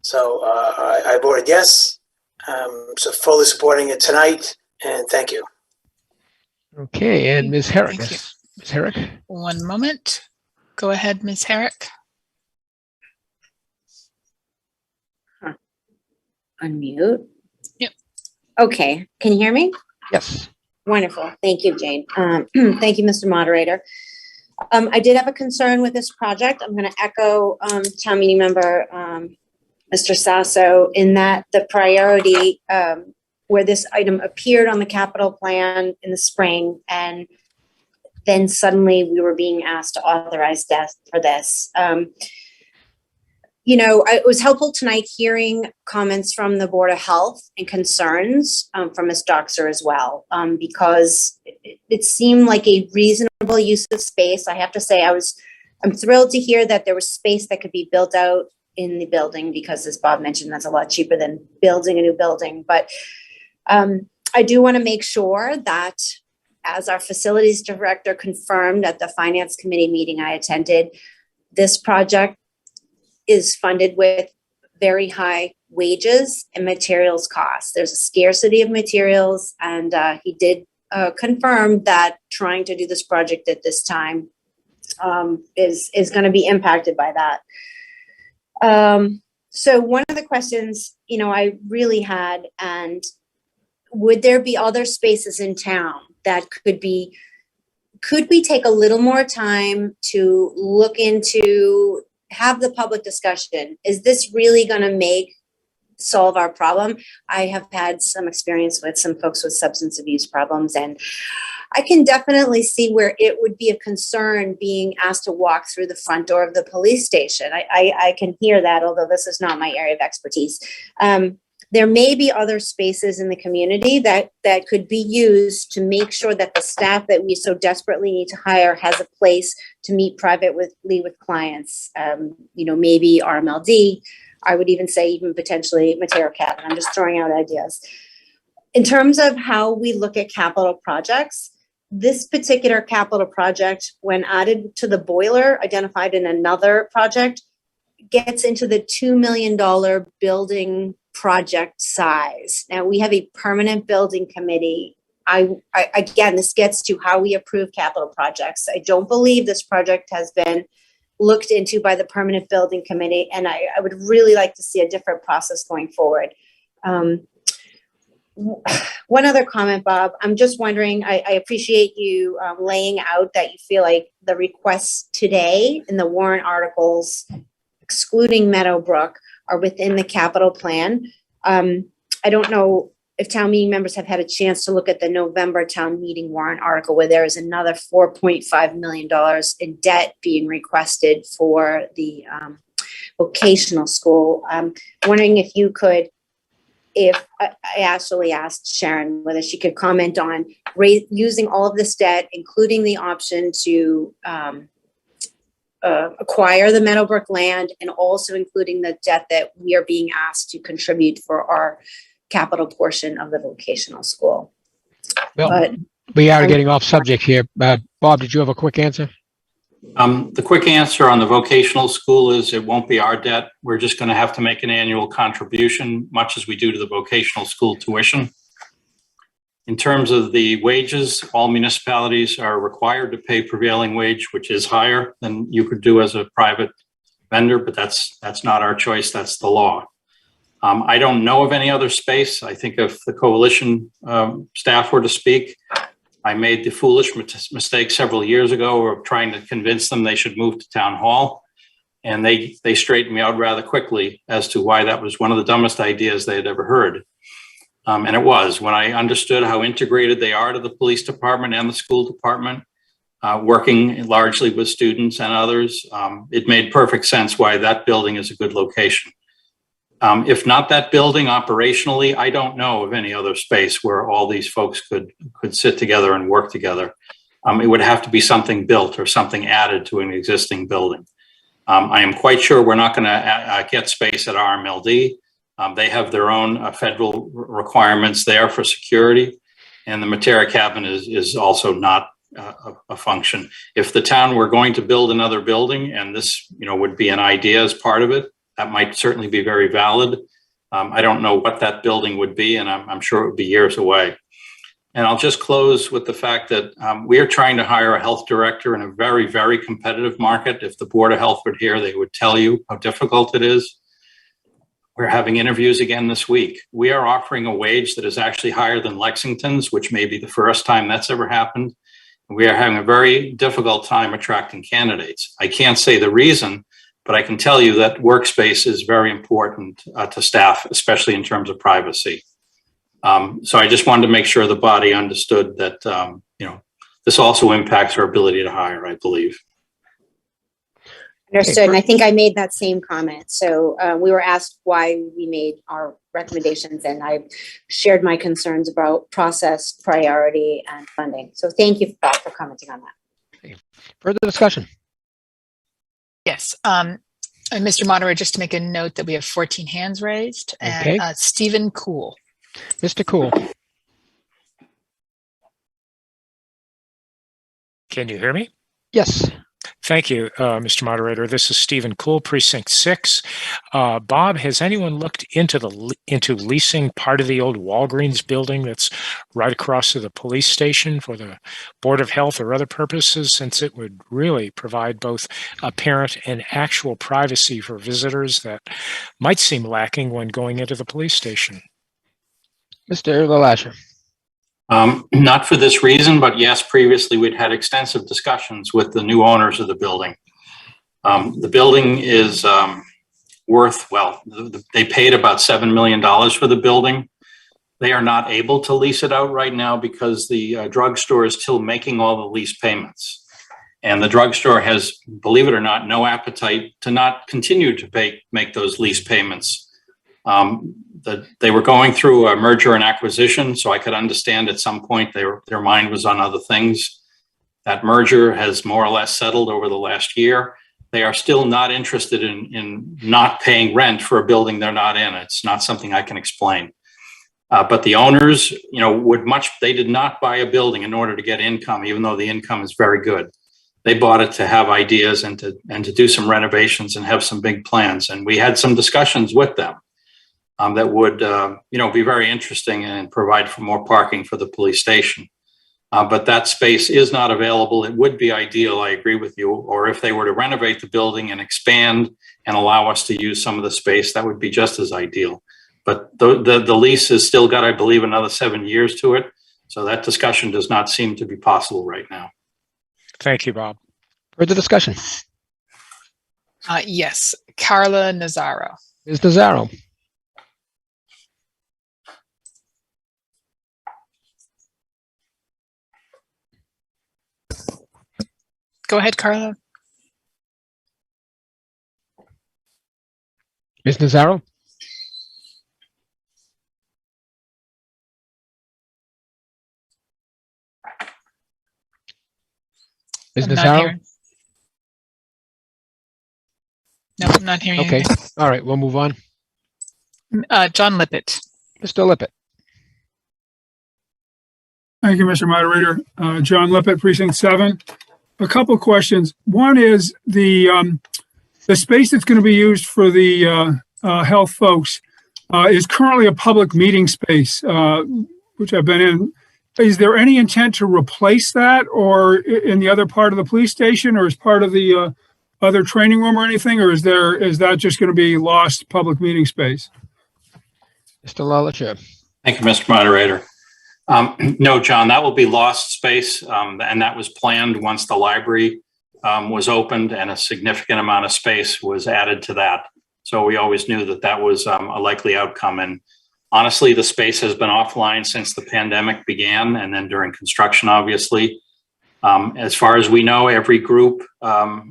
Speaker 4: So I voted yes. So fully supporting it tonight, and thank you.
Speaker 7: Okay, and Ms. Herrick.
Speaker 1: Thank you.
Speaker 7: Ms. Herrick.
Speaker 1: One moment. Go ahead, Ms. Herrick.
Speaker 17: Unmute.
Speaker 1: Yep.
Speaker 17: Okay, can you hear me?
Speaker 7: Yes.
Speaker 17: Wonderful. Thank you, Jane. Thank you, Mr. Moderator. I did have a concern with this project. I'm going to echo town meeting member Mr. Sasso in that the priority where this item appeared on the capital plan in the spring, and then suddenly we were being asked to authorize death for this. You know, it was helpful tonight hearing comments from the Board of Health and concerns from Ms. Doxer as well, because it seemed like a reasonable use of space. I have to say I'm thrilled to hear that there was space that could be built out in the building, because as Bob mentioned, that's a lot cheaper than building a new building. But I do want to make sure that, as our facilities director confirmed at the finance committee meeting I attended, this project is funded with very high wages and materials costs. There's a scarcity of materials, and he did confirm that trying to do this project at this time is going to be impacted by that. So one of the questions, you know, I really had, and would there be other spaces in town that could we take a little more time to look into, have the public discussion? Is this really going to solve our problem? I have had some experience with some folks with substance abuse problems, and I can definitely see where it would be a concern being asked to walk through the front door of the police station. I can hear that, although this is not my area of expertise. There may be other spaces in the community that could be used to make sure that the staff that we so desperately need to hire has a place to meet privately with clients. You know, maybe RMLD. I would even say even potentially Mateo Cabin. I'm just throwing out ideas. In terms of how we look at capital projects, this particular capital project, when added to the boiler identified in another project, gets into the $2 million building project size. Now, we have a permanent building committee. Again, this gets to how we approve capital projects. I don't believe this project has been looked into by the permanent building committee, and I would really like to see a different process going forward. One other comment, Bob, I'm just wondering, I appreciate you laying out that you feel like the requests today in the warrant articles, excluding Meadowbrook, are within the capital plan. I don't know if town meeting members have had a chance to look at the November town meeting warrant article, where there is another $4.5 million in debt being requested for the vocational school. I'm wondering if you could, if I actually asked Sharon whether she could comment on using all of this debt, including the option to acquire the Meadowbrook land, and also including the debt that we are being asked to contribute for our capital portion of the vocational school.
Speaker 7: Well,
Speaker 17: but
Speaker 7: we are getting off subject here. Bob, did you have a quick answer?
Speaker 9: The quick answer on the vocational school is it won't be our debt. We're just going to have to make an annual contribution, much as we do to the vocational school tuition. In terms of the wages, all municipalities are required to pay prevailing wage, which is higher than you could do as a private vendor, but that's not our choice. That's the law. I don't know of any other space. I think if the coalition staff were to speak, I made the foolish mistake several years ago of trying to convince them they should move to town hall. And they straightened me out rather quickly as to why that was one of the dumbest ideas they had ever heard. And it was when I understood how integrated they are to the police department and the school department, working largely with students and others. It made perfect sense why that building is a good location. If not that building operationally, I don't know of any other space where all these folks could sit together and work together. It would have to be something built or something added to an existing building. I am quite sure we're not going to get space at RMLD. They have their own federal requirements there for security, and the Matera cabin is also not a function. If the town were going to build another building, and this would be an idea as part of it, that might certainly be very valid. I don't know what that building would be, and I'm sure it would be years away. And I'll just close with the fact that we are trying to hire a health director in a very, very competitive market. If the Board of Health were here, they would tell you how difficult it is. We're having interviews again this week. We are offering a wage that is actually higher than Lexington's, which may be the first time that's ever happened. We are having a very difficult time attracting candidates. I can't say the reason, but I can tell you that workspace is very important to staff, especially in terms of privacy. So I just wanted to make sure the body understood that, this also impacts our ability to hire, I believe.
Speaker 17: Understood. And I think I made that same comment. So we were asked why we made our recommendations, and I shared my concerns about process, priority, and funding. So thank you, Bob, for commenting on that.
Speaker 7: Further discussion?
Speaker 1: Yes. And Mr. Moderator, just to make a note that we have 14 hands raised. And
Speaker 7: Okay.
Speaker 1: Stephen Cool.
Speaker 7: Mr. Cool.
Speaker 3: Can you hear me?
Speaker 7: Yes.
Speaker 3: Thank you, Mr. Moderator. This is Stephen Cool, Precinct 6. Bob, has anyone looked into leasing part of the old Walgreens building that's right across to the police station for the Board of Health or other purposes, since it would really provide both apparent and actual privacy for visitors that might seem lacking when going into the police station?
Speaker 7: Mr. LaLasher.
Speaker 9: Not for this reason, but yes, previously we'd had extensive discussions with the new owners of the building. The building is worth, well, they paid about $7 million for the building. They are not able to lease it out right now because the drugstore is still making all the lease payments. And the drugstore has, believe it or not, no appetite to not continue to make those lease payments. They were going through a merger and acquisition, so I could understand at some point their mind was on other things. That merger has more or less settled over the last year. They are still not interested in not paying rent for a building they're not in. It's not something I can explain. But the owners, they did not buy a building in order to get income, even though the income is very good. They bought it to have ideas and to do some renovations and have some big plans. And we had some discussions with them. That would, be very interesting and provide for more parking for the police station. But that space is not available. It would be ideal, I agree with you, or if they were to renovate the building and expand and allow us to use some of the space, that would be just as ideal. But the lease has still got, I believe, another 7 years to it. So that discussion does not seem to be possible right now.
Speaker 3: Thank you, Bob.
Speaker 7: Further discussion?
Speaker 1: Yes, Carla Nazaro.
Speaker 7: Ms. Nazaro.
Speaker 1: Go ahead, Carla.
Speaker 7: Ms. Nazaro? Ms. Nazaro?
Speaker 1: No, I'm not hearing
Speaker 7: Okay.
Speaker 1: anything.
Speaker 7: All right, we'll move on.
Speaker 1: John Lippett.
Speaker 7: Mr. Lippett.
Speaker 11: Thank you, Mr. Moderator. John Lippett, Precinct 7. A couple questions. One is the space that's going to be used for the health folks is currently a public meeting space, which I've been in. Is there any intent to replace that, or in the other part of the police station, or as part of the other training room or anything, or is that just going to be lost public meeting space?
Speaker 7: Mr. LaLasher.
Speaker 9: Thank you, Mr. Moderator. No, John, that will be lost space, and that was planned once the library was opened and a significant amount of space was added to that. So we always knew that was a likely outcome. And Honestly, the space has been offline since the pandemic began, and then during construction, obviously. As far as we know, every group,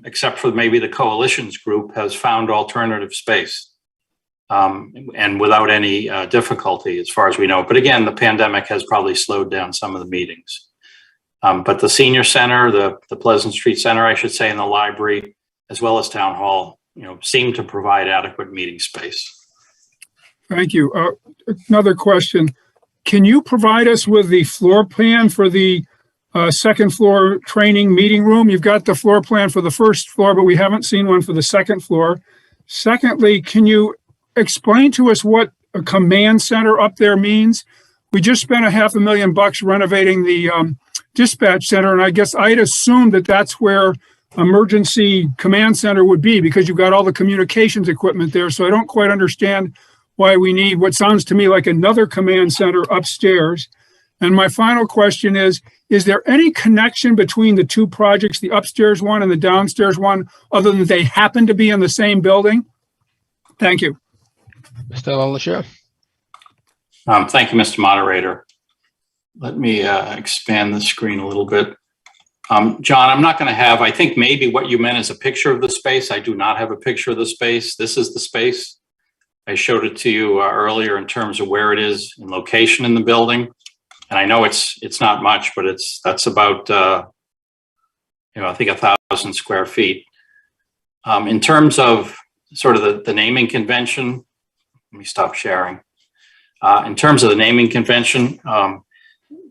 Speaker 9: except for maybe the coalition's group, has found alternative space, and without any difficulty, as far as we know. But again, the pandemic has probably slowed down some of the meetings. But the senior center, the Pleasant Street Center, I should say, and the library, as well as town hall, seem to provide adequate meeting space.
Speaker 11: Thank you. Another question. Can you provide us with the floor plan for the second floor training meeting room? You've got the floor plan for the first floor, but we haven't seen one for the second floor. Secondly, can you explain to us what a command center up there means? We just spent $500,000 renovating the dispatch center, and I guess I'd assumed that that's where emergency command center would be, because you've got all the communications equipment there. So I don't quite understand why we need what sounds to me like another command center upstairs. And my final question is there any connection between the two projects, the upstairs one and the downstairs one, other than they happen to be in the same building? Thank you.
Speaker 7: Mr. LaChaux.
Speaker 9: Thank you, Mr. Moderator. Let me expand the screen a little bit. John, I'm not going to have, I think maybe what you meant is a picture of the space. I do not have a picture of the space. This is the space. I showed it to you earlier in terms of where it is in location in the building. And I know it's not much, but that's about, I think 1,000 square feet. In terms of sort of the naming convention, let me stop sharing. In terms of the naming convention,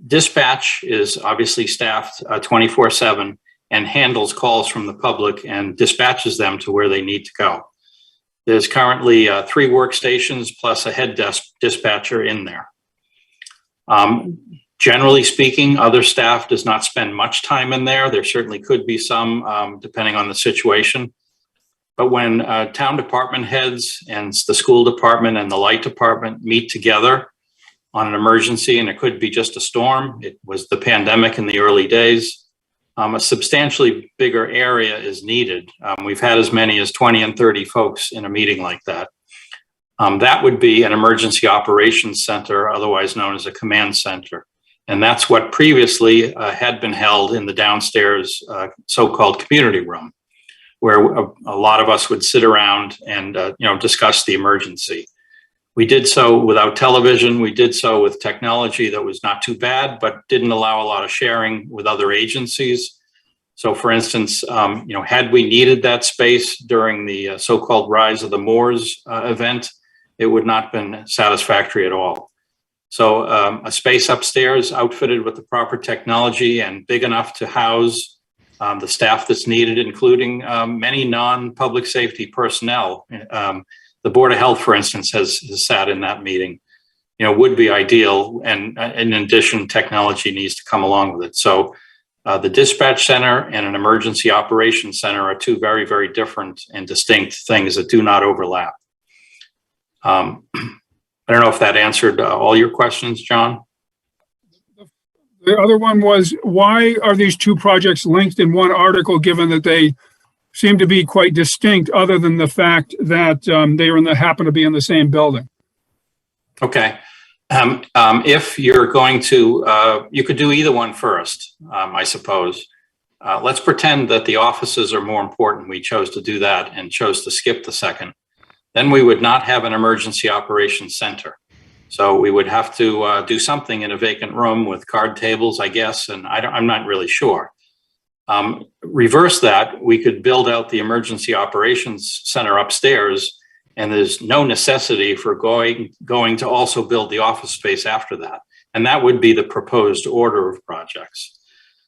Speaker 9: dispatch is obviously staffed 24/7 and handles calls from the public and dispatches them to where they need to go. There's currently 3 workstations plus a head desk dispatcher in there. Generally speaking, other staff does not spend much time in there. There certainly could be some, depending on the situation. But when town department heads and the school department and the light department meet together on an emergency, and it could be just a storm, it was the pandemic in the early days, a substantially bigger area is needed. We've had as many as 20 and 30 folks in a meeting like that. That would be an emergency operations center, otherwise known as a command center. And that's what previously had been held in the downstairs so-called community room, where a lot of us would sit around and discuss the emergency. We did so without television. We did so with technology that was not too bad, but didn't allow a lot of sharing with other agencies. So for instance, had we needed that space during the so-called Rise of the Moors event, it would not have been satisfactory at all. So a space upstairs outfitted with the proper technology and big enough to house the staff that's needed, including many non-public safety personnel. The Board of Health, for instance, has sat in that meeting, would be ideal. And in addition, technology needs to come along with it. So the dispatch center and an emergency operations center are two very, very different and distinct things that do not overlap. I don't know if that answered all your questions, John.
Speaker 11: The other one was, why are these two projects linked in one article, given that they seem to be quite distinct, other than the fact that they happen to be in the same building?
Speaker 9: Okay. If you're going to, you could do either one first, I suppose. Let's pretend that the offices are more important. We chose to do that and chose to skip the second. Then we would not have an emergency operations center. So we would have to do something in a vacant room with card tables, I guess, and I'm not really sure. Reverse that, we could build out the emergency operations center upstairs, and there's no necessity for going to also build the office space after that. And that would be the proposed order of projects.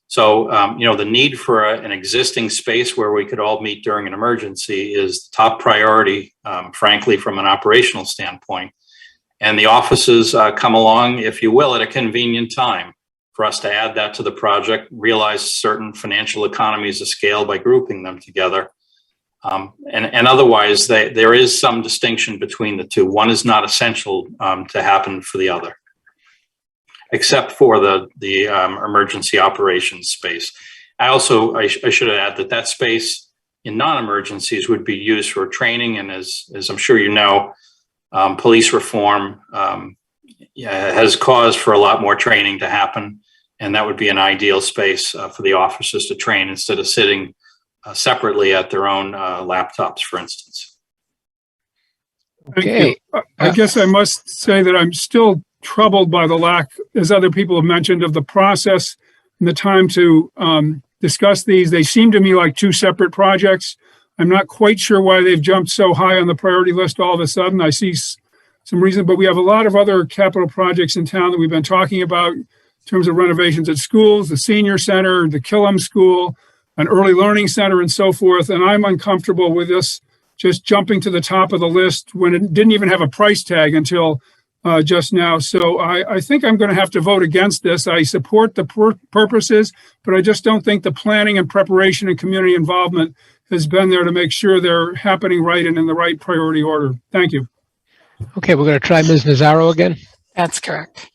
Speaker 9: So, the need for an existing space where we could all meet during an emergency is the top priority, frankly, from an operational standpoint. And the offices come along, if you will, at a convenient time for us to add that to the project, realize certain financial economies of scale by grouping them together. And otherwise, there is some distinction between the two. One is not essential to happen for the other, except for the emergency operations space. I should add that space in non-emergencies would be used for training, and as I'm sure you know, police reform has caused for a lot more training to happen. And that would be an ideal space for the officers to train instead of sitting separately at their own laptops, for instance.
Speaker 11: Thank you. I guess I must say that I'm still troubled by the lack, as other people have mentioned, of the process and the time to discuss these. They seem to me like two separate projects. I'm not quite sure why they've jumped so high on the priority list all of a sudden. I see some reason, but we have a lot of other capital projects in town that we've been talking about in terms of renovations at schools, the senior center, the Killam School, an early learning center, and so forth. And I'm uncomfortable with this just jumping to the top of the list when it didn't even have a price tag until just now. So I think I'm going to have to vote against this. I support the purposes, but I just don't think the planning and preparation and community involvement has been there to make sure they're happening right and in the right priority order. Thank you.
Speaker 7: Okay, we're going to try Ms. Nazaro again.
Speaker 1: That's correct.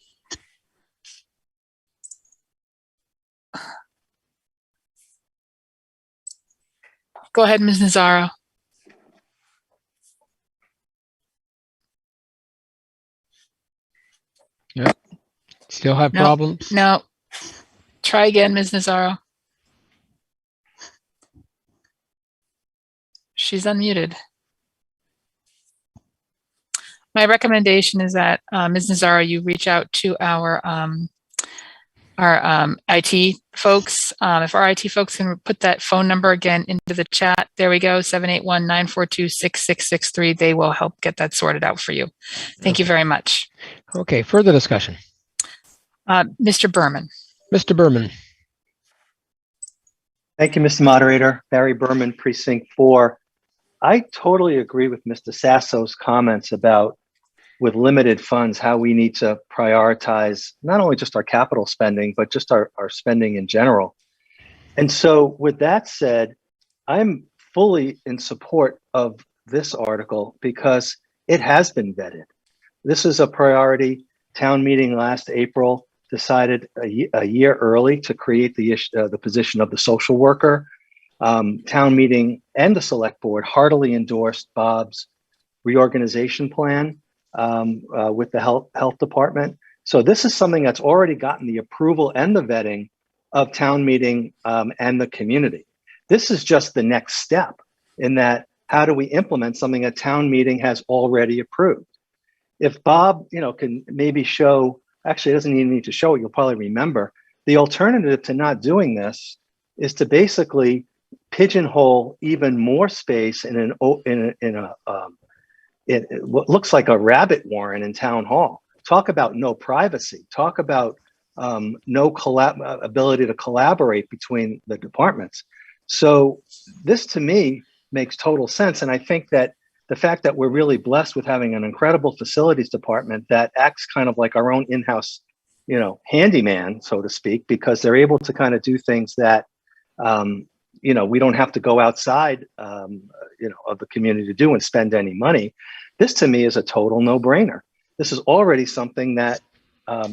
Speaker 1: Go ahead, Ms. Nazaro.
Speaker 7: Yep. Still have problems?
Speaker 1: No. Try again, Ms. Nazaro. She's unmuted. My recommendation is that Ms. Nazaro, you reach out to our IT folks. If our IT folks can put that phone number again into the chat, there we go, 781-942-6663. They will help get that sorted out for you. Thank you very much.
Speaker 7: Okay, further discussion.
Speaker 1: Mr. Berman.
Speaker 7: Mr. Berman.
Speaker 18: Thank you, Mr. Moderator. Barry Berman, Precinct 4. I totally agree with Mr. Sasso's comments about, with limited funds, how we need to prioritize not only just our capital spending, but just our spending in general. And so with that said, I'm fully in support of this article because it has been vetted. This is a priority. Town meeting last April decided a year early to create the position of the social worker. Town meeting and the select board heartily endorsed Bob's reorganization plan with the health department. So this is something that's already gotten the approval and the vetting of town meeting and the community. This is just the next step in that, how do we implement something a town meeting has already approved? If Bob, can maybe show, actually it doesn't even need to show it, you'll probably remember, the alternative to not doing this is to basically pigeonhole even more space in what looks like a rabbit warren in town hall. Talk about no privacy. Talk about no ability to collaborate between the departments. So this to me makes total sense. And I think that the fact that we're really blessed with having an incredible facilities department that acts kind of like our own in-house, handyman, so to speak, because they're able to kind of do things that, we don't have to go outside, of the community to do and spend any money. This to me is a total no-brainer. This is already something that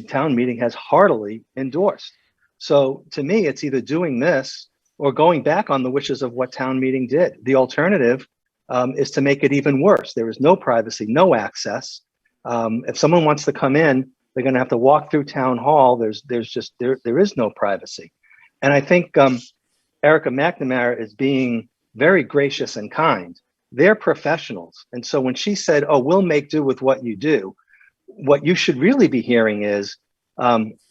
Speaker 18: town meeting has heartily endorsed. So to me, it's either doing this or going back on the wishes of what town meeting did. The alternative is to make it even worse. There is no privacy, no access. If someone wants to come in, they're going to have to walk through town hall. There is no privacy. And I think Erica McNamara is being very gracious and kind. They're professionals. And so when she said, oh, we'll make do with what you do, what you should really be hearing is,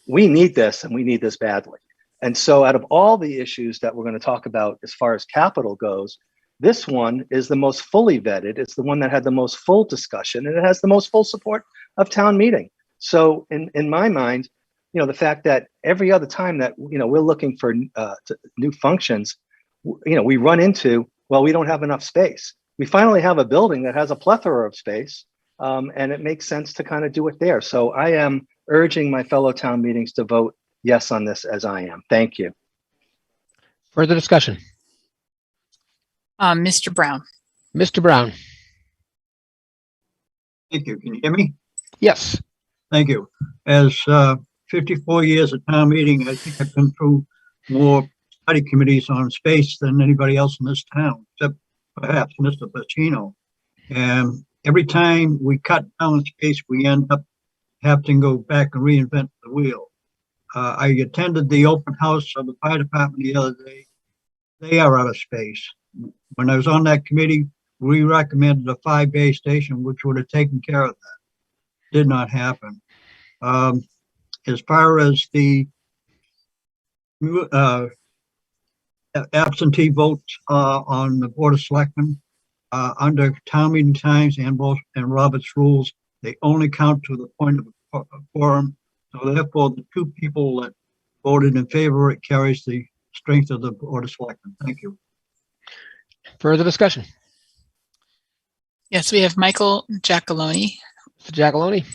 Speaker 18: we need this and we need this badly. And so out of all the issues that we're going to talk about as far as capital goes, this one is the most fully vetted. It's the one that had the most full discussion, and it has the most full support of town meeting. So in my mind, the fact that every other time that, we're looking for new functions, we run into, well, we don't have enough space. We finally have a building that has a plethora of space, and it makes sense to kind of do it there. So I am urging my fellow town meetings to vote yes on this, as I am. Thank you.
Speaker 7: Further discussion.
Speaker 1: Mr. Brown.
Speaker 7: Mr. Brown.
Speaker 19: Thank you. Can you hear me?
Speaker 7: Yes.
Speaker 19: Thank you. As 54 years of town meeting, I think I've been through more study committees on space than anybody else in this town, except perhaps Mr. Pacino. And every time we cut down space, we end up have to go back and reinvent the wheel. I attended the open house of the fire department the other day. They are out of space. When I was on that committee, we recommended a 5-bay station, which would have taken care of that. Did not happen. As far as the absentee votes on the Board of Selectmen, under town meeting times and Robert's rules, they only count to the point of a quorum. So therefore, the 2 people that voted in favor, it carries the strength of the Board of Selectmen. Thank you.
Speaker 7: Further discussion?
Speaker 1: Yes, we have Michael Giacalone.
Speaker 7: Mr. Giacalone?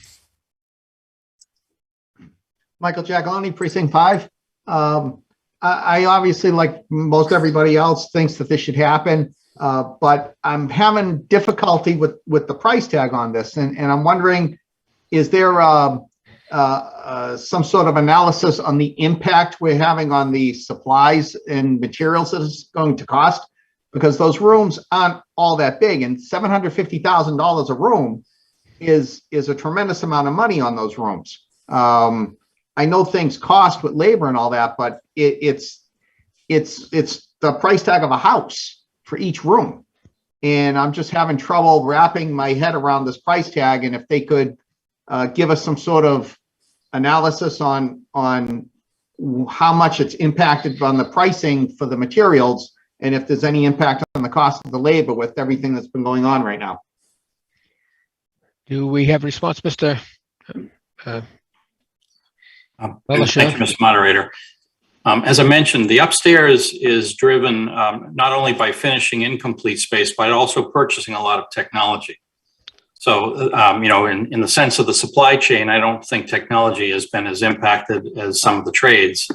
Speaker 21: Michael Giacalone, Precinct 5. I obviously, like most everybody else, thinks that this should happen, but I'm having difficulty with the price tag on this, and I'm wondering, is there some sort of analysis on the impact we're having on the supplies and materials that it's going to cost? Because those rooms aren't all that big, and $750,000 a room is a tremendous amount of money on those rooms. I know things cost with labor and all that, but it's the price tag of a house for each room. And I'm just having trouble wrapping my head around this price tag. And if they could give us some sort of analysis on how much it's impacted on the pricing for the materials, and if there's any impact on the cost of the labor with everything that's been going on right now.
Speaker 7: Do we have a response, Mr.
Speaker 9: Thank you, Mr. Moderator. As I mentioned, the upstairs is driven not only by finishing incomplete space, but also purchasing a lot of technology. So, in the sense of the supply chain, I don't think technology has been as impacted as some of the trades.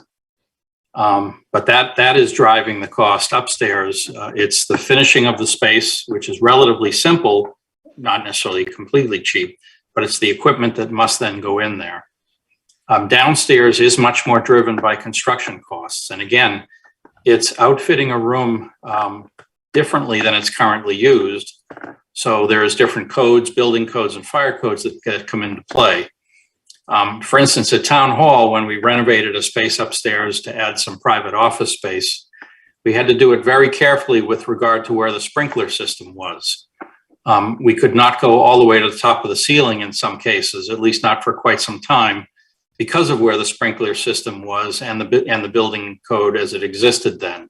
Speaker 9: But that is driving the cost upstairs. It's the finishing of the space, which is relatively simple, not necessarily completely cheap, but it's the equipment that must then go in there. Downstairs is much more driven by construction costs. And again, it's outfitting a room differently than it's currently used. So there's different codes, building codes and fire codes that come into play. For instance, at Town Hall, when we renovated a space upstairs to add some private office space, we had to do it very carefully with regard to where the sprinkler system was. We could not go all the way to the top of the ceiling in some cases, at least not for quite some time, because of where the sprinkler system was and the building code as it existed then.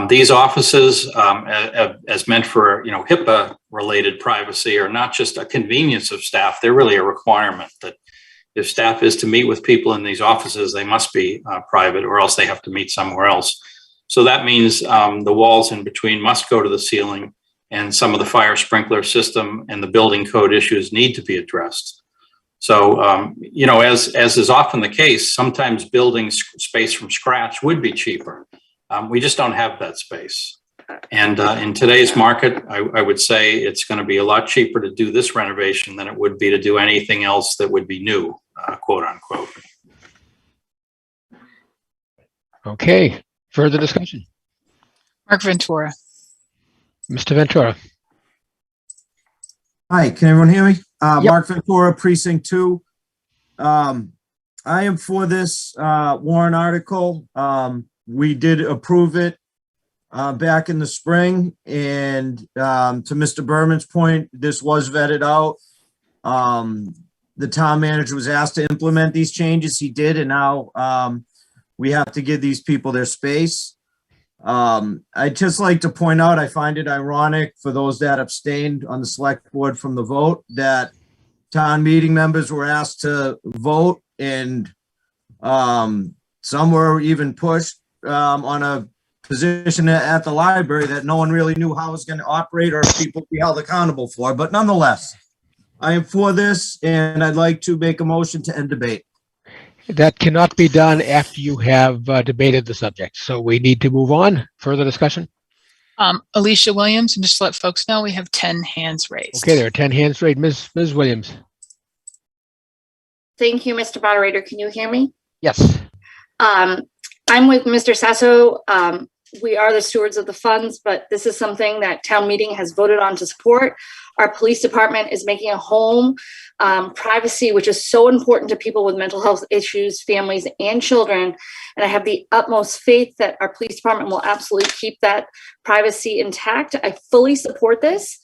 Speaker 9: These offices, as meant for HIPAA-related privacy, are not just a convenience of staff; they're really a requirement that if staff is to meet with people in these offices, they must be private, or else they have to meet somewhere else. So that means the walls in between must go to the ceiling, and some of the fire sprinkler system and the building code issues need to be addressed. So, as is often the case, sometimes building space from scratch would be cheaper. We just don't have that space. And in today's market, I would say it's going to be a lot cheaper to do this renovation than it would be to do anything else that would be new, quote unquote.
Speaker 7: Okay, further discussion?
Speaker 1: Mark Ventura.
Speaker 7: Mr. Ventura.
Speaker 22: Hi, can everyone hear me?
Speaker 7: Yep.
Speaker 22: Mark Ventura, Precinct 2. I am for this warrant article. We did approve it back in the spring, and to Mr. Berman's point, this was vetted out. The town manager was asked to implement these changes. He did, and now we have to give these people their space. I'd just like to point out, I find it ironic for those that abstained on the select board from the vote, that town meeting members were asked to vote, and some were even pushed on a position at the library that no one really knew how it was going to operate or if people would be held accountable for. But nonetheless, I am for this, and I'd like to make a motion to end debate.
Speaker 7: That cannot be done after you have debated the subject. So we need to move on. Further discussion?
Speaker 1: Alicia Williams, and just to let folks know, we have 10 hands raised.
Speaker 7: Okay, there are 10 hands raised. Ms. Williams.
Speaker 23: Thank you, Mr. Moderator. Can you hear me?
Speaker 7: Yes.
Speaker 23: I'm with Mr. Sasso.
Speaker 2: we are the stewards of the funds, but this is something that town meeting has voted on to support. Our police department is making a home. Privacy, which is so important to people with mental health issues, families, and children. And I have the utmost faith that our police department will absolutely keep that privacy intact. I fully support this.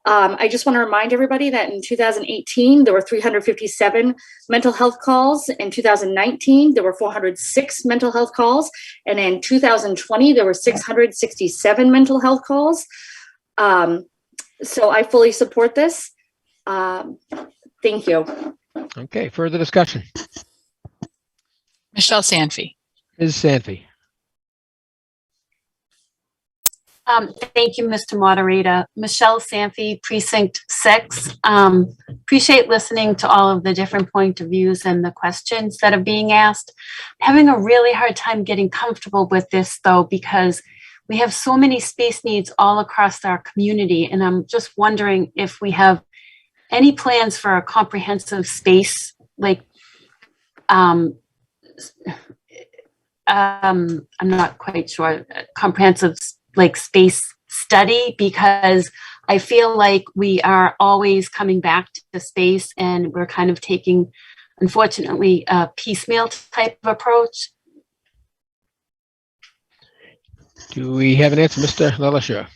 Speaker 2: I just want to remind everybody that in 2018, there were 357 mental health calls. In 2019, there were 406 mental health calls. And in 2020, there were 667 mental health calls. So I fully support this. Thank you.
Speaker 7: Okay, further discussion.
Speaker 1: Michelle Sanfie.
Speaker 7: Ms. Sanfie.
Speaker 8: Thank you, Mr. Moderator. Michelle Sanfie, Precinct 6. Appreciate listening to all of the different point of views and the questions that are being asked. Having a really hard time getting comfortable with this, though, because we have so many space needs all across our community, and I'm just wondering if we have any plans for a comprehensive space, like, I'm not quite sure, comprehensive like space study, because I feel like we are always coming back to space and we're kind of taking, unfortunately, a piecemeal type of approach.
Speaker 7: Do we have an answer, Mr. LaLacheur?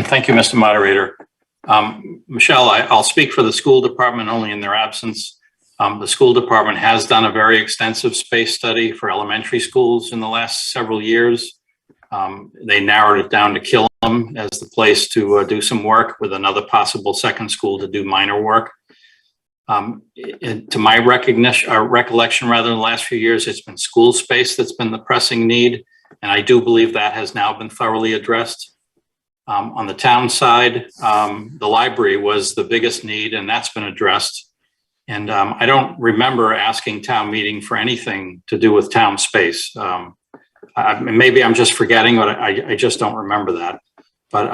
Speaker 9: Thank you, Mr. Moderator. Michelle, I'll speak for the school department only in their absence. The school department has done a very extensive space study for elementary schools in the last several years. They narrowed it down to Killam as the place to do some work, with another possible second school to do minor work. To my recollection, rather, in the last few years, it's been school space that's been the pressing need. And I do believe that has now been thoroughly addressed. On the town side, the library was the biggest need, and that's been addressed. And I don't remember asking town meeting for anything to do with town space. Maybe I'm just forgetting, but I just don't remember that. But,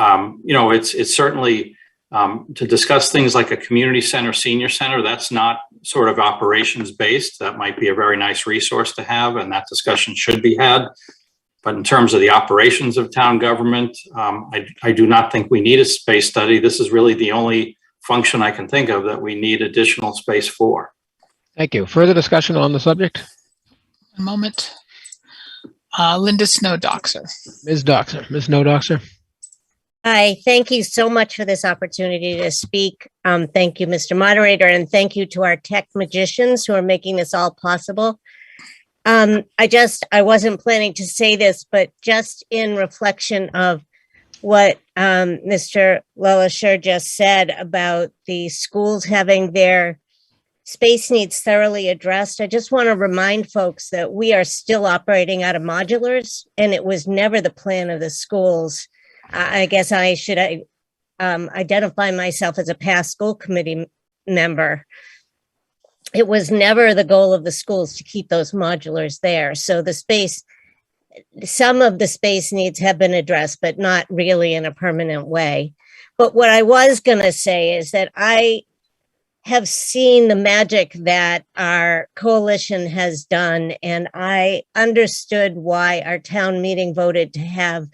Speaker 9: you know, it's certainly to discuss things like a community center, senior center, that's not sort of operations based. That might be a very nice resource to have, and that discussion should be had. But in terms of the operations of town government, I do not think we need a space study. This is really the only function I can think of that we need additional space for.
Speaker 7: Thank you. Further discussion on the subject?
Speaker 1: A moment. Linda Snowdoxer.
Speaker 7: Ms. Doxer. Ms. Snowdoxer.
Speaker 23: Hi, thank you so much for this opportunity to speak. Thank you, Mr. Moderator, and thank you to our tech magicians who are making this all possible. I wasn't planning to say this, but just in reflection of what Mr. LaLacheur just said about the schools having their space needs thoroughly addressed, I just want to remind folks that we are still operating out of modulars, and it was never the plan of the schools. I guess I should identify myself as a past school committee member. It was never the goal of the schools to keep those modulars there. So the space, some of the space needs have been addressed, but not really in a permanent way. But what I was going to say is that I have seen the magic that our coalition has done, and I understood why our town meeting voted to have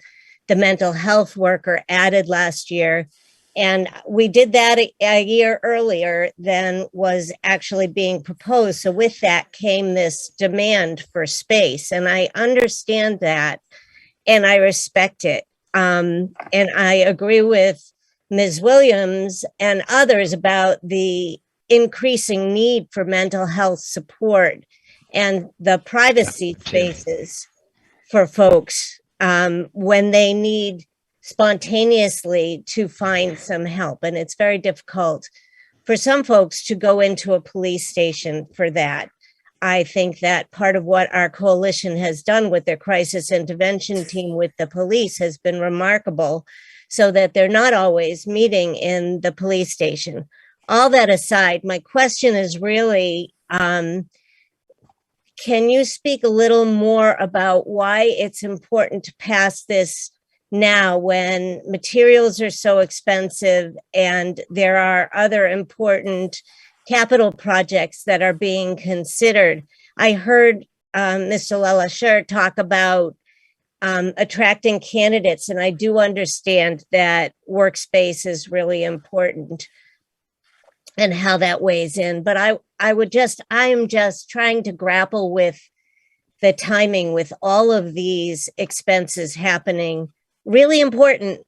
Speaker 23: the mental health worker added last year. And we did that a year earlier than was actually being proposed. So with that came this demand for space. And I understand that, and I respect it. And I agree with Ms. Williams and others about the increasing need for mental health support and the privacy spaces for folks when they need spontaneously to find some help. And it's very difficult for some folks to go into a police station for that. I think that part of what our coalition has done with their crisis intervention team with the police has been remarkable, so that they're not always meeting in the police station. All that aside, my question is really, can you speak a little more about why it's important to pass this now when materials are so expensive and there are other important capital projects that are being considered? I heard Mr. LaLacheur talk about attracting candidates. And I do understand that workspace is really important and how that weighs in. But I am just trying to grapple with the timing with all of these expenses happening, really important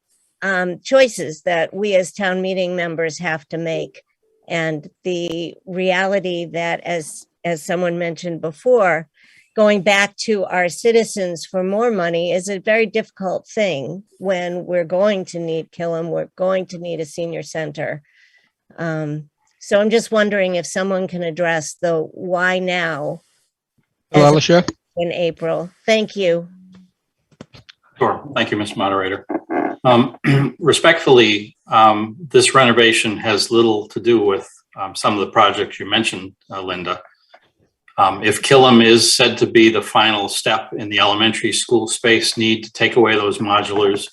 Speaker 23: choices that we as town meeting members have to make. And the reality that, as someone mentioned before, going back to our citizens for more money is a very difficult thing when we're going to need Killam, we're going to need a senior center. So I'm just wondering if someone can address the why now in April. Thank you.
Speaker 9: Sure. Thank you, Mr. Moderator. Respectfully, this renovation has little to do with some of the projects you mentioned, Linda. If Killam is said to be the final step in the elementary school space need to take away those modulars,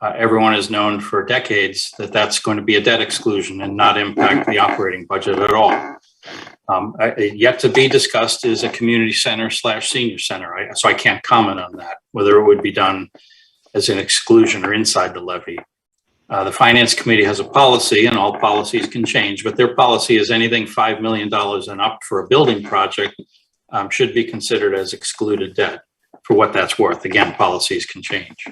Speaker 9: everyone has known for decades that that's going to be a debt exclusion and not impact the operating budget at all. Yet to be discussed is a community center / senior center. So I can't comment on that, whether it would be done as an exclusion or inside the levy. The Finance Committee has a policy, and all policies can change, but their policy is anything $5 million and up for a building project should be considered as excluded debt for what that's worth. Again, policies can change.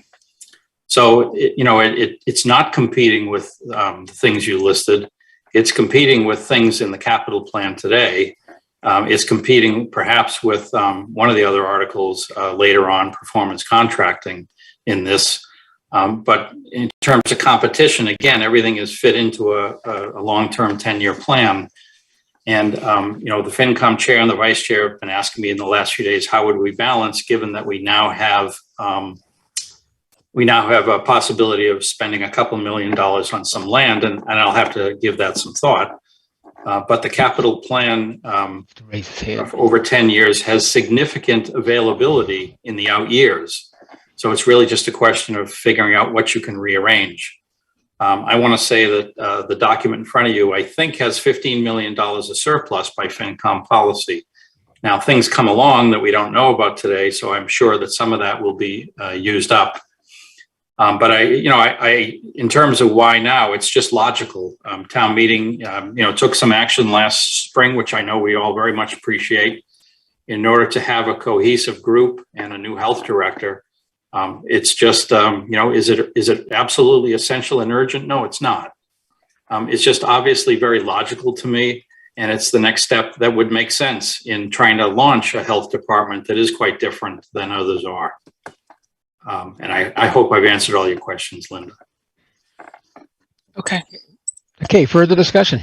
Speaker 9: So, it's not competing with the things you listed. It's competing with things in the capital plan today. It's competing perhaps with one of the other articles later on, performance contracting in this. But in terms of competition, again, everything is fit into a long-term 10-year plan. And, the FinCom chair and the vice chair have been asking me in the last few days, how would we balance, given that we now have a possibility of spending a couple $1 million on some land, and I'll have to give that some thought. But the capital plan for over 10 years has significant availability in the out years. So it's really just a question of figuring out what you can rearrange. I want to say that the document in front of you, I think, has $15 million of surplus by FinCom policy. Now, things come along that we don't know about today, so I'm sure that some of that will be used up. But in terms of why now, it's just logical. Town meeting, took some action last spring, which I know we all very much appreciate, in order to have a cohesive group and a new health director. It's just, is it absolutely essential and urgent? No, it's not. It's just obviously very logical to me. And it's the next step that would make sense in trying to launch a health department that is quite different than others are. And I hope I've answered all your questions, Linda.
Speaker 1: Okay.
Speaker 7: Okay, further discussion.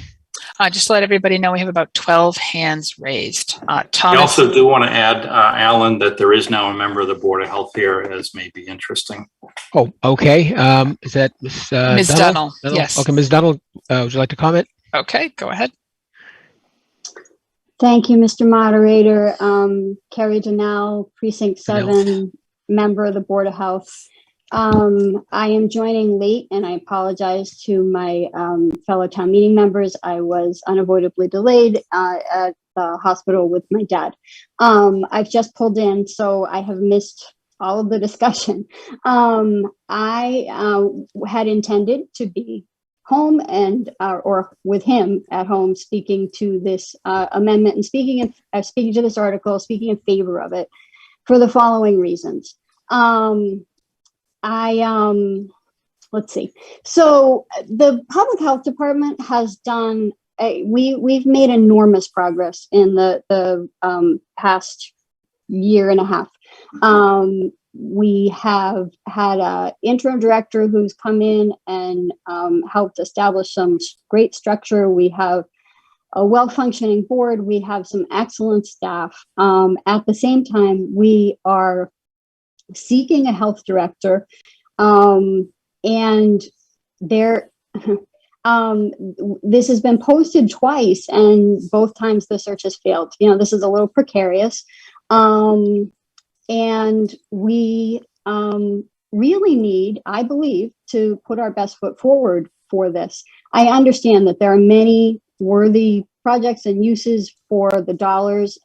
Speaker 1: Just to let everybody know, we have about 12 hands raised. Thomas.
Speaker 9: I also do want to add, Alan, that there is now a member of the Board of Health here, as may be interesting.
Speaker 7: Oh, okay. Is that
Speaker 1: Ms. Dunnell? Yes.
Speaker 7: Okay, Ms. Dunnell, would you like to comment?
Speaker 1: Okay, go ahead.
Speaker 6: Thank you, Mr. Moderator. Carrie Donnell, Precinct 7, member of the Board of Health. I am joining late, and I apologize to my fellow town meeting members. I was unavoidably delayed at the hospital with my dad. I've just pulled in, so I have missed all of the discussion. I had intended to be home and or with him at home speaking to this amendment and speaking to this article, speaking in favor of it for the following reasons. Let's see. So the public health department has done, we've made enormous progress in the past year and a half. We have had an interim director who's come in and helped establish some great structure. We have a well-functioning board. We have some excellent staff. At the same time, we are seeking a health director, and there, this has been posted twice, and both times the search has failed. This is a little precarious, and we really need, I believe, to put our best foot forward for this. I understand that there are many worthy projects and uses for the dollars,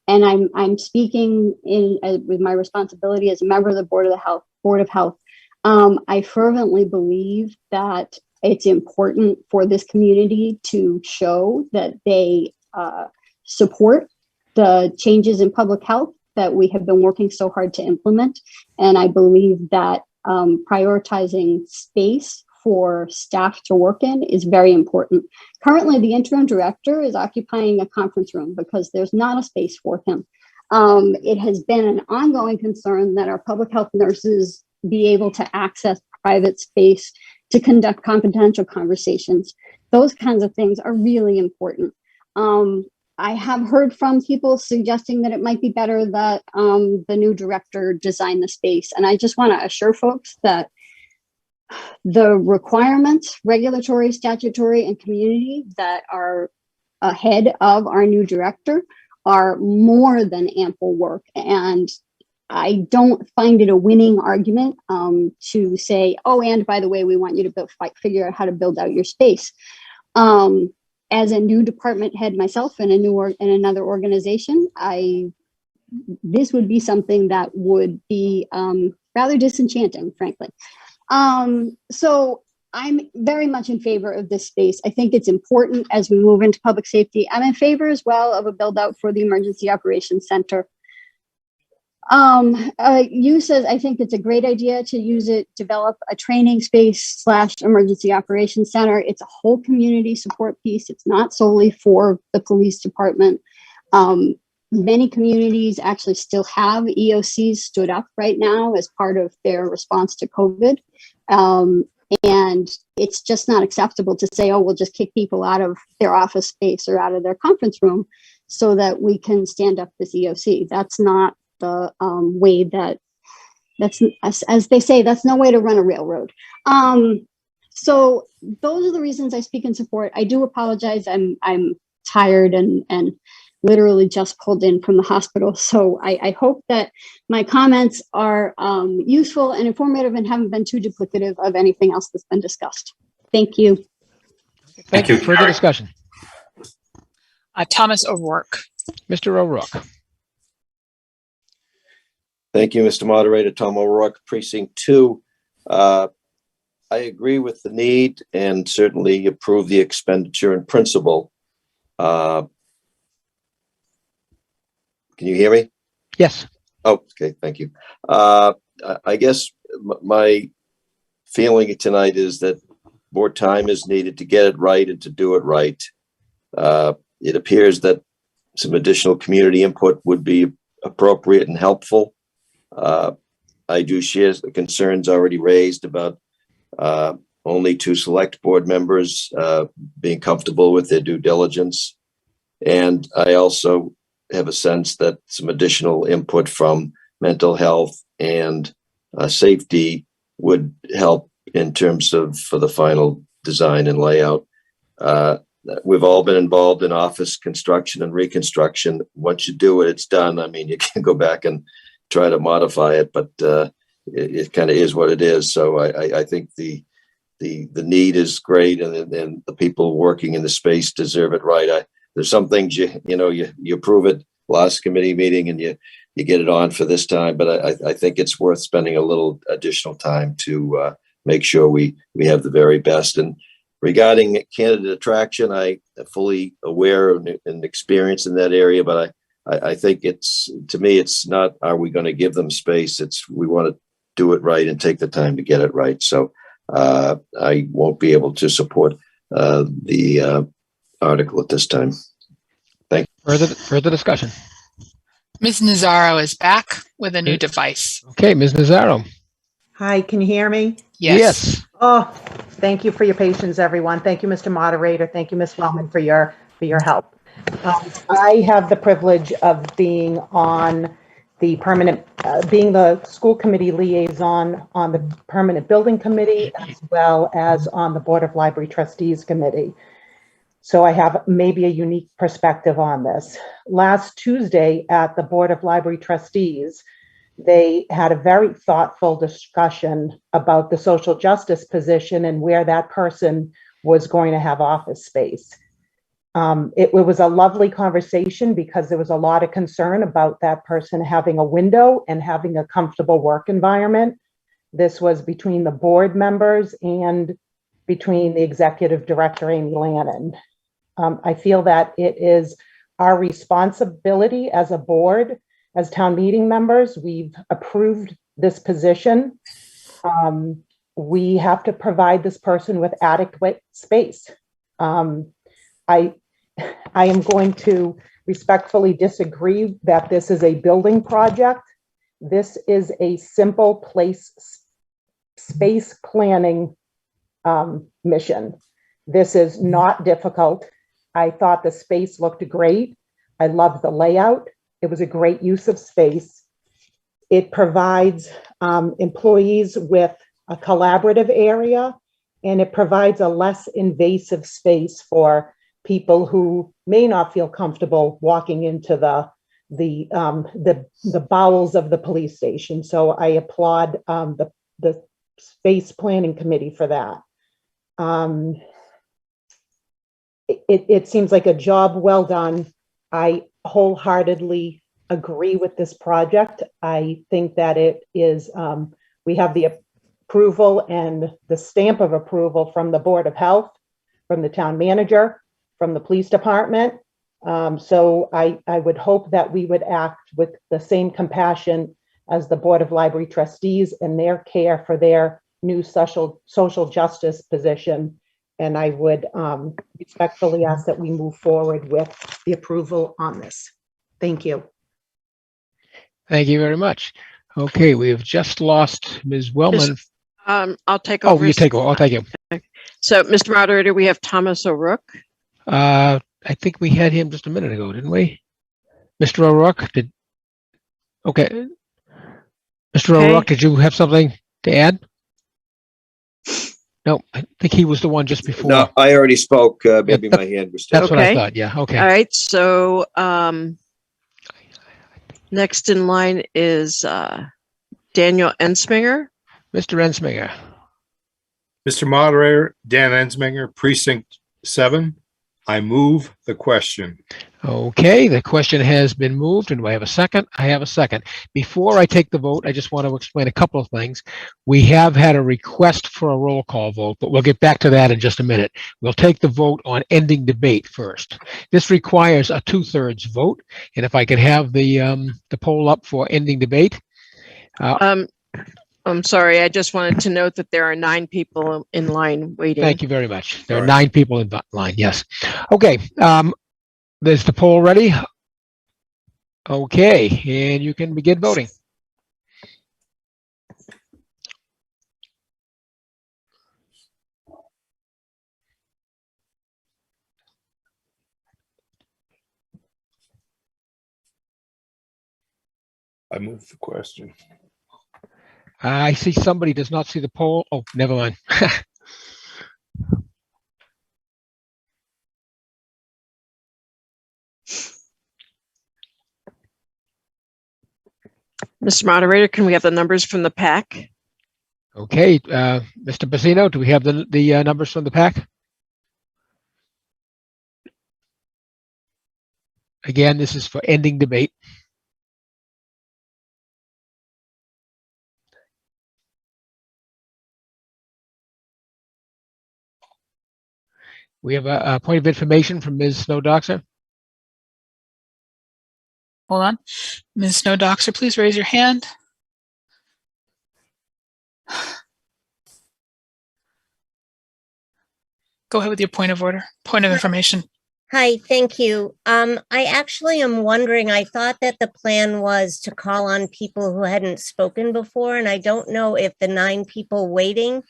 Speaker 6: and I'm speaking with my responsibility as a member of the Board of Health. I fervently believe that it's important for this community to show that they support the changes in public health that we have been working so hard to implement. And I believe that prioritizing space for staff to work in is very important. Currently, the interim director is occupying a conference room because there's not a space for him. It has been an ongoing concern that our public health nurses be able to access private space to conduct confidential conversations. Those kinds of things are really important. I have heard from people suggesting that it might be better that the new director design the space. And I just want to assure folks that the requirements, regulatory, statutory, and community that are ahead of our new director are more than ample work. And I don't find it a winning argument to say, oh, and by the way, we want you to figure out how to build out your space. As a new department head myself in another organization, this would be something that would be rather disenchanting, frankly. So I'm very much in favor of this space. I think it's important as we move into public safety. I'm in favor as well of a build out for the Emergency Operations Center. You said, I think it's a great idea to use it, develop a training space / emergency operations center. It's a whole community support piece. It's not solely for the police department. Many communities actually still have EOCs stood up right now as part of their response to COVID. And it's just not acceptable to say, oh, we'll just kick people out of their office space or out of their conference room so that we can stand up this EOC. That's not the way that's, as they say, that's no way to run a railroad. So those are the reasons I speak in support. I do apologize. I'm tired and literally just pulled in from the hospital. So I hope that my comments are useful and informative and haven't been too duplicative of anything else that's been discussed. Thank you.
Speaker 9: Thank you.
Speaker 7: Further discussion.
Speaker 1: Thomas O'Rourke.
Speaker 7: Mr. O'Rourke.
Speaker 10: Thank you, Mr. Moderator. Tom O'Rourke, Precinct 2. I agree with the need and certainly approve the expenditure in principle. Can you hear me?
Speaker 7: Yes.
Speaker 10: Oh, okay. Thank you. I guess my feeling tonight is that more time is needed to get it right and to do it right. It appears that some additional community input would be appropriate and helpful. I do share the concerns already raised about only 2 select board members being comfortable with their due diligence. And I also have a sense that some additional input from mental health and safety would help in terms of for the final design and layout. We've all been involved in office construction and reconstruction. Once you do it, it's done. I mean, you can go back and try to modify it, but it kind of is what it is. So I think the need is great, and the people working in the space deserve it right. There's some things you approve it last committee meeting and you get it on for this time, but I think it's worth spending a little additional time to make sure we have the very best. And regarding candidate attraction, I am fully aware and experienced in that area, but I think to me, it's not, are we going to give them space? It's, we want to do it right and take the time to get it right. So I won't be able to support the article at this time. Thank you.
Speaker 7: Further discussion.
Speaker 1: Ms. Nazaro is back with a new device.
Speaker 7: Okay, Ms. Nazaro.
Speaker 12: Hi, can you hear me?
Speaker 1: Yes.
Speaker 12: Oh, thank you for your patience, everyone. Thank you, Mr. Moderator. Thank you, Ms. Wellman, for your help. I have the privilege of being on the being the school committee liaison on the permanent building committee, as well as on the Board of Library Trustees committee. So I have maybe a unique perspective on this. Last Tuesday at the Board of Library Trustees, they had a very thoughtful discussion about the social justice position and where that person was going to have office space. It was a lovely conversation because there was a lot of concern about that person having a window and having a comfortable work environment. This was between the board members and between the executive director, Amy Lannon. I feel that it is our responsibility as a board, as town meeting members. We've approved this position. We have to provide this person with adequate space. I am going to respectfully disagree that this is a building project. This is a simple space planning mission. This is not difficult. I thought the space looked great. I loved the layout. It was a great use of space. It provides employees with a collaborative area, and it provides a less invasive space for people who may not feel comfortable walking into the bowels of the police station. So I applaud the space planning committee for that. It seems like a job well done. I wholeheartedly agree with this project. I think that it is, we have the approval and the stamp of approval from the Board of Health, from the town manager, from the police department. So I would hope that we would act with the same compassion as the Board of Library Trustees and their care for their new social justice position. And I would respectfully ask that we move forward with the approval on this. Thank you.
Speaker 7: Thank you very much. Okay, we have just lost Ms. Wellman.
Speaker 13: I'll take over.
Speaker 7: Oh, you take over. I'll take it.
Speaker 13: So, Mr. Moderator, we have Thomas O'Rourke.
Speaker 7: I think we had him just a minute ago, didn't we? Mr. O'Rourke did. Okay. Mr. O'Rourke, did you have something to add? No, I think he was the one just before.
Speaker 10: No, I already spoke. Maybe my hand was still.
Speaker 7: That's what I thought. Yeah. Okay.
Speaker 13: All right. So next in line is Daniel Ensminger.
Speaker 7: Mr. Ensminger.
Speaker 14: Mr. Moderator, Dan Ensminger, Precinct 7. I move the question.
Speaker 7: Okay, the question has been moved, and do I have a second? I have a second. Before I take the vote, I just want to explain a couple of things. We have had a request for a roll call vote, but we'll get back to that in just a minute. We'll take the vote on ending debate first. This requires a 2/3 vote, and if I could have the poll up for ending debate.
Speaker 13: I'm sorry, I just wanted to note that there are 9 people in line waiting.
Speaker 7: Thank you very much. There are 9 people in line, yes. Okay, there's the poll ready. Okay, and you can begin voting.
Speaker 14: I move the question.
Speaker 7: I see somebody does not see the poll. Oh, never mind.
Speaker 13: Mr. Moderator, can we have the numbers from the pack?
Speaker 7: Okay, Mr. Bassino, do we have the numbers from the pack? Again, this is for ending debate. We have a point of information from Ms. Snowdoxer.
Speaker 1: Hold on. Ms. Snowdoxer, please raise your hand. Go ahead with your point of order, point of information.
Speaker 23: Hi, thank you. I actually am wondering, I thought that the plan was to call on people who hadn't spoken before, and I don't know if the 9 people waiting,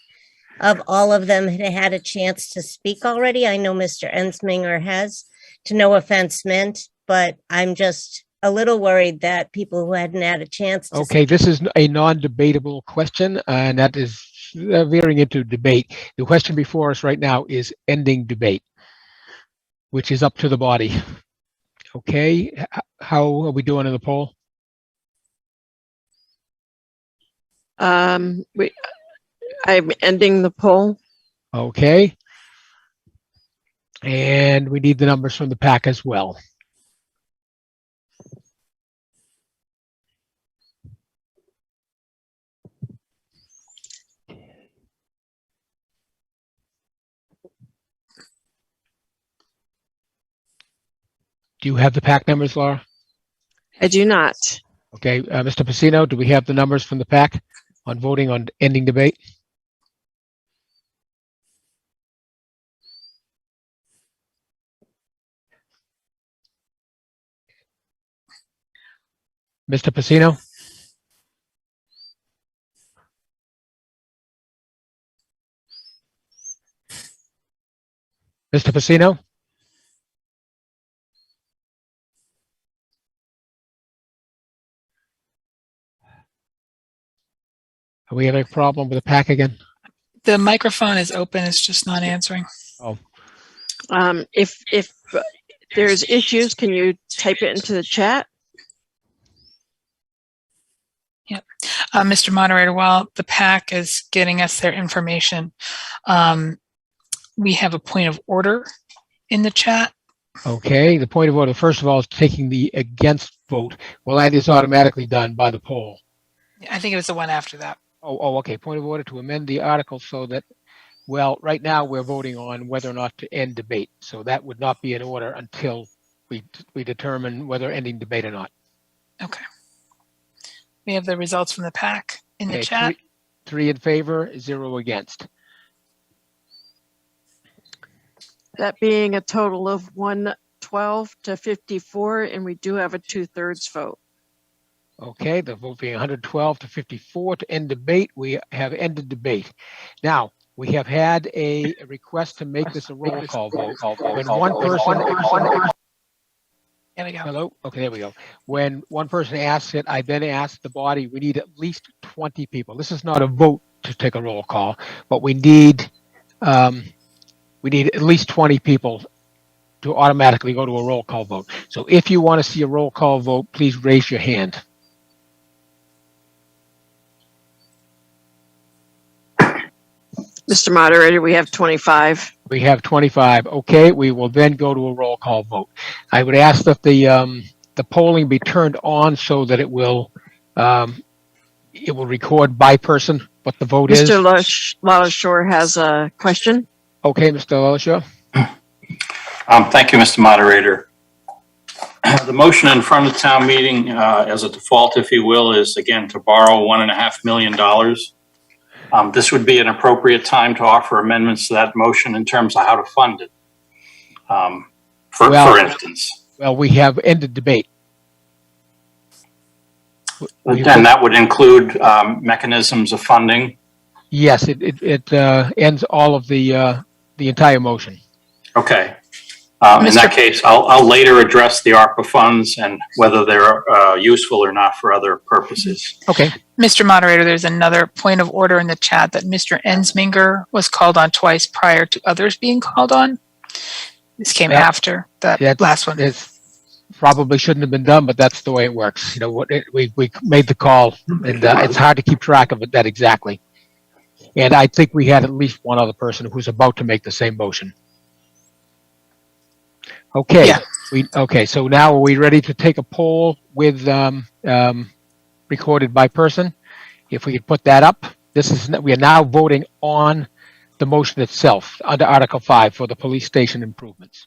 Speaker 23: of all of them had a chance to speak already. I know Mr. Ensminger has, to no offense meant, but I'm just a little worried that people who hadn't had a chance to
Speaker 7: Okay, this is a non-debatable question, and that is veering into debate. The question before us right now is ending debate, which is up to the body. Okay, how are we doing in the poll?
Speaker 13: I'm ending the poll.
Speaker 7: Okay. And we need the numbers from the pack as well. Do you have the pack numbers, Laura?
Speaker 13: I do not.
Speaker 7: Okay, Mr. Pacino, do we have the numbers from the pack on voting on ending debate? Mr. Pacino? Mr. Pacino? Are we having a problem with the pack again?
Speaker 1: The microphone is open. It's just not answering.
Speaker 7: Oh,
Speaker 13: If there's issues, can you type it into the chat?
Speaker 1: Yep. Mr. Moderator, while the PAC is getting us their information, we have a point of order in the chat.
Speaker 7: okay. The point of order, first of all, is taking the against vote. Well, that is automatically done by the poll.
Speaker 1: I think it was the one after that.
Speaker 7: Oh, okay. Point of order to amend the article so that, well, right now we're voting on whether or not to end debate. So that would not be in order until we determine whether ending debate or not.
Speaker 1: Okay. We have the results from the PAC in the chat.
Speaker 7: Three in favor, 0 against.
Speaker 13: That being a total of 112 to 54, and we do have a 2/3 vote.
Speaker 7: Okay, the vote being 112 to 54 to end debate. We have ended debate. Now, we have had a request to make this a roll call vote. When one person...
Speaker 1: There we go.
Speaker 7: Hello? Okay, there we go. When one person asks it, I then ask the body, we need at least 20 people. This is not a vote to take a roll call, but we need at least 20 people to automatically go to a roll call vote. So if you want to see a roll call vote, please raise your hand.
Speaker 13: Mr. Moderator, we have 25.
Speaker 7: We have 25. Okay, we will then go to a roll call vote. I would ask that the polling be turned on so that it will record by person what the vote is.
Speaker 13: Mr. LaShore has a question.
Speaker 7: Okay, Mr. LaShore.
Speaker 9: Thank you, Mr. Moderator. The motion in front of town meeting, as a default, if you will, is again to borrow $1.5 million. This would be an appropriate time to offer amendments to that motion in terms of how to fund it. For instance.
Speaker 7: Well, we have ended debate.
Speaker 9: And that would include mechanisms of funding.
Speaker 7: Yes, it ends all of the entire motion.
Speaker 9: Okay. In that case, I'll later address the ARPA funds and whether they're useful or not for other purposes.
Speaker 7: Okay.
Speaker 1: Mr. Moderator, there's another point of order in the chat that Mr. Ensminger was called on twice prior to others being called on. This came after that last one.
Speaker 7: It probably shouldn't have been done, but that's the way it works. You know, we made the call, and it's hard to keep track of it that exactly. And I think we had at least one other person who's about to make the same motion. Okay. Yeah. Okay. So now are we ready to take a poll with recorded by person? If we could put that up. We are now voting on the motion itself under Article 5 for the police station improvements.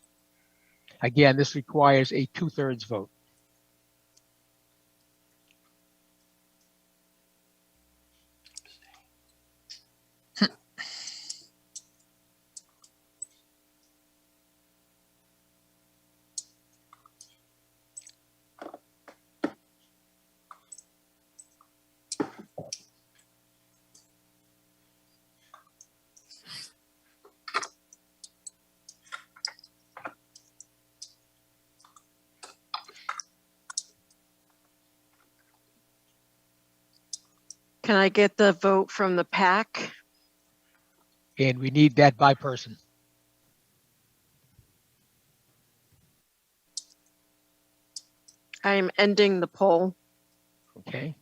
Speaker 7: Again, this requires a 2/3 vote.
Speaker 13: Can I get the vote from the PAC?
Speaker 7: And we need that by person.
Speaker 13: I'm ending the poll.
Speaker 7: Okay.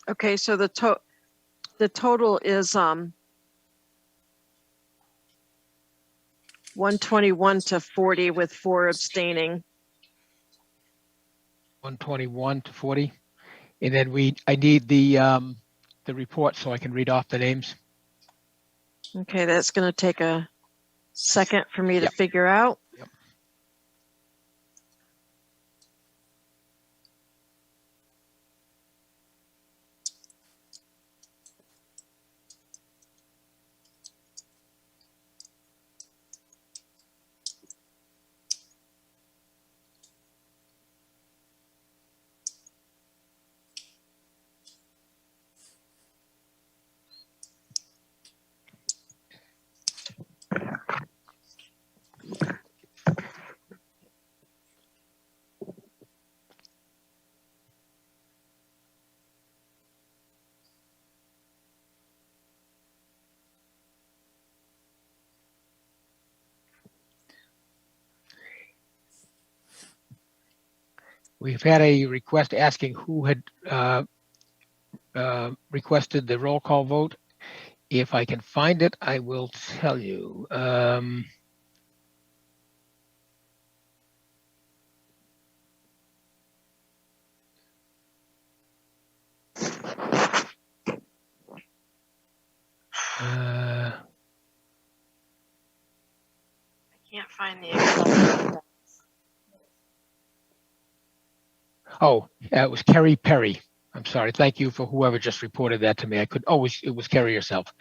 Speaker 13: Okay, so the total is 121 to 40 with 4 abstaining.
Speaker 7: 121 to 40. And then I need the report so I can read off the names.
Speaker 13: Okay, that's going to take a second for me to
Speaker 7: Yep.
Speaker 13: figure out.
Speaker 7: Yep. We've had a request asking who had requested the roll call vote. If I can find it, I will tell you.
Speaker 13: I can't find the exact.
Speaker 7: It was Kerry Perry. I'm sorry. Thank you for whoever just reported that to me. It was Kerry herself.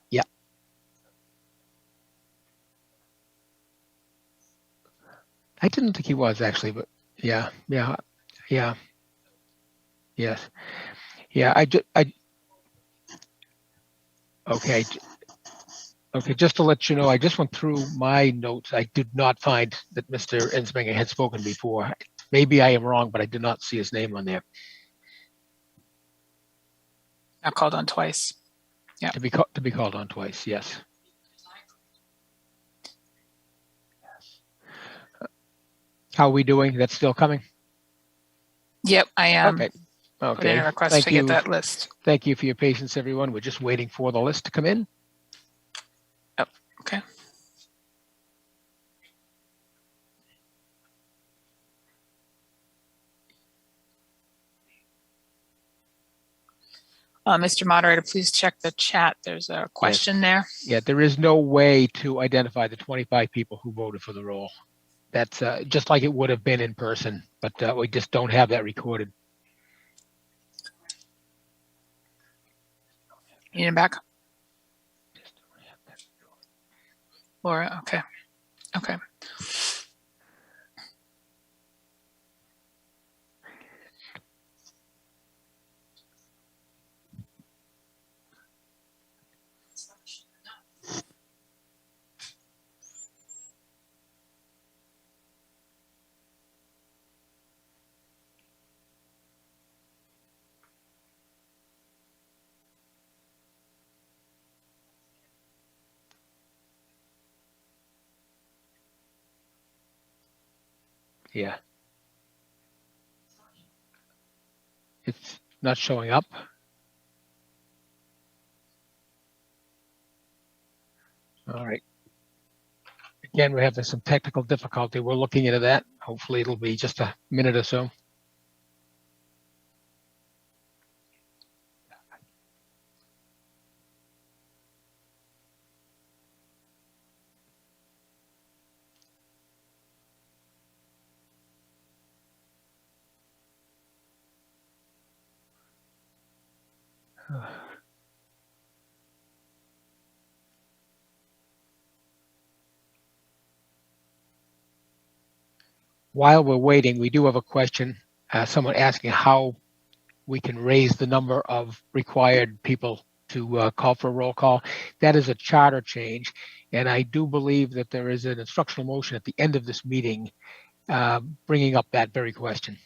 Speaker 7: Yeah. I didn't think he was actually, but yeah. Yes. Yeah. Okay. Okay. Just to let you know, I just went through my notes. I did not find that Mr. Ensminger had spoken before. Maybe I am wrong, but I did not see his name on there.
Speaker 1: Not called on twice. Yeah.
Speaker 7: To be called on twice. Yes. How are we doing? That's still coming?
Speaker 1: Yep, I am.
Speaker 7: Okay.
Speaker 1: Put in a request
Speaker 7: Thank
Speaker 1: to
Speaker 7: you.
Speaker 1: get that list.
Speaker 7: Thank you for your patience, everyone. We're just waiting for the list to come in.
Speaker 1: Oh, okay. Mr. Moderator, please check the chat. There's a question there.
Speaker 7: Yeah, there is no way to identify the 25 people who voted for the role. That's just like it would have been in person, but we just don't have that recorded.
Speaker 1: You need him back? Laura, okay. Okay.
Speaker 7: Yeah. It's not showing up. All right. Again, we're having some technical difficulty. We're looking into that. Hopefully it'll be just a minute or so. while we're waiting, we do have a question. Someone asking how we can raise the number of required people to call for a roll call. That is a charter change. And I do believe that there is an instructional motion at the end of this meeting bringing up that very question.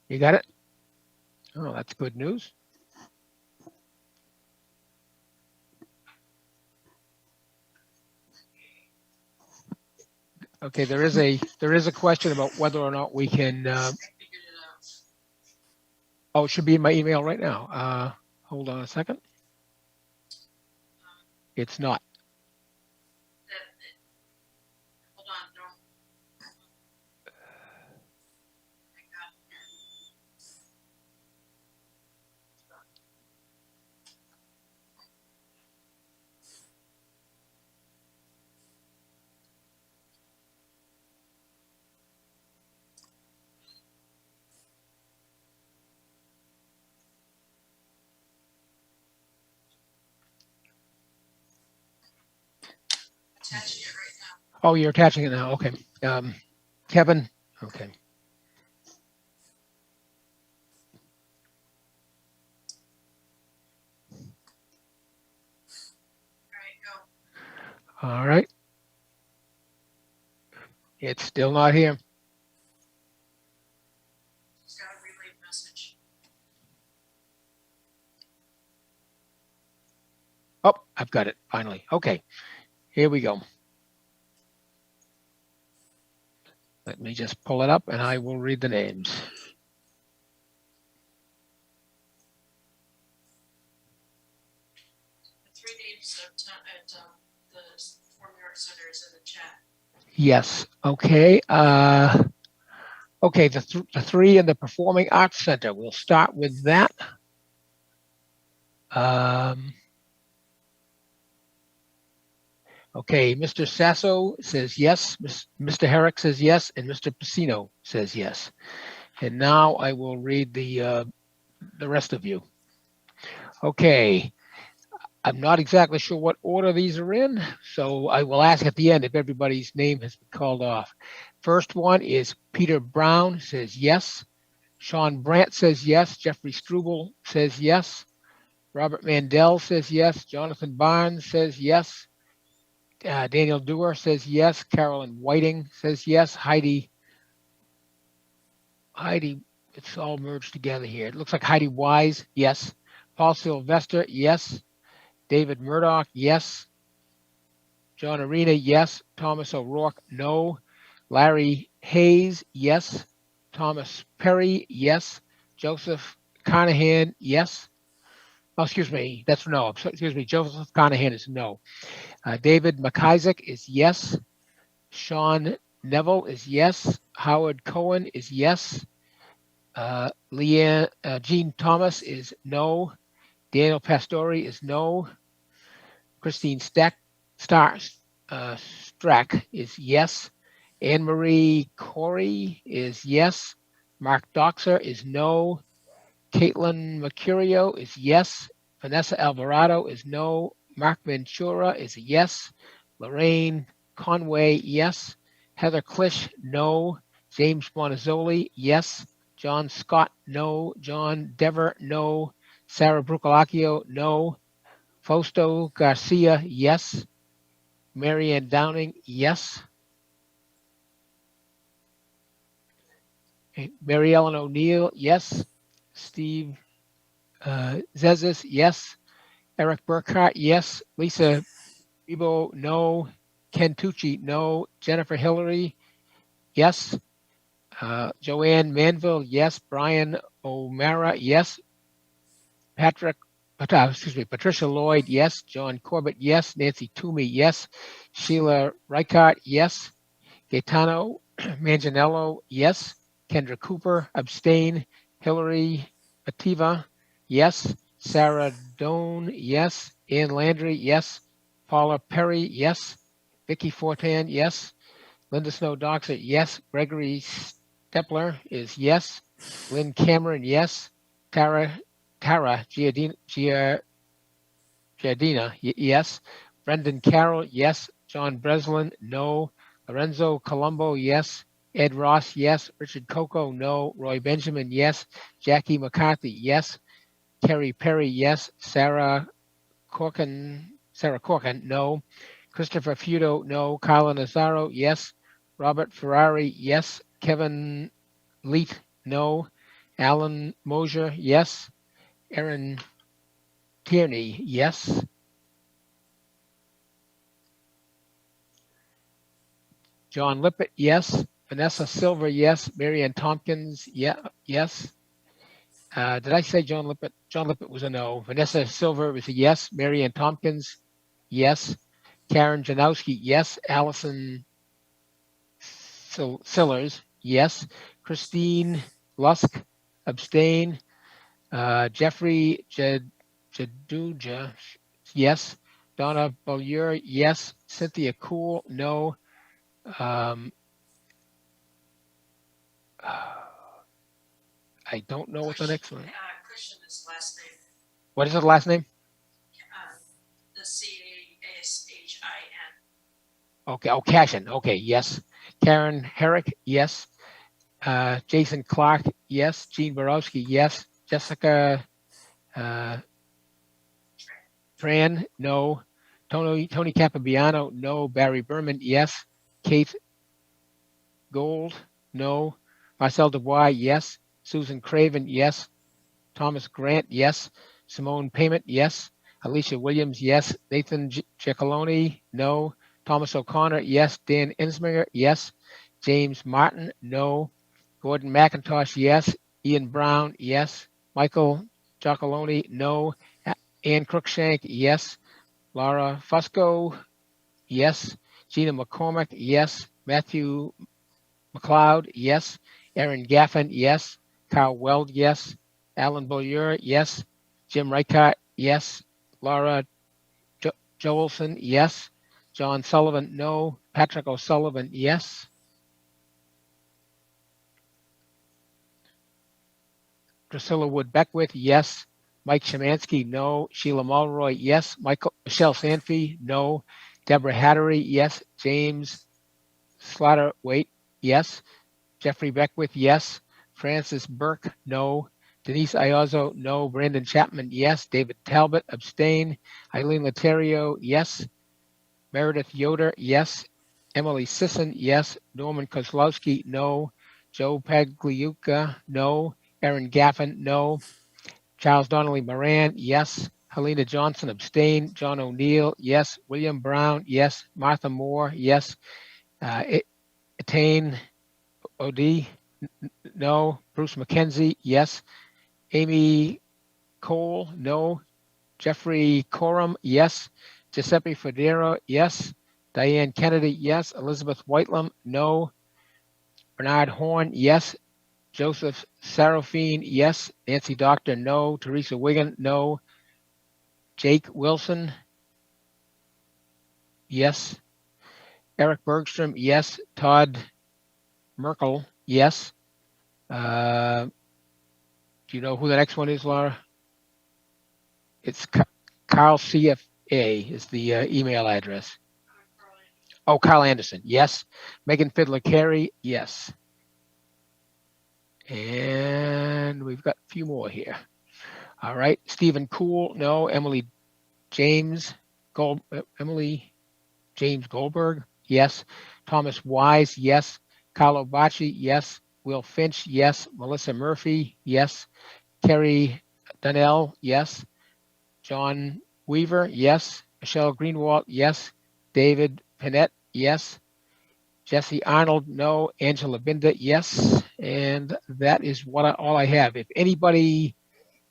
Speaker 7: You got it? Oh, that's good news. Okay, there is a question about whether or not we can. Oh, it should be in my email right now. Hold on a second. It's not. Oh, you're attaching it now. Okay. Kevin. Okay. All right. It's still not here. Oh, I've got it finally. Okay. Here we go. Let me just pull it up and I will read the names.
Speaker 5: The 3 names at the Performing Arts Center is in the chat.
Speaker 7: Yes. Okay. Okay. The 3 in the Performing Arts Center. We'll start with that. Okay. Mr. Sasso says yes. Mr. Herrick says yes, and Mr. Pacino says yes. And now I will read the rest of you. Okay. I'm not exactly sure what order these are in, so I will ask at the end if everybody's name has been called off. First one is Peter Brown says yes. Sean Brandt says yes. Jeffrey Struble says yes. Robert Mandel says yes. Jonathan Barnes says yes. Daniel Dewar says yes. Carolyn Whiting says yes. Heidi, it's all merged together here. It looks like Heidi Wise, yes. Paul Sylvester, yes. David Murdoch, yes. John Arena, yes. Thomas O'Rourke, no. Larry Hayes, yes. Thomas Perry, yes. Joseph Carnahan, yes. Oh, excuse me, that's no. Excuse me, Joseph Carnahan is no. David McIsaac is yes. Sean Neville is yes. Howard Cohen is yes. Jean Thomas is no. Daniel Pastore is no. Christine Strack is yes. Anne Marie Corey is yes. Mark Doxer is no. Caitlin Mercurio is yes. Vanessa Alvarado is no. Mark Ventura is a yes. Lorraine Conway, yes. Heather Klisch, no. James Bonazzoli, yes. John Scott, no. John Dever, no. Sarah Brucolacchio, no. Fausto Garcia, yes. Marianne Downing, yes. Mary Ellen O'Neill, yes. Steve Zezis, yes. Eric Burkhart, yes. Lisa Bibo, no. Ken Tucci, no. Jennifer Hillary, yes. Joanne Manville, yes. Brian O'Mara, yes. Patricia Lloyd, yes. John Corbett, yes. Nancy Toomey, yes. Sheila Reichart, yes. Gaetano Manganiello, yes. Kendra Cooper, abstain. Hillary Ativa, yes. Sarah Doan, yes. Ann Landry, yes. Paula Perry, yes. Vicky Fortan, yes. Linda Snow Doxer, yes. Gregory Stepler is yes. Lynn Cameron, yes. Tara Giardina, yes. Brendan Carroll, yes. John Breslin, no. Lorenzo Colombo, yes. Ed Ross, yes. Richard Coco, no. Roy Benjamin, yes. Jackie McCarthy, yes. Kerry Perry, yes. Sarah Corkin, no. Christopher Feudo, no. Carla Nazaro, yes. Robert Ferrari, yes. Kevin Leet, no. Alan Mosier, yes. Aaron Tierney, yes. John Lippett, yes. Vanessa Silver, yes. Marianne Tompkins, yes. Did I say John Lippett? John Lippett was a no. Vanessa Silver was a yes. Marianne Tompkins, yes. Karen Janowski, yes. Allison Sillers, yes. Christine Lusk, abstain. Jeffrey Jaduja, yes. Donna Beaulieu, yes. Cynthia Cool, no. I don't know what the next one.
Speaker 5: Christian is last name.
Speaker 7: What is his last name?
Speaker 5: The Cashin.
Speaker 7: Okay. Oh, Cashin. Okay. Yes. Karen Herrick. Yes. Jason Clark. Yes. Jean Borowski. Yes. Jessica Tran. No. Tony Capabiano. No. Barry Berman. Yes. Kate Gold. No. Marcel Dubois. Yes. Susan Craven. Yes. Thomas Grant. Yes. Simone Payment. Yes. Alicia Williams. Yes. Nathan Ciccolone. No. Thomas O'Connor. Yes. Dan Insminger. Yes. James Martin. No. Gordon McIntosh. Yes. Ian Brown. Yes. Michael Giacalone. No. Ann Cruikshank. Yes. Laura Fusco. Yes. Gina McCormick. Yes. Matthew McLeod. Yes. Aaron Gaffin. Yes. Carl Weld. Yes. Alan Beaulieu. Yes. Jim Reichart. Yes. Laura Joelson. Yes. John Sullivan. No. Patrick O'Sullivan. Yes. Priscilla Wood Beckwith. Yes. Mike Shemansky. No. Sheila Mulroy. Yes. Michelle Sanfey. No. Deborah Hattery. Yes. James Slaughterwaite. Yes. Jeffrey Beckwith. Yes. Francis Burke. No. Denise Iozzo. No. Brandon Chapman. Yes. David Talbot. Abstain. Eileen Laterio. Yes. Meredith Yoder. Yes. Emily Sisson. Yes. Norman Kozlowski. No. Joe Pagliuca. No. Aaron Gaffin. No. Charles Donnelly Moran. Yes. Helena Johnson. Abstain. John O'Neill. Yes. William Brown. Yes. Martha Moore. Yes. Etane O'D. No. Bruce McKenzie. Yes. Amy Cole. No. Jeffrey Coram. Yes. Giuseppe Federo. Yes. Diane Kennedy. Yes. Elizabeth Whitelam. No. Bernard Horn. Yes. Joseph Sarafine. Yes. Nancy Doctor. No. Teresa Wiggin. No. Jake Wilson. Yes. Eric Bergstrom. Yes. Todd Merkel. Yes. Do you know who the next one is, Laura? It's Carl CFA is the email address. Oh, Carl Anderson. Yes. Megan Fiddler Carey. Yes. And we've got a few more here. All right. Stephen Cool. No. Emily James Goldberg. Yes. Thomas Wise. Yes. Carlo Bacci. Yes. Will Finch. Yes. Melissa Murphy. Yes. Kerry Donnell. Yes. John Weaver. Yes. Michelle Greenwald. Yes. David Panett. Yes. Jesse Arnold. No. Angela Binda. Yes. And that is all I have. If anybody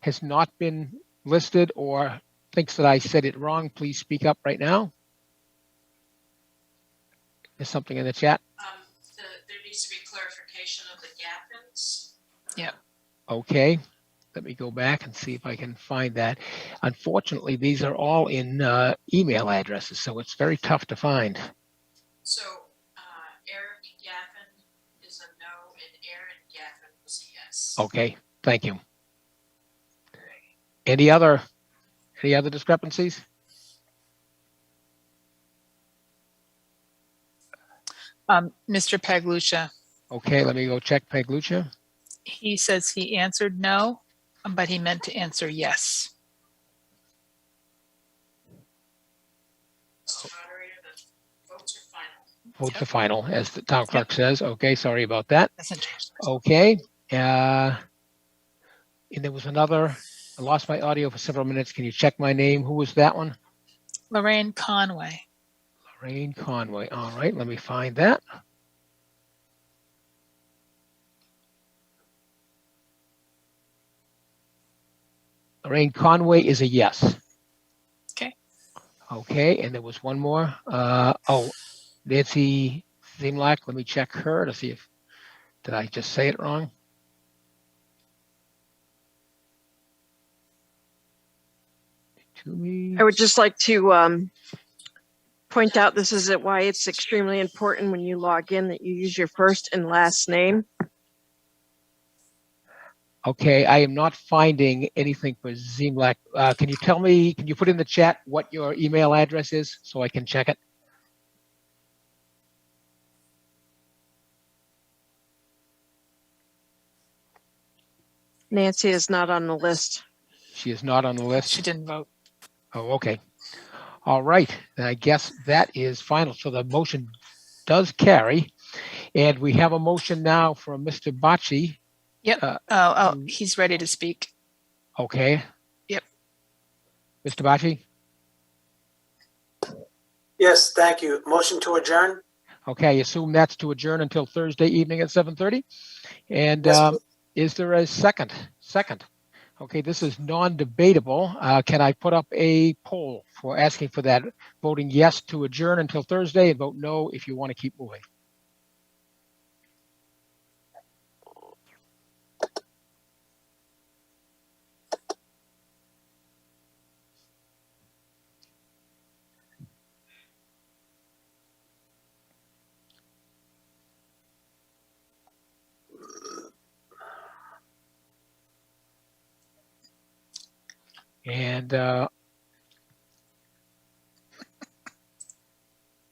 Speaker 7: has not been listed or thinks that I said it wrong, please speak up right now. There's something in the chat.
Speaker 5: There needs to be clarification of the Gaffins.
Speaker 1: Yeah.
Speaker 7: Okay, let me go back and see if I can find that. Unfortunately, these are all in email addresses, so it's very tough to find.
Speaker 5: So Eric Gaffin is a no and Aaron Gaffin was a yes.
Speaker 7: Okay, thank you. Any other discrepancies?
Speaker 1: Mr. Pagluccia,
Speaker 7: Okay, let me go check Pagluccia.
Speaker 1: he says he answered no, but he meant to answer yes.
Speaker 5: Mr. Moderator, the votes are final.
Speaker 7: Votes are final, as the town clerk says. Okay, sorry about that.
Speaker 1: Doesn't change.
Speaker 7: Okay. And there was another, I lost my audio for several minutes. Can you check my name? Who was that one?
Speaker 1: Lorraine Conway.
Speaker 7: Lorraine Conway. All right, let me find that. Lorraine Conway is a yes.
Speaker 1: Okay.
Speaker 7: Okay, and there was one more. Nancy Zemlak. Let me check her to see if, did I just say it wrong?
Speaker 13: I would just like to point out this is why it's extremely important when you log in that you use your first and last name.
Speaker 7: Okay, I am not finding anything for Zemlak. Can you tell me, can you put in the chat what your email address is so I can check it?
Speaker 13: Nancy is not on the list.
Speaker 7: She is not on the list.
Speaker 1: She didn't vote.
Speaker 7: Oh, okay. All right. Then I guess that is final. So the motion does carry. And we have a motion now from Mr. Bocci.
Speaker 1: Yep. He's ready to speak.
Speaker 7: Okay.
Speaker 1: Yep.
Speaker 7: Mr. Bocci?
Speaker 4: Yes, thank you. Motion to adjourn?
Speaker 7: Okay, I assume that's to adjourn until Thursday evening at 7:30. And
Speaker 4: Yes,
Speaker 7: is there a second? Second. Okay, this is non-debatable. Can I put up a poll for asking for that, voting yes to adjourn until Thursday and vote no if you want to keep moving? And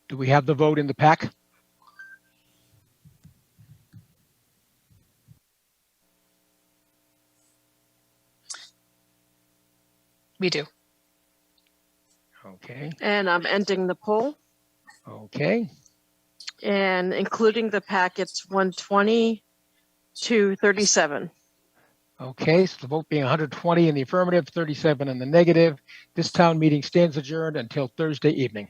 Speaker 7: do we have the vote in the pack?
Speaker 1: We do.
Speaker 7: Okay.
Speaker 13: And I'm ending the poll.
Speaker 7: Okay.
Speaker 13: And including the packets 120 to 37.
Speaker 7: Okay, so the vote being 120 in the affirmative, 37 in the negative. This town meeting stands adjourned until Thursday evening.